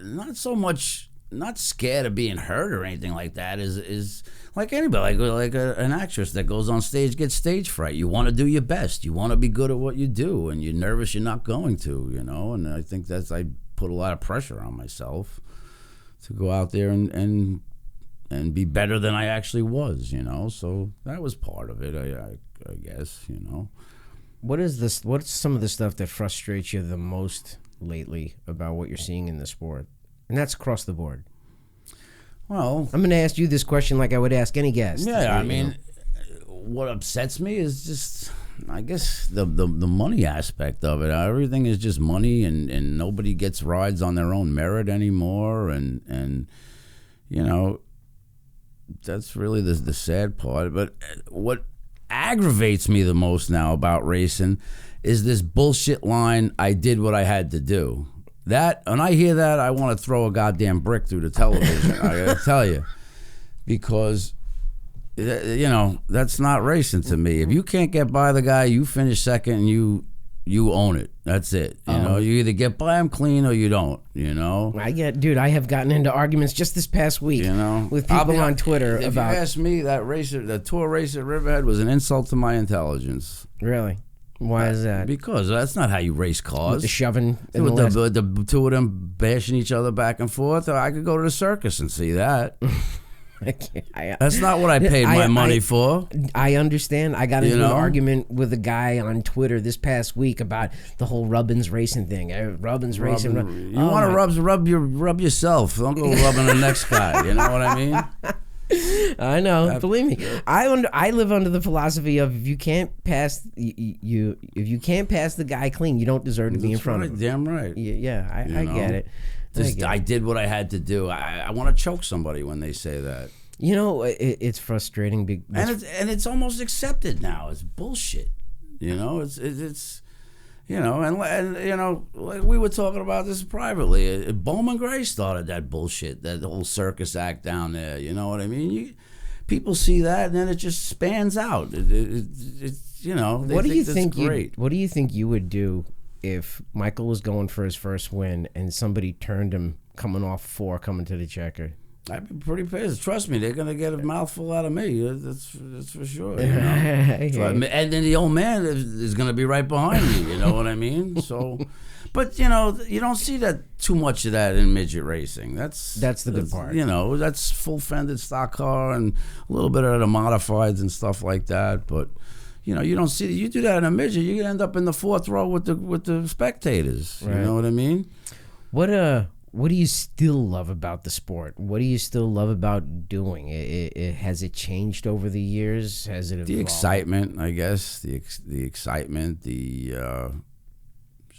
[SPEAKER 1] not so much. Not scared of being hurt or anything like that. Is like anybody, like an actress that goes on stage gets stage fright. You want to do your best. You want to be good at what you do, and you're nervous you're not going to, And I think I put a lot of pressure on myself to go out there and be better than I actually was, So that was part of it, I guess,
[SPEAKER 2] What is this? What's some of the stuff that frustrates you the most lately about what you're seeing in the sport? And that's across the board.
[SPEAKER 1] Well,
[SPEAKER 2] I'm going to ask you this question like I would ask any guest.
[SPEAKER 1] Yeah, I mean, what upsets me is just, I guess, the money aspect of it. Everything is just money, and nobody gets rides on their own merit anymore, and you know, that's really the sad part. But what aggravates me the most now about racing is this bullshit line, I did what I had to do. That, when I hear that, I want to throw a goddamn brick through the television. I gotta tell you, because you know, that's not racing to me. If you can't get by the guy, you finish second and you own it. That's it. You know, you either get by him clean or you don't. You know,
[SPEAKER 2] I have gotten into arguments just this past week.
[SPEAKER 1] You know,
[SPEAKER 2] with people on Twitter
[SPEAKER 1] if
[SPEAKER 2] about.
[SPEAKER 1] If you ask me, the tour race at Riverhead was an insult to my intelligence.
[SPEAKER 2] Really? Why is that?
[SPEAKER 1] Because that's not how you race cars.
[SPEAKER 2] With the shoving.
[SPEAKER 1] With the two of them bashing each other back and forth. I could go to the circus and see that. That's not what I paid my money for.
[SPEAKER 2] I understand. I got into an argument with a guy on Twitter this past week about the whole Rubbins racing thing. Rubbins racing.
[SPEAKER 1] You want to rub yourself. Don't go rubbing the next guy. You know what I mean?
[SPEAKER 2] I know. Believe me, I live under the philosophy of if you can't pass if you can't pass the guy clean, you don't deserve to be in front of him.
[SPEAKER 1] Damn right.
[SPEAKER 2] Yeah, I get it.
[SPEAKER 1] I did what I had to do. I want to choke somebody when they say that.
[SPEAKER 2] You know, it's frustrating.
[SPEAKER 1] And it's almost accepted now. It's bullshit. You know, it's you know, and you know, like we were talking about this privately. Bowman Gray started that bullshit, that whole circus act down there. You know what I mean? People see that, and then it just spans out. It's you know,
[SPEAKER 2] what do you think? What do you think you would do if Michael was going for his first win and somebody turned him coming off 4 coming to the checker?
[SPEAKER 1] I'd be pretty pissed. Trust me, they're gonna get a mouthful out of me. That's for sure. You know? So, and then the old man is gonna be right behind me. You know what I mean? So, but you know, you don't see that too much of that in midget racing. That's
[SPEAKER 2] the good part.
[SPEAKER 1] You know, that's full fended stock car and a little bit of the modifieds and stuff like that. But you know, you don't see. You do that in a midget, you end up in the 4th row with the spectators. Right. You know what I mean?
[SPEAKER 2] What do you still love about the sport? What do you still love about doing? Has it changed over the years? Has it evolved?
[SPEAKER 1] The excitement, I guess. The excitement.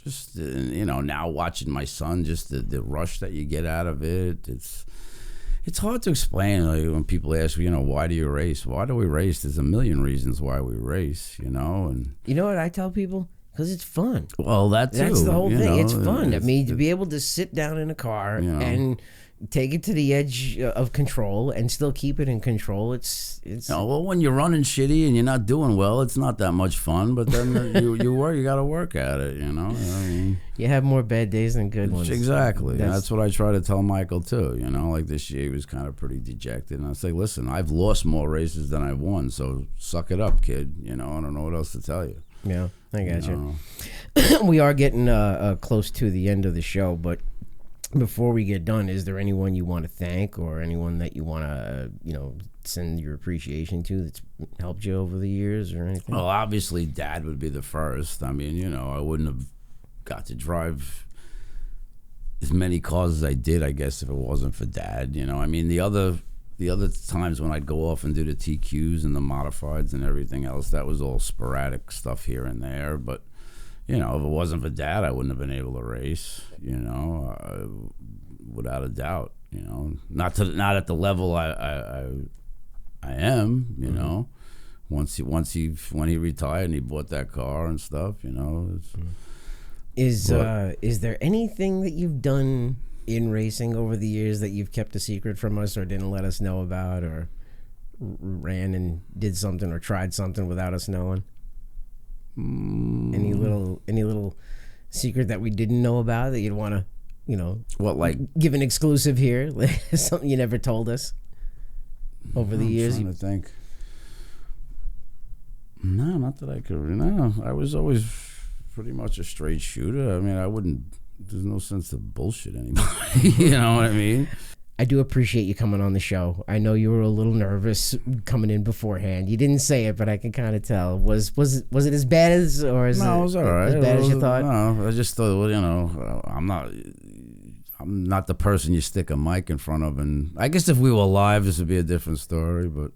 [SPEAKER 1] Just you know, now watching my son, just the rush that you get out of it. It's hard to explain. Like when people ask, you know, why do you race? Why do we race? There's a million reasons why we race. You know, and
[SPEAKER 2] you know what I tell people? Because it's fun.
[SPEAKER 1] Well, that's
[SPEAKER 2] the whole thing. Know, it's fun. I mean, to be able to sit down in a car and take it to the edge of control and still keep it in control. It's.
[SPEAKER 1] Well, when you're running shitty and you're not doing well, it's not that much fun. But then you got to work at it. You know. I mean,
[SPEAKER 2] you have more bad days than good ones.
[SPEAKER 1] Exactly. That's what I try to tell Michael too. You know, like this year he was kind of pretty dejected, and I say, listen, I've lost more races than I've won, so suck it up, kid. You know, I don't know what else to tell you.
[SPEAKER 2] Yeah, I got you. We are getting close to the end of the show, but before we get done, is there anyone you want to thank or anyone that you want to, send your appreciation to that's helped you over the years or anything?
[SPEAKER 1] Well, obviously, Dad would be the first. I mean, I wouldn't have got to drive as many cars as I did, I guess, if it wasn't for Dad. You know, I mean, the other times when I'd go off and do the TQs and the modifieds and everything else, that was all sporadic stuff here and there. But, if it wasn't for Dad, I wouldn't have been able to race, without a doubt, Not at the level I am,
[SPEAKER 2] Mm-hmm.
[SPEAKER 1] When he retired and he bought that car and stuff,
[SPEAKER 2] Is there anything that you've done in racing over the years that you've kept a secret from us or didn't let us know about, or ran and did something or tried something without us knowing? Any little secret that we didn't know about that you'd want to,
[SPEAKER 1] what, like
[SPEAKER 2] give an exclusive here? Something you never told us over the years?
[SPEAKER 1] I'm trying to think. No, not that I could. No, I was always pretty much a straight shooter. I mean, there's no sense of bullshit anymore. You know what I mean?
[SPEAKER 2] I do appreciate you coming on the show. I know you were a little nervous coming in beforehand. You didn't say it, but I can kind of tell. Was it as bad as, or is
[SPEAKER 1] No, it was all right.
[SPEAKER 2] as bad as you thought?
[SPEAKER 1] No, I just thought, well, I'm not the person you stick a mic in front of, and I guess if we were live, this would be a different story. But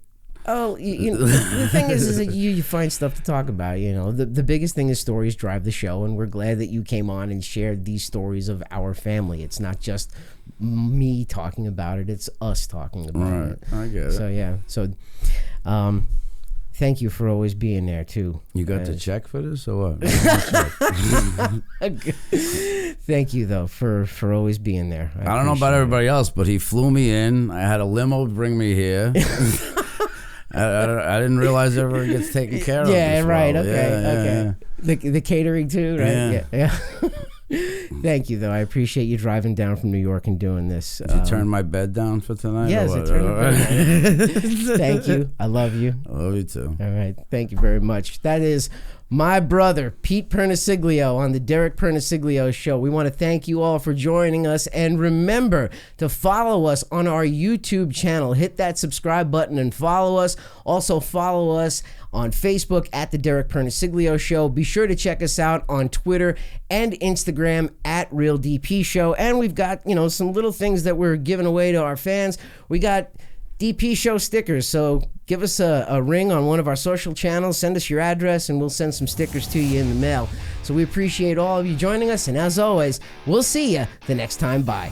[SPEAKER 2] oh, the thing is that you find stuff to talk about. The biggest thing is stories drive the show, and we're glad that you came on and shared these stories of our family. It's not just me talking about it; it's us talking about it.
[SPEAKER 1] I get it.
[SPEAKER 2] So yeah, thank you for always being there too.
[SPEAKER 1] You got the check for this or what?
[SPEAKER 2] Thank you though for always being there.
[SPEAKER 1] I don't know about everybody else, but he flew me in. I had a limo bring me here. I didn't realize everyone gets taken care of.
[SPEAKER 2] Yeah, right.
[SPEAKER 1] Well.
[SPEAKER 2] Okay. The catering too, right? Yeah. Thank you, though. I appreciate you driving down from New York and doing this.
[SPEAKER 1] Did you turn my bed down for tonight?
[SPEAKER 2] Yes, I turned the bed down. Thank you. I love you.
[SPEAKER 1] I love you too.
[SPEAKER 2] All right. Thank you very much. That is my brother, Pete Pernesiglio, on the Derek Pernesiglio Show. We want to thank you all for joining us. And remember to follow us on our YouTube channel. Hit that subscribe button and follow us. Also follow us on Facebook at the Derek Pernesiglio Show. Be sure to check us out on Twitter and Instagram at Real DP Show. And we've got, some little things that we're giving away to our fans. We got DP Show stickers. So give us a ring on one of our social channels. Send us your address, and we'll send some stickers to you in the mail. So we appreciate all of you joining us. And as always, we'll see you the next time. Bye.